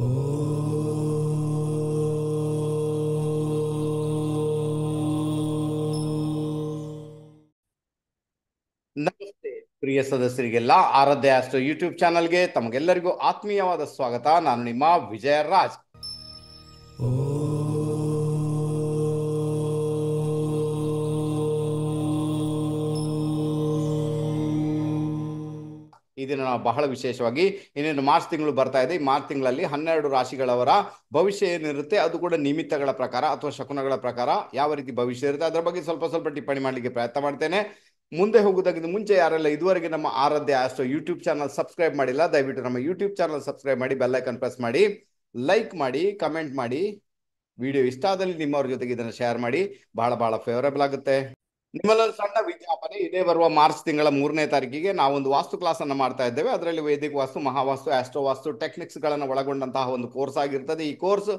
ನಮಸ್ತೆ ಪ್ರಿಯ ಸದಸ್ಯರಿಗೆಲ್ಲ ಆರಾಧ್ಯ astro YouTube ಚಾನಲ್ಗೆ ತಮಗೆಲ್ಲರಿಗೂ ಆತ್ಮೀಯವಾದ ಸ್ವಾಗತ. ನಾನು ನಿಮ್ಮ ವಿಜಯ ರಾಜ್. ಈ ದಿನ ನಾವು ಬಹಳ ವಿಶೇಷವಾಗಿ ಇನ್ನೇನು ಮಾರ್ಚ್ ತಿಂಗಳು ಬರ್ತಾ ಇದೆ. ಈ ಮಾರ್ಚ್ ತಿಂಗಳಲ್ಲಿ 12 ರಾಶಿಗಳವರ ಭವಿಷ್ಯ ಏನಿರುತ್ತೆ ಅದು ಕೂಡ ನಿಮಿತ್ತಗಳ ಪ್ರಕಾರ ಅಥವಾ ಶಕುನಗಳ ಪ್ರಕಾರ ಯಾವ ರೀತಿ ಭವಿಷ್ಯ ಇರುತ್ತೆ ಅದರ ಬಗ್ಗೆ ಸ್ವಲ್ಪ ಸ್ವಲ್ಪ ಟಿಪ್ಪಣಿ ಮಾಡಲಿಕ್ಕೆ ಪ್ರಯತ್ನ ಮಾಡ್ತೇನೆ. ಮುಂದೆ ಹೋಗೋದಕ್ಕಿಂತ ಮುಂಚೆ ಯಾರೆಲ್ಲ ಇದುವರೆಗೆ ನಮ್ಮ ಆರಾಧ್ಯ ಆಸ್ಟ್ರೋ ಯೂಟ್ಯೂಬ್ ಚಾನಲ್ ಸಬ್ಸ್ಕ್ರೈಬ್ ಮಾಡಿಲ್ಲ, ದಯವಿಟ್ಟು ನಮ್ಮ ಯೂಟ್ಯೂಬ್ ಚಾನಲ್ ಸಬ್ಸ್ಕ್ರೈಬ್ ಮಾಡಿ, ಬೆಲ್ ಐಕಾನ್ ಪ್ರೆಸ್ ಮಾಡಿ, ಲೈಕ್ ಮಾಡಿ, ಕಮೆಂಟ್ ಮಾಡಿ. ವಿಡಿಯೋ ಇಷ್ಟ ಆದಲ್ಲಿ ನಿಮ್ಮವ್ರ ಜೊತೆಗೆ ಇದನ್ನು ಶೇರ್ ಮಾಡಿ, ಬಹಳ ಬಹಳ ಫೇವರೇಬಲ್ ಆಗುತ್ತೆ. ನಿಮ್ಮಲ್ಲೊಂದು ಸಣ್ಣ ವಿಜ್ಞಾಪನೆ. ಇದೇ ಬರುವ ಮಾರ್ಚ್ ತಿಂಗಳ 3ನೇ ತಾರೀಕಿಗೆ ನಾವೊಂದು ವಾಸ್ತು ಕ್ಲಾಸ್ ಅನ್ನು ಮಾಡ್ತಾ ಇದ್ದೇವೆ. ಅದರಲ್ಲಿ ವೇದಿಕ ವಾಸ್ತು, ಮಹಾವಾಸ್ತು, ಆಸ್ಟ್ರೋ ವಾಸ್ತು ಟೆಕ್ನಿಕ್ಸ್ ಗಳನ್ನು ಒಳಗೊಂಡಂತಹ ಒಂದು ಕೋರ್ಸ್ ಆಗಿರ್ತದೆ. ಈ ಕೋರ್ಸ್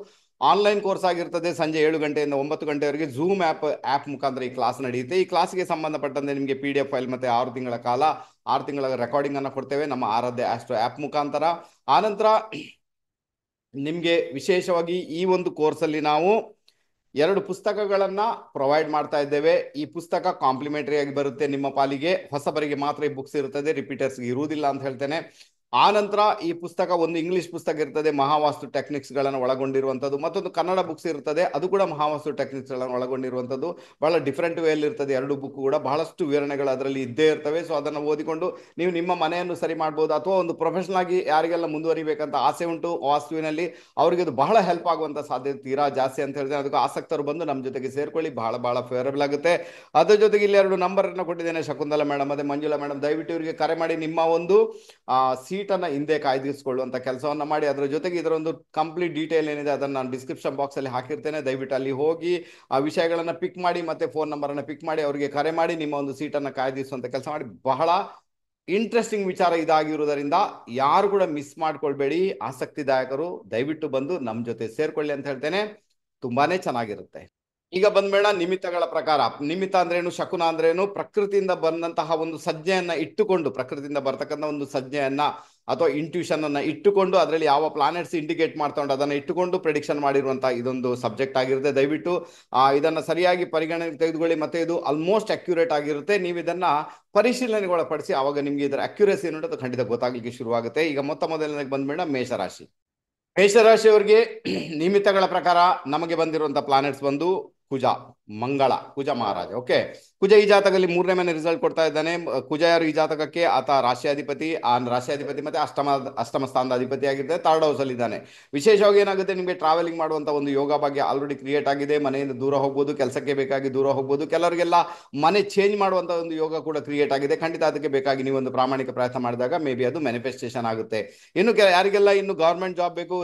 ಆನ್ಲೈನ್ ಕೋರ್ಸ್ ಆಗಿರ್ತದೆ. ಸಂಜೆ 7 ಗಂಟೆಯಿಂದ 9 ಗಂಟೆವರೆಗೆ ಝೂಮ್ ಆ್ಯಪ್ ಮುಖಾಂತರ ಈ ಕ್ಲಾಸ್ ನಡೆಯುತ್ತೆ. ಈ ಕ್ಲಾಸ್ಗೆ ಸಂಬಂಧಪಟ್ಟಂತೆ ನಿಮಗೆ PDF ಫೈಲ್ ಮತ್ತೆ 6 ತಿಂಗಳ ಕಾಲ 6 ತಿಂಗಳ ರೆಕಾರ್ಡಿಂಗ್ ಅನ್ನು ಕೊಡ್ತೇವೆ ನಮ್ಮ ಆರಾಧ್ಯ ಆಸ್ಟ್ರೋ ಆ್ಯಪ್ ಮುಖಾಂತರ. ಆನಂತರ ನಿಮಗೆ ವಿಶೇಷವಾಗಿ ಈ ಒಂದು ಕೋರ್ಸಲ್ಲಿ ನಾವು 2 ಪುಸ್ತಕಗಳನ್ನ ಪ್ರೊವೈಡ್ ಮಾಡ್ತಾ ಇದ್ದೇವೆ. ಈ ಪುಸ್ತಕ ಕಾಂಪ್ಲಿಮೆಂಟರಿ ಆಗಿ ಬರುತ್ತೆ ನಿಮ್ಮ ಪಾಲಿಗೆ. ಹೊಸಬರಿಗೆ ಮಾತ್ರ ಈ ಬುಕ್ಸ್ ಇರುತ್ತದೆ, ರಿಪೀಟರ್ಸ್ಗೆ ಇರುವುದಿಲ್ಲ ಅಂತ ಹೇಳ್ತೇನೆ. ಆನಂತರ ಈ ಪುಸ್ತಕ ಒಂದು ಇಂಗ್ಲಿಷ್ ಪುಸ್ತಕ ಇರ್ತದೆ, ಮಹಾವಾಸ್ತು ಟೆಕ್ನಿಕ್ಸ್ ಗಳನ್ನು ಒಳಗೊಂಡಿರುವಂಥದ್ದು. ಮತ್ತೊಂದು ಕನ್ನಡ ಬುಕ್ಸ್ ಇರ್ತದೆ, ಅದು ಕೂಡ ಮಹಾವಾಸ್ತು ಟೆಕ್ನಿಕ್ಸ್ ಗಳನ್ನು ಒಳಗೊಂಡಿರುವಂಥದ್ದು. ಬಹಳ ಡಿಫ್ರೆಂಟ್ ವೇಯಲ್ಲಿ ಇರ್ತದೆ. 2 ಬುಕ್ ಕೂಡ ಬಹಳಷ್ಟು ವಿವರಣೆಗಳು ಅದರಲ್ಲಿ ಇದ್ದೇ ಇರ್ತವೆ. ಸೊ ಅದನ್ನು ಓದಿಕೊಂಡು ನೀವು ನಿಮ್ಮ ಮನೆಯನ್ನು ಸರಿ ಮಾಡ್ಬೋದು, ಅಥವಾ ಒಂದು ಪ್ರೊಫೆಷನಲ್ ಆಗಿ ಯಾರಿಗೆಲ್ಲ ಮುಂದುವರಿಬೇಕಂತ ಆಸೆ ಉಂಟು ವಾಸ್ತುವಿನಲ್ಲಿ ಅವರಿಗೆ ಅದು ಬಹಳ ಹೆಲ್ಪ್ ಆಗುವಂತ ಸಾಧ್ಯತೆ ತೀರಾ ಜಾಸ್ತಿ ಅಂತ ಹೇಳಿದ್ರೆ ಅದಕ್ಕೆ ಆಸಕ್ತರು ಬಂದು ನಮ್ಮ ಜೊತೆಗೆ ಸೇರ್ಕೊಳ್ಳಿ, ಬಹಳ ಬಹಳ ಫೇವರಬಲ್ ಆಗುತ್ತೆ. ಅದ್ರ ಜೊತೆಗೆ ಇಲ್ಲಿ 2 ನಂಬರ್ ಅನ್ನು ಕೊಟ್ಟಿದ್ದೇನೆ, ಶಕುಂತಲಾ ಮೇಡಮ್ ಮತ್ತೆ ಮಂಜುಳಾ ಮೇಡಮ್. ದಯವಿಟ್ಟು ಇವರಿಗೆ ಕರೆ ಮಾಡಿ ನಿಮ್ಮ ಒಂದು ಸೀಟನ್ನು ಹಿಂದೆ ಕಾಯ್ದಿರಿಸಿಕೊಳ್ಳುವಂತ ಕೆಲಸವನ್ನ ಮಾಡಿ. ಅದರ ಜೊತೆಗೆ ಇದರ ಒಂದು ಕಂಪ್ಲೀಟ್ ಡೀಟೇಲ್ ಏನಿದೆ ಅದನ್ನು ನಾನು ಡಿಸ್ಕ್ರಿಪ್ಷನ್ ಬಾಕ್ಸ್ ಅಲ್ಲಿ ಹಾಕಿರ್ತೇನೆ. ದಯವಿಟ್ಟು ಅಲ್ಲಿ ಹೋಗಿ ಆ ವಿಷಯಗಳನ್ನ ಪಿಕ್ ಮಾಡಿ, ಮತ್ತೆ ಫೋನ್ ನಂಬರ್ ಅನ್ನು ಪಿಕ್ ಮಾಡಿ ಅವರಿಗೆ ಕರೆ ಮಾಡಿ ನಿಮ್ಮ ಒಂದು ಸೀಟನ್ನು ಕಾಯ್ದಿರಿಸುವಂತ ಕೆಲಸ ಮಾಡಿ. ಬಹಳ ಇಂಟ್ರೆಸ್ಟಿಂಗ್ ವಿಚಾರ ಇದಾಗಿರುವುದರಿಂದ ಯಾರು ಕೂಡ ಮಿಸ್ ಮಾಡ್ಕೊಳ್ಬೇಡಿ. ಆಸಕ್ತಿದಾಯಕರು ದಯವಿಟ್ಟು ಬಂದು ನಮ್ಮ ಜೊತೆ ಸೇರ್ಕೊಳ್ಳಿ ಅಂತ ಹೇಳ್ತೇನೆ. ತುಂಬಾನೇ ಚೆನ್ನಾಗಿರುತ್ತೆ. ಈಗ ಬಂದ್ಬೇಡ ನಿಮಿತ್ತಗಳ ಪ್ರಕಾರ. ನಿಮಿತ್ತ ಅಂದ್ರೇನು, ಶಕುನ ಅಂದ್ರೇನು, ಪ್ರಕೃತಿಯಿಂದ ಬಂದಂತಹ ಒಂದು ಸಂಜ್ಞೆಯನ್ನ ಇಟ್ಟುಕೊಂಡು, ಪ್ರಕೃತಿಯಿಂದ ಬರ್ತಕ್ಕಂಥ ಒಂದು ಸಂಜ್ಞೆಯನ್ನ ಅಥವಾ ಇಂಟ್ಯೂಷನ್ ಅನ್ನ ಇಟ್ಟುಕೊಂಡು ಅದರಲ್ಲಿ ಯಾವ ಪ್ಲಾನೆಟ್ಸ್ ಇಂಡಿಕೇಟ್ ಮಾಡ್ತಾ ಉಂಟು ಅದನ್ನ ಇಟ್ಟುಕೊಂಡು ಪ್ರೆಡಿಕ್ಷನ್ ಮಾಡಿರುವಂತಹ ಇದೊಂದು ಸಬ್ಜೆಕ್ಟ್ ಆಗಿರುತ್ತೆ. ದಯವಿಟ್ಟು ಇದನ್ನ ಸರಿಯಾಗಿ ಪರಿಗಣನೆಗೆ ತೆಗೆದುಕೊಳ್ಳಿ. ಮತ್ತೆ ಇದು ಆಲ್ಮೋಸ್ಟ್ ಅಕ್ಯುರೇಟ್ ಆಗಿರುತ್ತೆ. ನೀವು ಇದನ್ನ ಪರಿಶೀಲನೆಗೆ ಒಳಪಡಿಸಿ, ಅವಾಗ ನಿಮ್ಗೆ ಇದರ ಅಕ್ಯುರೇಸಿ ಏನುಂಟು ಅದು ಖಂಡಿತ ಗೊತ್ತಾಗ್ಲಿಕ್ಕೆ ಶುರುವಾಗುತ್ತೆ. ಈಗ ಮೊದಲನೇಗೆ ಬಂದ್ಬೇಡ ಮೇಷರಾಶಿ. ಮೇಷರಾಶಿಯವರಿಗೆ ನಿಮಿತ್ತಗಳ ಪ್ರಕಾರ ನಮಗೆ ಬಂದಿರುವಂತಹ ಪ್ಲಾನೆಟ್ಸ್ ಬಂದು ಕುಜ, ಮಂಗಳ, ಕುಜ ಮಹಾರಾಜ. ಓಕೆ, ಕುಜ ಈ ಜಾತಕದಲ್ಲಿ 3ನೇ ಮನೆ ರಿಸಲ್ಟ್ ಕೊಡ್ತಾ ಇದ್ದಾನೆ. ಕುಜ ಯಾರು ಈ ಜಾತಕಕ್ಕೆ? ಆತ ರಾಶಿಯಾಧಿಪತಿ. ಆ ರಾಶಿಯಾಧಿಪತಿ ಮತ್ತೆ ಅಷ್ಟಮ ಸ್ಥಾನದ ಅಧಿಪತಿ ಆಗಿರ್ತಾರೆ. 3rd ಹೌಸ್ ಅಲ್ಲಿ ಇದ್ದಾನೆ. ವಿಶೇಷವಾಗಿ ಏನಾಗುತ್ತೆ, ನಿಮಗೆ ಟ್ರಾವೆಲಿಂಗ್ ಮಾಡುವಂತ ಒಂದು ಯೋಗ ಭಾಗ್ಯ ಆಲ್ರೆಡಿ ಕ್ರಿಯೇಟ್ ಆಗಿದೆ. ಮನೆಯಿಂದ ದೂರ ಹೋಗ್ಬೋದು, ಕೆಲಸಕ್ಕೆ ಬೇಕಾಗಿ ದೂರ ಹೋಗ್ಬೋದು. ಕೆಲವರಿಗೆಲ್ಲ ಮನೆ ಚೇಂಜ್ ಮಾಡುವಂತ ಒಂದು ಯೋಗ ಕೂಡ ಕ್ರಿಯೇಟ್ ಆಗಿದೆ. ಖಂಡಿತ ಅದಕ್ಕೆ ಬೇಕಾಗಿ ನೀವು ಒಂದು ಪ್ರಾಮಾಣಿಕ ಪ್ರಯತ್ನ ಮಾಡಿದಾಗ ಮೇ ಬಿ ಅದು ಮ್ಯಾನಿಫೆಸ್ಟೇಷನ್ ಆಗುತ್ತೆ. ಇನ್ನು ಯಾರಿಗೆಲ್ಲ ಇನ್ನು ಗವರ್ಮೆಂಟ್ ಜಾಬ್ ಬೇಕು,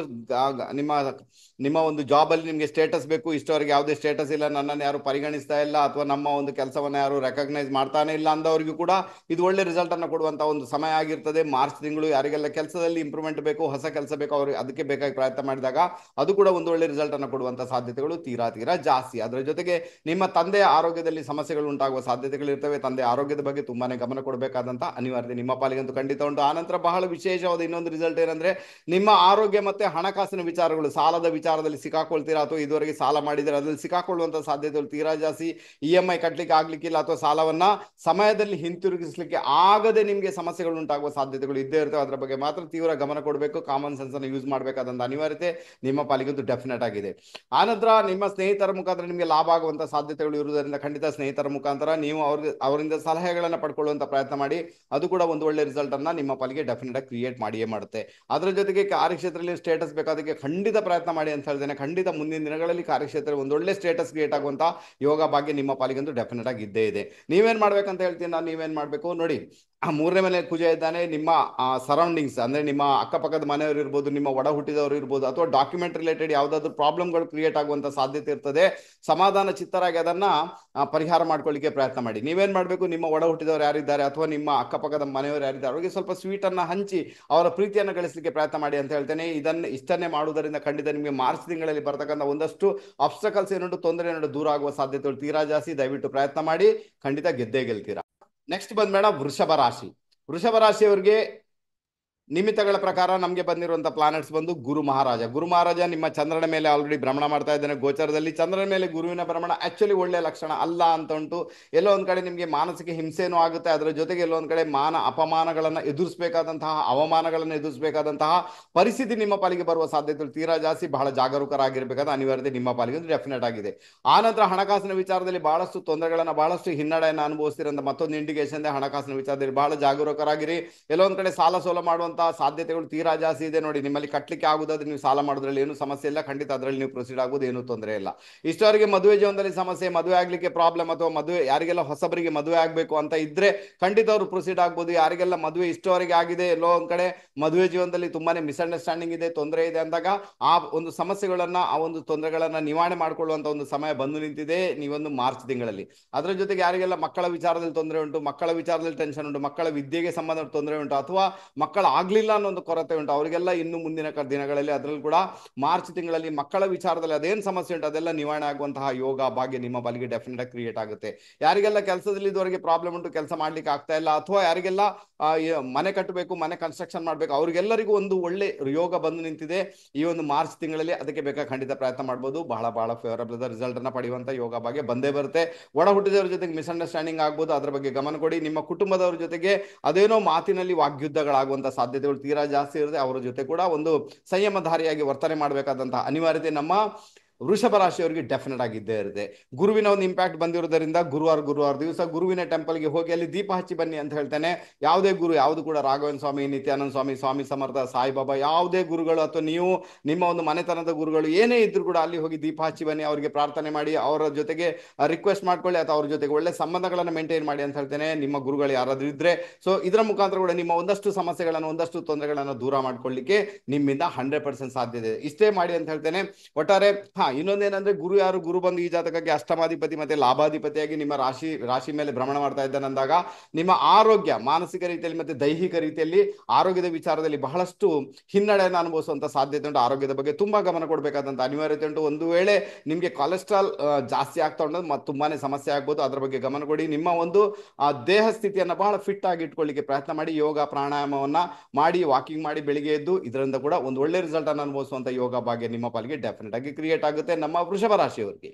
ನಿಮ್ಮ ಒಂದು ಜಾಬ್ ಅಲ್ಲಿ ನಿಮಗೆ ಸ್ಟೇಟಸ್ ಬೇಕು, ಇಷ್ಟವರೆಗೆ ಯಾವುದೇ ಸ್ಟೇಟಸ್ ಇಲ್ಲ, ನನ್ನನ್ನು ಯಾರು ಪರಿಗಣಿಸ್ತಾ ಇಲ್ಲ ಅಥವಾ ನಮ್ಮ ಒಂದು ಕೆಲಸವನ್ನ ಯಾರು ರೆಕಗ್ನೈಸ್ ಮಾಡ್ತಾನೆ ಇಲ್ಲ ಅಂದವರಿಗೂ ಕೂಡ ಇದು ಒಳ್ಳೆ ರಿಸಲ್ಟ್ ಅನ್ನು ಕೊಡುವಂತ ಒಂದು ಸಮಯ ಆಗಿರ್ತದೆ. ಮಾರ್ಚ್ ತಿಂಗಳು ಯಾರಿಗೆಲ್ಲ ಕೆಲಸದಲ್ಲಿ ಇಂಪ್ರೂವ್ಮೆಂಟ್ ಬೇಕು, ಹೊಸ ಕೆಲಸ ಬೇಕು, ಅವ್ರಿಗೆ ಅದಕ್ಕೆ ಬೇಕಾಗಿ ಪ್ರಯತ್ನ ಮಾಡಿದಾಗ ಅದು ಕೂಡ ಒಂದು ಒಳ್ಳೆ ರಿಸಲ್ಟ್ ಅನ್ನು ಕೊಡುವಂತ ಸಾಧ್ಯತೆಗಳು ತೀರಾ ಜಾಸ್ತಿ. ಅದರ ಜೊತೆಗೆ ನಿಮ್ಮ ತಂದೆಯ ಆರೋಗ್ಯದಲ್ಲಿ ಸಮಸ್ಯೆಗಳು ಉಂಟಾಗುವ ಸಾಧ್ಯತೆಗಳು ಇರ್ತವೆ. ತಂದೆ ಆರೋಗ್ಯದ ಬಗ್ಗೆ ತುಂಬಾನೇ ಗಮನ ಕೊಡಬೇಕಾದಂತ ಅನಿವಾರ್ಯತೆ ನಿಮ್ಮ ಪಾಲಿಗಂತೂ ಖಂಡಿತ ಉಂಟು. ಆನಂತರ ಬಹಳ ವಿಶೇಷವಾದ ಇನ್ನೊಂದು ರಿಸಲ್ಟ್ ಏನಂದ್ರೆ, ನಿಮ್ಮ ಆರೋಗ್ಯ ಮತ್ತೆ ಹಣಕಾಸಿನ ವಿಚಾರಗಳು, ಸಾಲದ ವಿಚಾರದಲ್ಲಿ ಸಿಕ್ಕಾಕೊಳ್ತೀರಾ ಅಥವಾ ಇದುವರೆಗೆ ಸಾಲ ಮಾಡಿದ್ರೆ ಅದ್ರಲ್ಲಿ ಸಿಕ್ಕಾಕೊಳ್ಳುವಂತ ಸಾಧ್ಯತೆಗಳು ತೀರಾ ಜಾಸ್ತಿ. EMI ಕಟ್ಲಿಕ್ಕೆ ಆಗ್ಲಿಕ್ಕಿಲ್ಲ ಅಥವಾ ಸಾಲವನ್ನ ಸಮಯದಲ್ಲಿ ಹಿಂತಿರುಗಿಸ್ಲಿಕ್ಕೆ ಆಗದೆ ನಿಮಗೆ ಸಮಸ್ಯೆಗಳು ಉಂಟಾಗುವ ಸಾಧ್ಯತೆಗಳು ಇದ್ದೇ ಇರ್ತವೆ. ಅದರ ಬಗ್ಗೆ ಮಾತ್ರ ತೀವ್ರ ಗಮನ ಕೊಡಬೇಕು. ಕಾಮನ್ ಸೆನ್ಸ್ ಅನ್ನು ಯೂಸ್ ಮಾಡಬೇಕಾದಂತ ಅನಿವಾರ್ಯತೆ ನಿಮ್ಮ ಪಾಲಿಗಂತೂ ಡೆಫಿನೆಟ್ ಆಗಿದೆ. ಆನಂತರ ನಿಮ್ಮ ಸ್ನೇಹಿತರ ಮುಖಾಂತರ ನಿಮಗೆ ಲಾಭ ಆಗುವಂತ ಸಾಧ್ಯತೆಗಳು ಇರುವುದರಿಂದ ಖಂಡಿತ ಸ್ನೇಹಿತರ ಮುಖಾಂತರ ನೀವು ಅವರಿಂದ ಸಲಹೆಗಳನ್ನ ಪಡ್ಕೊಳ್ಳುವಂತ ಪ್ರಯತ್ನ ಮಾಡಿ. ಅದು ಕೂಡ ಒಂದು ಒಳ್ಳೆ ರಿಸಲ್ಟ್ ಅನ್ನ ನಿಮ್ಮ ಪಾಲಿಗೆ ಡೆಫಿನೆಟ್ ಆಗಿ ಕ್ರಿಯೇಟ್ ಮಾಡಿಯೇ ಮಾಡುತ್ತೆ. ಅದರ ಜೊತೆಗೆ ಕಾರ್ಯಕ್ಷೇತ್ರದಲ್ಲಿ ಸ್ಟೇಟಸ್ ಬೇಕಾದಕ್ಕೆ ಖಂಡಿತ ಪ್ರಯತ್ನ ಮಾಡಿ ಅಂತ ಹೇಳ್ತೇನೆ. ಖಂಡಿತ ಮುಂದಿನ ದಿನಗಳಲ್ಲಿ ಕಾರ್ಯಕ್ಷೇತ್ರದಲ್ಲಿ ಒಂದು ಒಳ್ಳೆ ಸ್ಟೇಟಸ್ ಕ್ರಿಯೇಟ್ ಆಗುವಂತ ಯೋಗ ಭಾಗ್ಯ ನಿಮ್ಮ ಪಾಲಿಗಂತೂ ಡೆಫಿನೆಟ್ ಆಗಿ ಇದ್ದೇ ಇದೆ. ನೀವೇನ್ ಮಾಡ್ಬೇಕಂತ ಹೇಳ್ತೀನಿ ನಾನು. ನೀವೇನ್ ಮಾಡ್ಬೇಕು ನೋಡಿ, 3ನೇ ಮನೆ ಕುಜ ಇದ್ದಾನೆ. ನಿಮ್ಮ ಸರೌಂಡಿಂಗ್ಸ್ ಅಂದ್ರೆ ನಿಮ್ಮ ಅಕ್ಕಪಕ್ಕದ ಮನೆಯವರು ಇರ್ಬೋದು, ನಿಮ್ಮ ಒಡ ಹುಟ್ಟಿದವರು ಇರ್ಬೋದು, ಅಥವಾ ಡಾಕ್ಯುಮೆಂಟ್ ರಿಲೇಟೆಡ್ ಯಾವ್ದಾದ್ರು ಪ್ರಾಬ್ಲಮ್ಗಳು ಕ್ರಿಯೇಟ್ ಆಗುವಂತ ಸಾಧ್ಯತೆ ಇರ್ತದೆ. ಸಮಾಧಾನ ಚಿತ್ತರಾಗಿ ಅದನ್ನ ಪರಿಹಾರ ಮಾಡ್ಕೊಳ್ಳಿಕ್ಕೆ ಪ್ರಯತ್ನ ಮಾಡಿ. ನೀವೇನ್ ಮಾಡ್ಬೇಕು, ನಿಮ್ಮ ಒಡ ಹುಟ್ಟಿದವರು ಯಾರಿದ್ದಾರೆ ಅಥವಾ ನಿಮ್ಮ ಅಕ್ಕಪಕ್ಕದ ಮನೆಯವರು ಯಾರಿದ್ದಾರೆ ಅವರಿಗೆ ಸ್ವಲ್ಪ ಸ್ವೀಟ್ ಅನ್ನ ಹಂಚಿ ಅವರ ಪ್ರೀತಿಯನ್ನು ಗಳಿಸಲಿಕ್ಕೆ ಪ್ರಯತ್ನ ಮಾಡಿ ಅಂತ ಹೇಳ್ತೇನೆ. ಇಷ್ಟನ್ನೇ ಮಾಡುವುದರಿಂದ ಖಂಡಿತ ನಿಮಗೆ ಮಾರ್ಚ್ ತಿಂಗಳಲ್ಲಿ ಬರ್ತಕ್ಕಂಥ ಒಂದಷ್ಟು ಆಬ್ಸ್ಟಕಲ್ಸ್ ಏನುಂಟು, ತೊಂದರೆ ಏನುಂಟು ದೂರ ಆಗುವ ಸಾಧ್ಯತೆಗಳು ತೀರಾ ಜಾಸ್ತಿ. ದಯವಿಟ್ಟು ಪ್ರಯತ್ನ ಮಾಡಿ, ಖಂಡಿತ ಗೆದ್ದೇ ಗೆಲ್ತೀರಾ. ನೆಕ್ಸ್ಟ್ ಬಂದ್ಬೇಡ ವೃಷಭ ರಾಶಿ. ವೃಷಭ ರಾಶಿಯವರಿಗೆ ನಿಮಿತ್ತಗಳ ಪ್ರಕಾರ ನಮಗೆ ಬಂದಿರುವಂತ ಪ್ಲಾನೆಟ್ಸ್ ಬಂದು ಗುರು ಮಹಾರಾಜ. ಗುರು ಮಹಾರಾಜ ನಿಮ್ಮ ಚಂದ್ರನ ಮೇಲೆ ಆಲ್ರೆಡಿ ಭ್ರಮಣ ಮಾಡ್ತಾ ಇದ್ದಾನೆ ಗೋಚರದಲ್ಲಿ. ಚಂದ್ರನ ಮೇಲೆ ಗುರುವಿನ ಭ್ರಮಣ ಆಕ್ಚುಲಿ ಒಳ್ಳೆ ಲಕ್ಷಣ ಅಲ್ಲ ಅಂತ ಉಂಟು. ಎಲ್ಲೋ ಒಂದ್ ಕಡೆ ನಿಮಗೆ ಮಾನಸಿಕ ಹಿಂಸೆನೂ ಆಗುತ್ತೆ, ಅದರ ಜೊತೆಗೆ ಎಲ್ಲೋ ಒಂದ್ ಕಡೆ ಅಪಮಾನಗಳನ್ನ ಎದುರಿಸಬೇಕಾದಂತಹ, ಅವಮಾನಗಳನ್ನು ಎದುರಿಸಬೇಕಾದಂತಹ ಪರಿಸ್ಥಿತಿ ನಿಮ್ಮ ಪಾಲಿಗೆ ಬರುವ ಸಾಧ್ಯತೆ ತೀರಾ ಜಾಸ್ತಿ. ಬಹಳ ಜಾಗರೂಕರಾಗಿರ್ಬೇಕಾದ ಅನಿವಾರ್ಯತೆ ನಿಮ್ಮ ಪಾಲಿಗೆ ಡೆಫಿನೆಟ್ ಆಗಿದೆ. ಆ ನಂತರ ಹಣಕಾಸಿನ ವಿಚಾರದಲ್ಲಿ ಬಹಳಷ್ಟು ತೊಂದರೆಗಳನ್ನ, ಬಹಳಷ್ಟು ಹಿನ್ನಡೆಯನ್ನು ಅನುಭವಿಸ್ತಿರಂತ ಮತ್ತೊಂದು ಇಂಡಿಕೇಶನ್. ಹಣಕಾಸಿನ ವಿಚಾರದಲ್ಲಿ ಬಹಳ ಜಾಗರೂಕರಾಗಿರಿ. ಎಲ್ಲೋ ಒಂದ್ ಕಡೆ ಸಾಲ ಸೋಲ ಮಾಡುವಂತ ಸಾಧ್ಯತೆಗಳು ತೀರಾ ಜಾಸ್ತಿ ಇದೆ. ನೋಡಿ, ನಿಮ್ಮಲ್ಲಿ ಕಟ್ಟಲಿಕ್ಕೆ ಆಗುದಾದ್ರೆ ನೀವು ಸಾಲ ಮಾಡೋದ್ರಲ್ಲಿ ಏನು ಸಮಸ್ಯೆ ಇಲ್ಲ, ಖಂಡಿತ ಅದರಲ್ಲಿ ನೀವು ಪ್ರೊಸೀಡ್ ಆಗೋದು ಏನು ತೊಂದರೆ ಇಲ್ಲ. ಇಷ್ಟವರೆಗೆ ಮದುವೆ ಜೀವನದಲ್ಲಿ ಸಮಸ್ಯೆ, ಮದುವೆ ಆಗ್ಲಿಕ್ಕೆ ಪ್ರಾಬ್ಲಮ್, ಅಥವಾ ಮದುವೆ ಯಾರಿಗೆಲ್ಲ ಹೊಸಬರಿಗೆ ಮದುವೆ ಆಗ್ಬೇಕು ಅಂತ ಇದ್ರೆ ಖಂಡಿತ ಅವರು ಪ್ರೊಸೀಡ್ ಆಗ್ಬೋದು. ಯಾರಿಗೆಲ್ಲ ಮದುವೆ ಇಷ್ಟವರೆಗೆ ಆಗಿದೆ, ಎಲ್ಲೋ ಒಂದ್ ಕಡೆ ಮದುವೆ ಜೀವನದಲ್ಲಿ ತುಂಬಾನೇ ಮಿಸ್ಅಂಡರ್ಸ್ಟ್ಯಾಂಡಿಂಗ್ ಇದೆ, ತೊಂದರೆ ಇದೆ ಅಂದಾಗ ಆ ಒಂದು ಸಮಸ್ಯೆಗಳನ್ನ, ಆ ಒಂದು ತೊಂದರೆಗಳನ್ನ ನಿವಾರಣೆ ಮಾಡ್ಕೊಳ್ಳುವಂತ ಒಂದು ಸಮಯ ಬಂದು ನಿಂತಿದೆ ನೀವೊಂದು ಮಾರ್ಚ್ ತಿಂಗಳಲ್ಲಿ. ಅದರ ಜೊತೆಗೆ ಯಾರಿಗೆಲ್ಲ ಮಕ್ಕಳ ವಿಚಾರದಲ್ಲಿ ತೊಂದರೆ ಉಂಟು, ಮಕ್ಕಳ ವಿಚಾರದಲ್ಲಿ ಟೆನ್ಷನ್ ಉಂಟು, ಮಕ್ಕಳ ವಿದ್ಯೆಗೆ ಸಂಬಂಧ ತೊಂದರೆ ಉಂಟು, ಅಥವಾ ಮಕ್ಕಳ ಆಗ್ಲಿಲ್ಲ ಅನ್ನೋ ಒಂದು ಕೊರತೆ ಉಂಟು, ಅವರಿಗೆಲ್ಲ ಇನ್ನು ಮುಂದಿನ ದಿನಗಳಲ್ಲಿ, ಅದರಲ್ಲಿ ಕೂಡ ಮಾರ್ಚ್ ತಿಂಗಳಲ್ಲಿ ಮಕ್ಕಳ ವಿಚಾರದಲ್ಲಿ ಅದೇನು ಸಮಸ್ಯೆ ಉಂಟು ಅದೆಲ್ಲ ನಿವಾರಣೆ ಆಗುವಂತಹ ಯೋಗ ಭಾಗ್ಯ ನಿಮ್ಮ ಬಲಿಗೆ ಡೆಫಿನೆಟ್ ಆಗಿ ಕ್ರಿಯೇಟ್ ಆಗುತ್ತೆ. ಯಾರಿಗೆಲ್ಲ ಕೆಲಸದಲ್ಲಿ ಇದುವರೆಗೆ ಪ್ರಾಬ್ಲಮ್ ಉಂಟು, ಕೆಲಸ ಮಾಡ್ಲಿಕ್ಕೆ ಆಗ್ತಾ ಇಲ್ಲ, ಅಥವಾ ಯಾರಿಗೆಲ್ಲ ಮನೆ ಕಟ್ಟಬೇಕು, ಮನೆ ಕನ್ಸ್ಟ್ರಕ್ಷನ್ ಮಾಡ್ಬೇಕು, ಅವ್ರಿಗೆಲ್ಲರಿಗೂ ಒಂದು ಒಳ್ಳೆ ಯೋಗ ಬಂದು ನಿಂತಿದೆ ಈ ಒಂದು ಮಾರ್ಚ್ ತಿಂಗಳಲ್ಲಿ. ಅದಕ್ಕೆ ಬೇಕಾಗಿ ಖಂಡಿತ ಪ್ರಯತ್ನ ಮಾಡ್ಬೋದು. ಬಹಳ ಬಹಳ ಫೇವರಬಲ್ ರಿಸಲ್ಟ್ ಅನ್ನ ಪಡೆಯುವಂತ ಯೋಗ ಭಾಗ್ಯ ಬಂದೇ ಬರುತ್ತೆ. ಒಡ ಹುಟ್ಟಿದವರ ಜೊತೆಗೆ ಮಿಸ್ಅಂಡರ್ಸ್ಟ್ಯಾಂಡಿಂಗ್ ಆಗ್ಬೋದು, ಅದರ ಬಗ್ಗೆ ಗಮನ ಕೊಡಿ. ನಿಮ್ಮ ಕುಟುಂಬದವರ ಜೊತೆಗೆ ಅದೇನೋ ಮಾತಿನಲ್ಲಿ ವಾಗ್ಯುದ್ಧಗಳಾಗುವಂತ ಸಾಧ್ಯತೆಗಳು ತೀರಾ ಜಾಸ್ತಿ ಇರುತ್ತೆ. ಅವರ ಜೊತೆ ಕೂಡ ಒಂದು ಸಂಯಮಧಾರಿಯಾಗಿ ವರ್ತನೆ ಮಾಡಬೇಕಾದಂತಹ ಅನಿವಾರ್ಯತೆ ನಮ್ಮ ವೃಷಭ ರಾಶಿಯವರಿಗೆ ಡೆಫಿನೆಟ್ ಆಗಿದ್ದೇ ಇರುತ್ತೆ. ಗುರುವಿನ ಒಂದು ಇಂಪ್ಯಾಕ್ಟ್ ಬಂದಿರೋದ್ರಿಂದ ಗುರುವಾರ ದಿವಸ ಗುರುವಿನ ಟೆಂಪಲ್ಗೆ ಹೋಗಿ ಅಲ್ಲಿ ದೀಪ ಹಚ್ಚಿ ಬನ್ನಿ ಅಂತ ಹೇಳ್ತೇನೆ. ಯಾವುದೇ ಗುರು, ಯಾವುದು ಕೂಡ ರಾಘವೇಂದ್ರ ಸ್ವಾಮಿ, ನಿತ್ಯಾನಂದ ಸ್ವಾಮಿ, ಸ್ವಾಮಿ ಸಮರ್ಥ, ಸಾಯಿಬಾಬಾ, ಯಾವುದೇ ಗುರುಗಳು ಅಥವಾ ನೀವು ನಿಮ್ಮ ಒಂದು ಮನೆತನದ ಗುರುಗಳು ಏನೇ ಇದ್ರು ಕೂಡ ಅಲ್ಲಿ ಹೋಗಿ ದೀಪ ಹಚ್ಚಿ ಬನ್ನಿ, ಅವರಿಗೆ ಪ್ರಾರ್ಥನೆ ಮಾಡಿ, ಅವರ ಜೊತೆಗೆ ರಿಕ್ವೆಸ್ಟ್ ಮಾಡ್ಕೊಳ್ಳಿ, ಅಥವಾ ಅವ್ರ ಜೊತೆಗೆ ಒಳ್ಳೆ ಸಂಬಂಧಗಳನ್ನು ಮೇಂಟೈನ್ ಮಾಡಿ ಅಂತ ಹೇಳ್ತೇನೆ. ನಿಮ್ಮ ಗುರುಗಳು ಯಾರಾದ್ರೂ ಇದ್ರೆ ಸೊ ಇದರ ಮುಖಾಂತರ ಕೂಡ ನಿಮ್ಮ ಒಂದಷ್ಟು ಸಮಸ್ಯೆಗಳನ್ನು, ಒಂದಷ್ಟು ತೊಂದರೆಗಳನ್ನು ದೂರ ಮಾಡ್ಕೊಳ್ಳಿಕ್ಕೆ ನಿಮ್ಮಿಂದ 100% ಸಾಧ್ಯತೆ ಇದೆ. ಇಷ್ಟೇ ಮಾಡಿ ಅಂತ ಹೇಳ್ತೇನೆ. ಒಟ್ಟಾರೆ ಇನ್ನೊಂದೇನಂದ್ರೆ, ಗುರು ಯಾರು, ಗುರು ಬಂದು ಈ ಜಾತಕಕ್ಕೆ ಅಷ್ಟಮಾಧಿಪತಿ ಮತ್ತೆ ಲಾಭಾಧಿಪತಿಯಾಗಿ ನಿಮ್ಮ ರಾಶಿ ಮೇಲೆ ಭ್ರಮಣ ಮಾಡ್ತಾ ಇದ್ದಾನಂದಾಗ ನಿಮ್ಮ ಆರೋಗ್ಯ, ಮಾನಸಿಕ ರೀತಿಯಲ್ಲಿ ಮತ್ತೆ ದೈಹಿಕ ರೀತಿಯಲ್ಲಿ ಆರೋಗ್ಯದ ವಿಚಾರದಲ್ಲಿ ಬಹಳಷ್ಟು ಹಿನ್ನಡೆಯನ್ನು ಅನುಭವಿಸುವಂತ ಸಾಧ್ಯತೆ ಉಂಟು. ಆರೋಗ್ಯದ ಬಗ್ಗೆ ತುಂಬಾ ಗಮನ ಕೊಡಬೇಕಾದಂತ ಅನಿವಾರ್ಯತೆ ಉಂಟು. ಒಂದು ವೇಳೆ ನಿಮಗೆ ಕೊಲೆಸ್ಟ್ರಾಲ್ ಜಾಸ್ತಿ ಆಗ್ತಾ ಉಂಟು, ತುಂಬಾನೇ ಸಮಸ್ಯೆ ಆಗ್ಬೋದು, ಅದರ ಬಗ್ಗೆ ಗಮನ ಕೊಡಿ. ನಿಮ್ಮ ಒಂದು ದೇಹ ಸ್ಥಿತಿಯನ್ನ ಬಹಳ ಫಿಟ್ ಆಗಿ ಇಟ್ಕೊಳ್ಳಿಕ್ಕೆ ಪ್ರಯತ್ನ ಮಾಡಿ. ಯೋಗ ಪ್ರಾಣಾಯಾಮವನ್ನ ಮಾಡಿ, ವಾಕಿಂಗ್ ಮಾಡಿ ಬೆಳಿಗ್ಗೆ ಎದ್ದು, ಇದರಿಂದ ಕೂಡ ಒಂದು ಒಳ್ಳೆ ರಿಸಲ್ಟ್ ಅನ್ನು ಅನುಭವಿಸುವಂತ ಯೋಗ ಭಾಗ್ಯ ನಿಮ್ಮ ಪಾಲಿಗೆ ಡೆಫಿನೆಟ್ ಆಗಿ ಕ್ರಿಯೇಟ್ ಆಗುತ್ತೆ ನಮ್ಮ ವೃಷಭ ರಾಶಿಯವರಿಗೆ.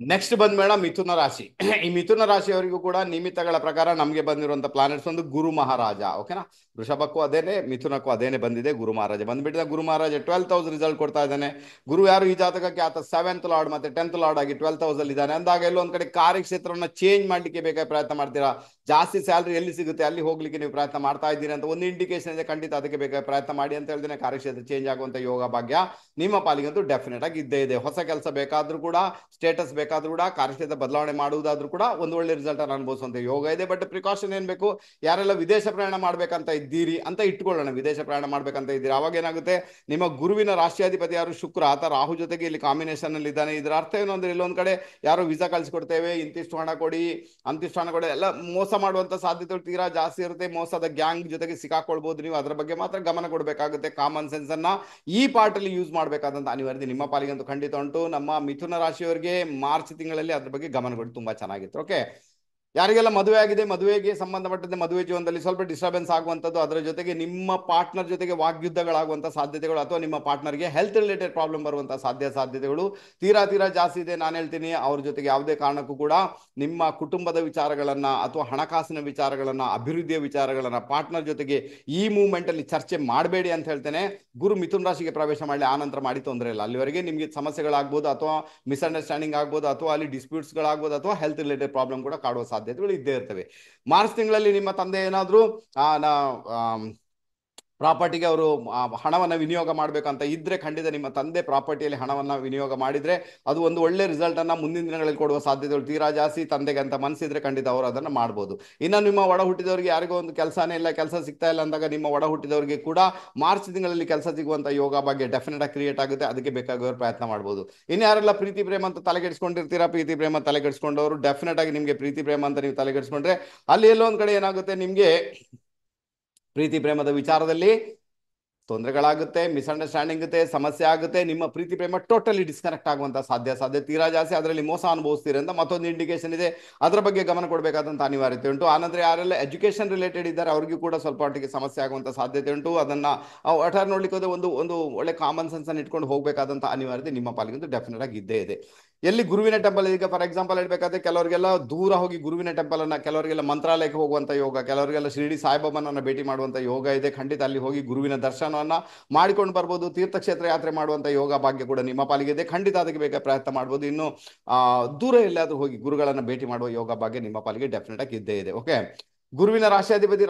ನೆಕ್ಸ್ಟ್ ಬಂದ್ ಮೇಡಮ್ ಮಿಥುನ ರಾಶಿ. ಈ ಮಿಥುನ ರಾಶಿಯವರಿಗೂ ಕೂಡ ನಿಮಿತ್ತಗಳ ಪ್ರಕಾರ ನಮಗೆ ಬಂದಿರುವಂತ ಪ್ಲಾನೆಟ್ಸ್ ಒಂದು ಗುರು ಮಹಾರಾಜ. ಓಕೆನಾ, ವೃಷಭಕ್ಕೂ ಅದೇನೆ, ಮಿಥುನಕ್ಕೂ ಅದೇನೆ ಬಂದಿದೆ. ಗುರು ಮಹಾರಾಜ ಬಂದ್ಬಿಟ್ಟಿದೆ. ಗುರು ಮಹಾರಾಜ 12th ಹೌಸ್ ರಿಸಲ್ಟ್ ಕೊಡ್ತಾ ಇದ್ದಾನೆ. ಗುರು ಯಾರು, ಈ ಜಾತಕಕ್ಕೆ ಆತ 7th ಲಾರ್ಡ್ ಮತ್ತೆ 10th ಲಾರ್ಡ್ ಆಗಿ 12th ಹೌಸ್ ಅಲ್ಲಿ ಇದ್ದಾನೆ ಅಂದಾಗ ಎಲ್ಲೋ ಒಂದ್ ಕಡೆ ಕಾರ್ಯಕ್ಷೇತ್ರವನ್ನ ಚೇಂಜ್ ಮಾಡ್ಲಿಕ್ಕೆ ಬೇಕಾಗಿ ಪ್ರಯತ್ನ ಮಾಡ್ತೀರಾ. ಜಾಸ್ತಿ ಸ್ಯಾಲ್ರಿ ಎಲ್ಲಿ ಸಿಗುತ್ತೆ ಅಲ್ಲಿ ಹೋಗ್ಲಿಕ್ಕೆ ನೀವು ಪ್ರಯತ್ನ ಮಾಡ್ತಾ ಇದ್ದೀರಿ ಅಂತ ಒಂದು ಇಂಡಿಕೇಶನ್ ಇದೆ. ಖಂಡಿತ ಅದಕ್ಕೆ ಬೇಕಾಗಿ ಪ್ರಯತ್ನ ಮಾಡಿ ಅಂತ ಹೇಳ್ತೇನೆ. ಕಾರ್ಯಕ್ಷೇತ್ರ ಚೇಂಜ್ ಆಗುವಂತ ಯೋಗ ಭಾಗ್ಯ ನಿಮ್ಮ ಪಾಲಿಗಂತೂ ಡೆಫಿನೆಟ್ ಆಗಿ ಇದ್ದೇ ಇದೆ. ಹೊಸ ಕೆಲಸ ಬೇಕಾದ್ರೂ ಕೂಡ, ಸ್ಟೇಟಸ್ ಬೇಕಾದ್ರೂ ಕೂಡ, ಕಾರ್ಯಕ್ಷೇತ್ರ ಬದಲಾವಣೆ ಮಾಡುವುದಾದ್ರೂ ಕೂಡ ಒಂದು ಒಳ್ಳೆ ರಿಸಲ್ಟ್ ಅನ್ನು ಅನುಭವಿಸುವಂತ ಯೋಗ ಇದೆ. ಬಟ್ ಪ್ರಿಕಾಷನ್ ಏನ್ ಬೇಕು, ಯಾರೆಲ್ಲ ವಿದೇಶ ಪ್ರಯಾಣ ಮಾಡ್ಬೇಕಂತ ಇದ್ದೀರಿ ಅಂತ ಇಟ್ಕೊಳ್ಳೋಣ. ವಿದೇಶ ಪ್ರಯಾಣ ಮಾಡ್ಬೇಕಂತ ಇದ್ದೀರಿ, ಅವಾಗ ಏನಾಗುತ್ತೆ, ನಿಮ್ಮ ಗುರುವಿನ ರಾಷ್ಟ್ರಾಧಿಪತಿ ಯಾರು ಶುಕ್ರ, ಆತ ರಾಹು ಜೊತೆಗೆ ಇಲ್ಲಿ ಕಾಂಬಿನೇಷನ್ ಅಲ್ಲಿ ಇದ್ದಾನೆ. ಇದರ ಅರ್ಥ ಏನು ಅಂದ್ರೆ, ಇಲ್ಲೊಂದ್ ಕಡೆ ಯಾರೋ ವಿಸಾ ಕಳ್ಸಿಕೊಡ್ತೇವೆ, ಇಂತಿಷ್ಟು ಹಣ ಕೊಡಿ, ಅಂತಿಷ್ಟು ಹಣ ಕೊಡಿ, ಎಲ್ಲ ಮೋಸ ಮಾಡುವಂತ ಸಾಧ್ಯತೆಗಳು ತೀರಾ ಜಾಸ್ತಿ ಇರುತ್ತೆ. ಮೋಸದ ಗ್ಯಾಂಗ್ ಜೊತೆಗೆ ಸಿಕ್ಕಾಕೊಳ್ಬಹುದು ನೀವು. ಅದರ ಬಗ್ಗೆ ಮಾತ್ರ ಗಮನ ಕೊಡಬೇಕಾಗುತ್ತೆ. ಕಾಮನ್ ಸೆನ್ಸ್ ಅನ್ನ ಈ ಪಾರ್ಟ್ ಅಲ್ಲಿ ಯೂಸ್ ಮಾಡಬೇಕಾದಂತ ಅನಿವಾರ್ಯತೆ ನಿಮ್ಮ ಪಾಲಿಗಂತೂ ಖಂಡಿತ ಉಂಟು. ನಮ್ಮ ಮಿಥುನ ರಾಶಿಯವರಿಗೆ ಮಾರ್ಚ್ ತಿಂಗಳಲ್ಲಿ ಅದ್ರ ಬಗ್ಗೆ ಗಮನ ಕೊಡಿ, ತುಂಬಾ ಚೆನ್ನಾಗಿತ್ತು. ಓಕೆ, ಯಾರಿಗೆಲ್ಲ ಮದುವೆ ಆಗಿದೆ, ಮದುವೆಗೆ ಸಂಬಂಧಪಟ್ಟಂತೆ ಮದುವೆ ಜೀವನದಲ್ಲಿ ಸ್ವಲ್ಪ ಡಿಸ್ಟರ್ಬೆನ್ಸ್ ಆಗುವಂಥದ್ದು, ಅದರ ಜೊತೆಗೆ ನಿಮ್ಮ ಪಾರ್ಟ್ನರ್ ಜೊತೆಗೆ ವಾಗ್ಯುದ್ಧಗಳಾಗುವಂಥ ಸಾಧ್ಯತೆಗಳು, ಅಥವಾ ನಿಮ್ಮ ಪಾರ್ಟ್ನರ್ಗೆ ಹೆಲ್ತ್ ರಿಲೇಟೆಡ್ ಪ್ರಾಬ್ಲಮ್ ಬರುವಂಥ ಸಾಧ್ಯತೆಗಳು ತೀರಾ ಜಾಸ್ತಿ ಇದೆ. ನಾನು ಹೇಳ್ತೀನಿ, ಅವ್ರ ಜೊತೆಗೆ ಯಾವುದೇ ಕಾರಣಕ್ಕೂ ಕೂಡ ನಿಮ್ಮ ಕುಟುಂಬದ ವಿಚಾರಗಳನ್ನ ಅಥವಾ ಹಣಕಾಸಿನ ವಿಚಾರಗಳನ್ನ, ಅಭಿವೃದ್ಧಿಯ ವಿಚಾರಗಳನ್ನ ಪಾರ್ಟ್ನರ್ ಜೊತೆಗೆ ಈ ಮೂವ್ಮೆಂಟ್ ಅಲ್ಲಿ ಚರ್ಚೆ ಮಾಡಬೇಡಿ ಅಂತ ಹೇಳ್ತೇನೆ. ಗುರು ಮಿಥುನ್ ರಾಶಿಗೆ ಪ್ರವೇಶ ಮಾಡಲಿ, ಆ ನಂತರ ಮಾಡಿ ತೊಂದರೆ ಇಲ್ಲ. ಅಲ್ಲಿವರೆಗೆ ನಿಮಗೆ ಸಮಸ್ಯೆಗಳಾಗ್ಬೋದು, ಅಥವಾ ಮಿಸ್ಅಂಡರ್ಸ್ಟ್ಯಾಂಡಿಂಗ್ ಆಗ್ಬೋದು, ಅಥವಾ ಅಲ್ಲಿ ಡಿಸ್ಪ್ಯೂಟ್ಸ್ಗಳಾಗ್ಬೋದು, ಅಥವಾ ಹೆಲ್ತ್ ರಿಲೇಟೆಡ್ ಪ್ರಾಬ್ಲಮ್ ಕೂಡ ಕಾಡುವ ಸಾಧ್ಯತೆಗಳು ಇದ್ದೇ ಇರ್ತವೆ. ಮಾರ್ಚ್ ತಿಂಗಳಲ್ಲಿ ನಿಮ್ಮ ತಂದೆ ಏನಾದರೂ ಪ್ರಾಪರ್ಟಿಗೆ ಅವರು ಹಣವನ್ನು ವಿನಿಯೋಗ ಮಾಡಬೇಕಂತ ಇದ್ರೆ ಖಂಡಿತ ನಿಮ್ಮ ತಂದೆ ಪ್ರಾಪರ್ಟಿಯಲ್ಲಿ ಹಣವನ್ನು ವಿನಿಯೋಗ ಮಾಡಿದ್ರೆ ಅದು ಒಂದು ಒಳ್ಳೆ ರಿಸಲ್ಟ್ ಅನ್ನ ಮುಂದಿನ ದಿನಗಳಲ್ಲಿ ಕೊಡುವ ಸಾಧ್ಯತೆಗಳು ತೀರಾ ಜಾಸ್ತಿ. ತಂದೆಗೆ ಅಂತ ಮನಸ್ಸಿದ್ರೆ ಖಂಡಿತ ಅವರು ಅದನ್ನ ಮಾಡ್ಬೋದು. ಇನ್ನು ನಿಮ್ಮ ಒಡ ಹುಟ್ಟಿದವರಿಗೆ ಯಾರಿಗೋ ಒಂದು ಕೆಲಸನೇ ಇಲ್ಲ, ಕೆಲಸ ಸಿಗ್ತಾ ಇಲ್ಲ ಅಂದಾಗ ನಿಮ್ಮ ಒಡ ಹುಟ್ಟಿದವರಿಗೆ ಕೂಡ ಮಾರ್ಚ್ ತಿಂಗಳಲ್ಲಿ ಕೆಲಸ ಸಿಗುವಂತ ಯೋಗ ಬಗ್ಗೆ ಡೆಫಿನೆಟ್ ಆಗಿ ಕ್ರಿಯೇಟ್ ಆಗುತ್ತೆ. ಅದಕ್ಕೆ ಬೇಕಾಗಿರೋ ಪ್ರಯತ್ನ ಮಾಡ್ಬೋದು. ಇನ್ನು ಯಾರೆಲ್ಲ ಪ್ರೀತಿ ಪ್ರೇಮ ಅಂತ ತಲೆಗೆಡಿಸ್ಕೊಂಡಿರ್ತೀರಾ, ಪ್ರೀತಿ ಪ್ರೇಮ ತಲೆಗೆಡಿಸ್ಕೊಂಡವರು ಡೆಫಿನೆಟ್ ಆಗಿ ನಿಮಗೆ ಪ್ರೀತಿ ಪ್ರೇಮ ಅಂತ ನೀವು ತಲೆಗೆಡಿಸ್ಕೊಂಡ್ರೆ ಅಲ್ಲಿ ಎಲ್ಲೋ ಒಂದ್ ಕಡೆ ಏನಾಗುತ್ತೆ, ನಿಮ್ಗೆ ಪ್ರೀತಿ ಪ್ರೇಮದ ವಿಚಾರದಲ್ಲಿ ತೊಂದರೆಗಳಾಗುತ್ತೆ, ಮಿಸ್ಅಂಡರ್ಸ್ಟ್ಯಾಂಡಿಂಗ್ ಆಗುತ್ತೆ, ಸಮಸ್ಯೆ ಆಗುತ್ತೆ, ನಿಮ್ಮ ಪ್ರೀತಿ ಪ್ರೇಮ ಟೋಟಲಿ ಡಿಸ್ಕನೆಕ್ಟ್ ಆಗುವಂತ ಸಾಧ್ಯ ತೀರಾ ಜಾಸ್ತಿ, ಅದರಲ್ಲಿ ಮೋಸ ಅನುಭವಿಸ್ತೀರಿ ಅಂತ ಮತ್ತೊಂದು ಇಂಡಿಕೇಶನ್ ಇದೆ. ಅದರ ಬಗ್ಗೆ ಗಮನ ಕೊಡಬೇಕಾದಂತ ಅನಿವಾರ್ಯತೆ ಉಂಟು. ಆನಂತರ ಯಾರೆಲ್ಲ ಎಜುಕೇಶನ್ ರಿಲೇಟೆಡ್ ಇದ್ದಾರೆ ಅವ್ರಿಗೂ ಕೂಡ ಸ್ವಲ್ಪ ಮಟ್ಟಿಗೆ ಸಮಸ್ಯೆ ಆಗುವಂತ ಸಾಧ್ಯತೆ ಉಂಟು. ಅದನ್ನ ಒಟ್ಟಾರೆ ನೋಡ್ಲಿಕ್ಕೆ ಹೋದ್ರೆ ಒಂದು ಒಳ್ಳೆ ಕಾಮನ್ ಸೆನ್ಸ್ ಅನ್ನು ಇಟ್ಕೊಂಡು ಹೋಗಬೇಕಾದಂತ ಅನಿವಾರ್ಯತೆ ನಿಮ್ಮ ಪಾಲಿಗೆ ಡೆಫಿನೆಟ್ ಆಗಿ ಇದ್ದೇ ಇದೆ. ಎಲ್ಲಿ ಗುರುವಿನ ಟೆಂಪಲ್, ಈಗ ಫಾರ್ ಎಕ್ಸಾಂಪಲ್ ಹೇಳ್ಬೇಕಾದ್ರೆ ಕೆಲವರಿಗೆಲ್ಲ ದೂರ ಹೋಗಿ ಗುರುವಿನ ಟೆಂಪಲ್ ಅನ್ನ, ಕೆಲವರಿಗೆಲ್ಲ ಮಂತ್ರಾಲಯಕ್ಕೆ ಹೋಗುವಂತ ಯೋಗ, ಕೆಲವರಿಗೆಲ್ಲ ಶಿರಡಿ ಸಾಯಿಬಾಬಾನನ್ನ ಭೇಟಿ ಮಾಡುವಂತ ಯೋಗ ಇದೆ. ಖಂಡಿತ ಅಲ್ಲಿ ಹೋಗಿ ಗುರುವಿನ ದರ್ಶನವನ್ನ ಮಾಡಿಕೊಂಡು ಬರ್ಬೋದು. ತೀರ್ಥಕ್ಷೇತ್ರ ಯಾತ್ರೆ ಮಾಡುವಂತ ಯೋಗ ಭಾಗ್ಯ ಕೂಡ ನಿಮ್ಮ ಪಾಲಿಗೆ ಇದೆ. ಖಂಡಿತ ಅದಕ್ಕೆ ಬೇಗ ಪ್ರಯತ್ನ ಮಾಡ್ಬೋದು. ಇನ್ನು ದೂರ ಎಲ್ಲಾದ್ರೂ ಹೋಗಿ ಗುರುಗಳನ್ನ ಭೇಟಿ ಮಾಡುವ ಯೋಗ ಭಾಗ್ಯ ನಿಮ್ಮ ಪಾಲಿಗೆ ಡೆಫಿನೆಟ್ ಆಗಿ ಇದ್ದೇ ಇದೆ. ಓಕೆ, ಗುರುವಿನ ರಾಶಿಯಾಧಿಪತಿ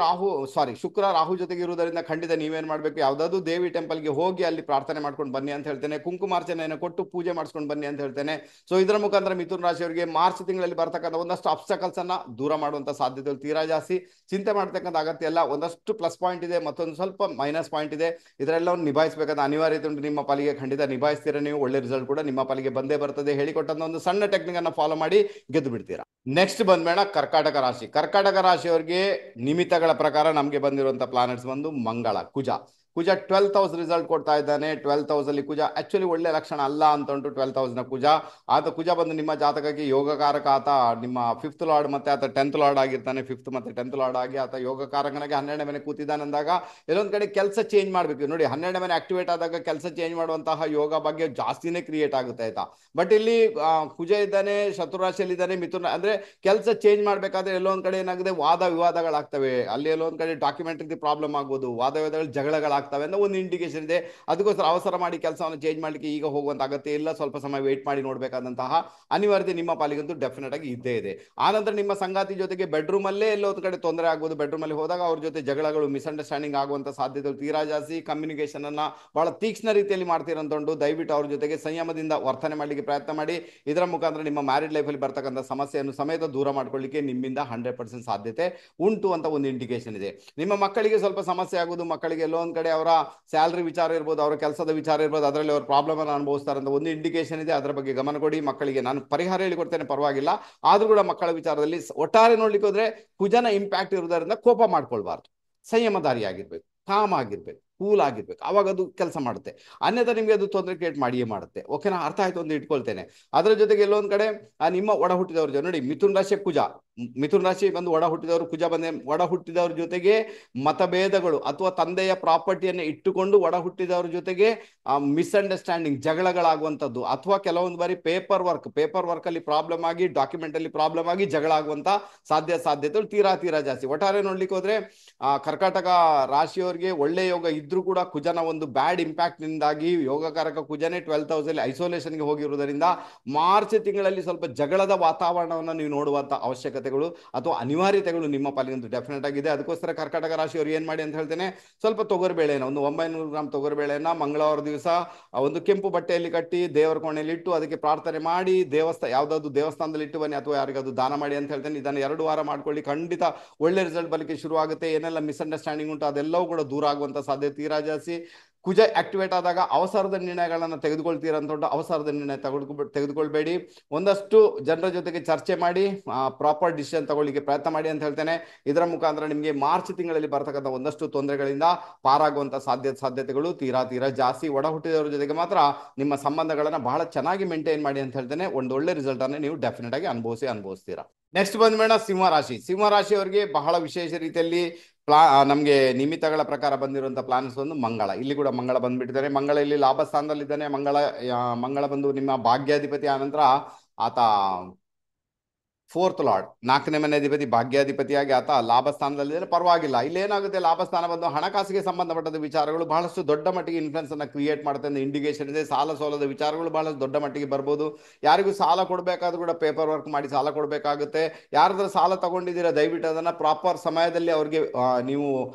ಶುಕ್ರ ರಾಹು ಜೊತೆಗೆ ಇರುವುದರಿಂದ ಖಂಡಿತ ನೀವೇನ್ ಮಾಡ್ಬೇಕು, ಯಾವ್ದಾದ್ರು ದೇವಿ ಟೆಂಪಲ್ಗೆ ಹೋಗಿ ಅಲ್ಲಿ ಪ್ರಾರ್ಥನೆ ಮಾಡ್ಕೊಂಡು ಬನ್ನಿ ಅಂತ ಹೇಳ್ತೇನೆ. ಕುಂಕುಮಾರ್ಚನೆಯನ್ನು ಕೊಟ್ಟು ಪೂಜೆ ಮಾಡಿಸ್ಕೊಂಡು ಬನ್ನಿ ಅಂತ ಹೇಳ್ತೇನೆ. ಸೊ ಇದರ ಮುಖಾಂತರ ಮಿಥುನ ರಾಶಿಯವರಿಗೆ ಮಾರ್ಚ್ ತಿಂಗಳಲ್ಲಿ ಬರ್ತಕ್ಕಂಥ ಒಂದಷ್ಟು ಅಬ್ಸ್ಟಕಲ್ಸ್ ಅನ್ನ ದೂರ ಮಾಡುವಂತ ಸಾಧ್ಯತೆಗಳು ತೀರಾ ಜಾಸ್ತಿ. ಚಿಂತೆ ಮಾಡ್ತಕ್ಕಂಥ ಅಗತ್ಯ ಎಲ್ಲ. ಒಂದಷ್ಟು ಪ್ಲಸ್ ಪಾಯಿಂಟ್ ಇದೆ, ಮತ್ತೊಂದು ಸ್ವಲ್ಪ ಮೈನಸ್ ಪಾಯಿಂಟ್ ಇದೆ. ಇದರೆಲ್ಲವನ್ನು ನಿಭಾಯಿಸಬೇಕಾದ ಅನಿವಾರ್ಯತೆ ಉಂಟು ನಿಮ್ಮ ಪಾಲಿಗೆ. ಖಂಡಿತ ನಿಭಾಯಿಸ್ತೀರಾ ನೀವು, ಒಳ್ಳೆ ರಿಸಲ್ಟ್ ಕೂಡ ನಿಮ್ಮ ಪಾಲಿಗೆ ಬಂದೇ ಬರ್ತದೆ. ಹೇಳಿಕೊಟ್ಟಂತ ಒಂದು ಸಣ್ಣ ಟೆಕ್ನಿಕ್ ಅನ್ನ ಫಾಲೋ ಮಾಡಿ ಗೆದ್ದು ಬಿಡ್ತೀರಾ. ನೆಕ್ಸ್ಟ್ ಬಂದ್ಬೇಡ ಕರ್ಕಾಟಕ ರಾಶಿ. ಕರ್ಕಾಟಕ ರಾಶಿಯವರಿಗೆ ನಿಮಿತ್ತಗಳ ಪ್ರಕಾರ ನಮಗೆ ಬಂದಿರುವಂತ ಪ್ಲಾನೆಟ್ಸ್ ಬಂದು ಮಂಗಳ, ಕುಜ 12th ಹೌಸ್ ರಿಸಲ್ಟ್ ಕೊಡ್ತಾ ಇದ್ದಾನೆ. 12th ಹೌಸ್ ಅಲ್ಲಿ ಕುಜ ಆಕ್ಚುಲಿ ಒಳ್ಳೆ ಲಕ್ಷಣ ಅಲ್ಲ ಅಂತ ಉಂಟು. 12th ಹೌಸ್ ನ ಕುಜ ಬಂದು ನಿಮ್ಮ ಜಾತಕಕ್ಕೆ ಯೋಗಕಾರಕ. ಆತ ನಿಮ್ಮ 5th ಲಾರ್ಡ್ ಮತ್ತೆ ಆತ 10th ಲಾರ್ಡ್ ಆಗಿರ್ತಾನೆ. 5th ಮತ್ತೆ 10th ಲಾರ್ಡ್ ಆಗಿ ಆತ ಯೋಗಕಾರಕನಾಗಿ 12ನೇ ಮನೆ ಕೂತಿದ್ದಾನೆ ಅಂದಾಗ ಎಲ್ಲೊಂದ್ ಕಡೆ ಕೆಲಸ ಚೇಂಜ್ ಮಾಡ್ಬೇಕು. ನೋಡಿ, 12ನೇ ಮನೆ ಆಕ್ಟಿವೇಟ್ ಆದಾಗ ಕೆಲಸ ಚೇಂಜ್ ಮಾಡುವಂತಹ ಯೋಗ ಬಗ್ಗೆ ಜಾಸ್ತಿನೇ ಕ್ರಿಯೇಟ್ ಆಗುತ್ತೆ ಆಯ್ತಾ. ಬಟ್ ಇಲ್ಲಿ ಕುಜ ಇದ್ದಾನೆ, ಶತ್ರುರಾಶಿಯಲ್ಲಿ ಇದ್ದಾನೆ, ಮಿಥುನ ಅಂದ್ರೆ ಕೆಲಸ ಚೇಂಜ್ ಮಾಡ್ಬೇಕಾದ್ರೆ ಎಲ್ಲೊಂದ್ ಕಡೆ ಏನಾಗಿದೆ, ವಾದ ವಿವಾದಗಳಾಗ್ತವೆ. ಅಲ್ಲಿ ಎಲ್ಲೊಂದ್ ಕಡೆ ಡಾಕ್ಯುಮೆಂಟ್ ಪ್ರಾಬ್ಲಮ್ ಆಗ್ಬೋದು, ವಾದ ವಿವಾದಗಳು ಜಗಳಗಳಾಗ್ತವೆ ಅಂತ ಒಂದು ಇಂಡಿಕೇಶನ್ ಇದೆ. ಅದಕ್ಕೋಸ್ಕರ ಅವಸರ ಮಾಡಿ ಕೆಲಸವನ್ನು ಚೇಂಜ್ ಮಾಡ್ಲಿಕ್ಕೆ ಈಗ ಹೋಗುವಂತ ಅಗತ್ಯ ಇಲ್ಲ. ಸ್ವಲ್ಪ ಸಮಯ ವೇಟ್ ಮಾಡಿ ನೋಡ್ಬೇಕಾದಂತಹ ಅನಿವಾರ್ಯತೆ ನಿಮ್ಮ ಪಾಲಿಗಂತೂ ಡೆಫಿನೆಟ್ ಆಗಿ ಇದ್ದೇ ಇದೆ. ಆನಂತರ ನಿಮ್ಮ ಸಂಗಾತಿ ಜೊತೆಗೆ ಬೆಡ್ರೂಮ್ ಅಲ್ಲೇ ಎಲ್ಲೊಂದ್ ಕಡೆ ತೊಂದರೆ ಆಗ್ಬೋದು. ಬೆಡ್ರೂಮ್ ಅಲ್ಲಿ ಹೋದಾಗ ಅವ್ರ ಜೊತೆ ಜಗಳಗಳು, ಮಿಸ್ಅಂಡರ್ಸ್ಟ್ಯಾಂಡಿಂಗ್ ಆಗುವಂತ ಸಾಧ್ಯತೆಗಳು ತೀರಾ ಜಾಸ್ತಿ. ಕಮ್ಯುನಿಕೇಶನ್ ಅನ್ನ ಬಹಳ ತೀಕ್ಷ್ಣ ರೀತಿಯಲ್ಲಿ ಮಾಡ್ತೀರಂತ ಉಂಟು. ದಯವಿಟ್ಟು ಅವ್ರ ಜೊತೆಗೆ ಸಂಯಮದಿಂದ ವರ್ತನೆ ಮಾಡಲಿಕ್ಕೆ ಪ್ರಯತ್ನ ಮಾಡಿ. ಇದರ ಮುಖಾಂತರ ನಿಮ್ಮ ಮ್ಯಾರಿಡ್ ಲೈಫ್ ಅಲ್ಲಿ ಬರ್ತಕ್ಕಂಥ ಸಮಸ್ಯೆಯನ್ನು ಸಮೇತ ದೂರ ಮಾಡ್ಕೊಳ್ಳಿಕ್ಕೆ ನಿಮ್ಮಿಂದ 100% ಸಾಧ್ಯತೆ ಉಂಟು ಅಂತ ಒಂದು ಇಂಡಿಕೇಶನ್ ಇದೆ. ನಿಮ್ಮ ಮಕ್ಕಳಿಗೆ ಸ್ವಲ್ಪ ಸಮಸ್ಯೆ ಆಗುವುದು, ಮಕ್ಕಳಿಗೆ ಎಲ್ಲೋ ಒಂದ್ ಕಡೆ ಅವರ ಸ್ಯಾಲರಿ ವಿಚಾರ ಇರ್ಬೋದು, ಅವರ ಕೆಲಸದ ವಿಚಾರ ಇರ್ಬೋದು, ಅದರಲ್ಲಿ ಅವರು ಪ್ರಾಬ್ಲಮ್ ಅನ್ನು ಅನುಭವಿಸ್ತಾರೆ ಅಂತ ಒಂದು ಇಂಡಿಕೇಶನ್ ಇದೆ. ಅದರ ಬಗ್ಗೆ ಗಮನ ಕೊಡಿ. ಮಕ್ಕಳಿಗೆ ನಾನು ಪರಿಹಾರ ಹೇಳಿಕೊಡ್ತೇನೆ, ಪರವಾಗಿಲ್ಲ. ಆದ್ರೂ ಕೂಡ ಮಕ್ಕಳ ವಿಚಾರದಲ್ಲಿ ಒಟ್ಟಾರೆ ನೋಡ್ಲಿಕ್ಕೆ ಹೋದ್ರೆ ಕುಜನ ಇಂಪ್ಯಾಕ್ಟ್ ಇರುವುದರಿಂದ ಕೋಪ ಮಾಡ್ಕೊಳ್ಬಾರ್ದು. ಸಂಯಮದಾರಿಯಾಗಿರ್ಬೇಕು, ಕಾಮ್ ಆಗಿರ್ಬೇಕು, ಕೂಲ್ ಆಗಿರ್ಬೇಕು. ಅವಾಗ ಅದು ಕೆಲಸ ಮಾಡುತ್ತೆ. ಅನ್ಯथा ನಿಮ್ಗೆ ಅದು ತೊಂದರೆ ಕ್ರಿಯೇಟ್ ಮಾಡಿಯೇ ಮಾಡುತ್ತೆ. ಓಕೆನಾ, ಅರ್ಥ ಆಯ್ತು ಅಂತ ಇಟ್ಕೊಳ್ತೇನೆ. ಅದರ ಜೊತೆಗೆ ಎಲ್ಲೊಂದ್ ಕಡೆ ನಿಮ್ಮ ಒಡ ಹುಟ್ಟಿದವ್ರ ನೋಡಿ, ಮಿಥುನ್ ರಾಶಿ ಕುಜ, ಮಿಥುನ್ ರಾಶಿ ಬಂದು ಒಡ ಹುಟ್ಟಿದವರು, ಕುಜ ಬಂದ ಒಡ ಹುಟ್ಟಿದವ್ರ ಜೊತೆಗೆ ಮತಭೇದಗಳು ಅಥವಾ ತಂದೆಯ ಪ್ರಾಪರ್ಟಿಯನ್ನು ಇಟ್ಟುಕೊಂಡು ಒಡ ಹುಟ್ಟಿದವ್ರ ಜೊತೆಗೆ ಮಿಸ್ಅಂಡರ್ಸ್ಟ್ಯಾಂಡಿಂಗ್, ಜಗಳಗಳಾಗುವಂಥದ್ದು, ಅಥವಾ ಕೆಲವೊಂದು ಬಾರಿ ಪೇಪರ್ ವರ್ಕ್ ಅಲ್ಲಿ ಪ್ರಾಬ್ಲಮ್ ಆಗಿ, ಡಾಕ್ಯುಮೆಂಟ್ ಅಲ್ಲಿ ಪ್ರಾಬ್ಲಮ್ ಆಗಿ ಜಗಳ ಆಗುವಂತ ಸಾಧ್ಯತೆಗಳು ತೀರಾ ಜಾಸ್ತಿ. ಒಟ್ಟಾರೆ ನೋಡ್ಲಿಕ್ಕೆ ಹೋದ್ರೆ ಕರ್ಕಾಟಕ ರಾಶಿಯವರಿಗೆ ಒಳ್ಳೆ ಯೋಗ ಇದ್ರೂ ಕೂಡ ಕುಜನ ಒಂದು ಬ್ಯಾಡ್ ಇಂಪ್ಯಾಕ್ಟ್ ನಿಂದಾಗಿ ಯೋಗಕಾರಕ ಕುಜನೇ 12th ಹೌಸ್ ಅಲ್ಲಿ ಐಸೋಲೇಷನ್ಗೆ ಹೋಗಿರುವುದರಿಂದ ಮಾರ್ಚ್ ತಿಂಗಳಲ್ಲಿ ಸ್ವಲ್ಪ ಜಗಳದ ವಾತಾವರಣವನ್ನು ನೀವು ನೋಡುವಂತ ಅವಶ್ಯಕತೆಗಳು ಅಥವಾ ಅನಿವಾರ್ಯತೆಗಳು ನಿಮ್ಮ ಪಾಲಿಗಂತೂ ಡೆಫಿನೆಟ್ ಆಗಿದೆ. ಅದಕ್ಕೋಸ್ಕರ ಕರ್ಕಾಟಕ ರಾಶಿಯವರು ಏನ್ ಮಾಡಿ ಅಂತ ಹೇಳ್ತೇನೆ, ಸ್ವಲ್ಪ ತೊಗರಿಬೇಳೆನ, ಒಂದು 900 ಗ್ರಾಮ್ ತೊಗರಿಬೇಳೆಯನ್ನ ಮಂಗಳವಾರ ದಿವಸ ಒಂದು ಕೆಂಪು ಬಟ್ಟೆಯಲ್ಲಿ ಕಟ್ಟಿ ದೇವರ ಕೋಣೆಯಲ್ಲಿ ಇಟ್ಟು ಅದಕ್ಕೆ ಪ್ರಾರ್ಥನೆ ಮಾಡಿ ಯಾವ್ದಾದ್ರು ದೇವಸ್ಥಾನದಲ್ಲಿ ಇಟ್ಟು ಬನ್ನಿ, ಅಥವಾ ಯಾರಿಗಾದ್ರು ದಾನ ಮಾಡಿ ಅಂತ ಹೇಳ್ತೇನೆ. ಇದನ್ನು 2 ವಾರ ಮಾಡ್ಕೊಳ್ಳಿ. ಖಂಡಿತ ಒಳ್ಳೆ ರಿಸಲ್ಟ್ ಬರಲಿಕ್ಕೆ ಶುರು ಆಗುತ್ತೆ. ಏನೆಲ್ಲ ಮಿಸ್ಅಂಡರ್ಸ್ಟ್ಯಾಂಡಿಂಗ್ ಉಂಟು ಅದೆಲ್ಲವೂ ಕೂಡ ದೂರ ಆಗುವಂತ ಸಾಧ್ಯತೆ ತೀರಾ ಜಾಸ್ತಿ. ಕುಜ ಆಕ್ಟಿವೇಟ್ ಆದಾಗ ಅವಸರದ ನಿರ್ಣಯಗಳನ್ನ ತೆಗೆದುಕೊಳ್ತೀರಂತ ಉಂಟು. ಅವಸರದ ನಿರ್ಣಯ ತೆಗೆದುಕೊಳ್ಬೇಡಿ. ಒಂದಷ್ಟು ಜನರ ಜೊತೆಗೆ ಚರ್ಚೆ ಮಾಡಿ ಪ್ರಾಪರ್ ಡಿಸಿಷನ್ ತಗೊಳ್ಳಿಕ್ಕೆ ಪ್ರಯತ್ನ ಮಾಡಿ ಅಂತ ಹೇಳ್ತೇನೆ. ಇದರ ಮುಖಾಂತರ ನಿಮಗೆ ಮಾರ್ಚ್ ತಿಂಗಳಲ್ಲಿ ಬರ್ತಕ್ಕಂಥ ಒಂದಷ್ಟು ತೊಂದರೆಗಳಿಂದ ಪಾರಾಗುವಂತ ಸಾಧ್ಯತೆಗಳು ತೀರಾ ಜಾಸ್ತಿ. ಒಡ ಹುಟ್ಟಿದವರ ಜೊತೆಗೆ ಮಾತ್ರ ನಿಮ್ಮ ಸಂಬಂಧಗಳನ್ನ ಬಹಳ ಚೆನ್ನಾಗಿ ಮೇಂಟೈನ್ ಮಾಡಿ ಅಂತ ಹೇಳ್ತೇನೆ. ಒಂದು ಒಳ್ಳೆ ರಿಸಲ್ಟ್ ಅನ್ನು ನೀವು ಡೆಫಿನೆಟ್ ಆಗಿ ಅನುಭವಿಸ್ತೀರಾ. ನೆಕ್ಸ್ಟ್ ಬಂದ್ಬೇಡ ಸಿಂಹರಾಶಿಯವರಿಗೆ ಬಹಳ ವಿಶೇಷ ರೀತಿಯಲ್ಲಿ ನಮಗೆ ನಿಮಿತ್ತಗಳ ಪ್ರಕಾರ ಬಂದಿರುವಂತಹ ಪ್ಲಾನ್ಸ್ ಒಂದು ಮಂಗಳ. ಇಲ್ಲಿ ಕೂಡ ಮಂಗಳ ಬಂದ್ಬಿಟ್ಟಿದ್ದಾರೆ. ಮಂಗಳ ಇಲ್ಲಿ ಲಾಭ ಸ್ಥಾನದಲ್ಲಿದ್ದಾನೆ. ಮಂಗಳ ಬಂದು ನಿಮ್ಮ ಭಾಗ್ಯಾಧಿಪತಿ. ಆನಂತರ ಆತ 4th ಲಾರ್ಡ್, 4ನೇ ಮನೆ ಅಧಿಪತಿ, ಭಾಗ್ಯಾಧಿಪತಿಯಾಗಿ ಆತ ಲಾಭ ಸ್ಥಾನದಲ್ಲಿದ್ದರೆ ಪರವಾಗಿಲ್ಲ. ಇಲ್ಲಿ ಏನಾಗುತ್ತೆ, ಲಾಭ ಸ್ಥಾನ ಬಂದು ಹಣಕಾಸಿಗೆ ಸಂಬಂಧಪಟ್ಟದ ವಿಚಾರಗಳು ಬಹಳಷ್ಟು ದೊಡ್ಡ ಮಟ್ಟಿಗೆ ಇನ್ಫ್ಲುಯೆನ್ಸ್ ಅನ್ನ ಕ್ರಿಯೇಟ್ ಮಾಡುತ್ತೆ ಅಂತ ಇಂಡಿಕೇಶನ್ ಇದೆ. ಸಾಲ ಸೋಲದ ವಿಚಾರಗಳು ಬಹಳಷ್ಟು ದೊಡ್ಡ ಮಟ್ಟಿಗೆ ಬರ್ಬೋದು. ಯಾರಿಗೂ ಸಾಲ ಕೊಡಬೇಕಾದ್ರೂ ಕೂಡ ಪೇಪರ್ ವರ್ಕ್ ಮಾಡಿ ಸಾಲ ಕೊಡಬೇಕಾಗುತ್ತೆ. ಯಾರಾದ್ರೂ ಸಾಲ ತಗೊಂಡಿದ್ದೀರಾ, ದಯವಿಟ್ಟು ಅದನ್ನ ಪ್ರಾಪರ್ ಸಮಯದಲ್ಲಿ ಅವ್ರಿಗೆ ನೀವು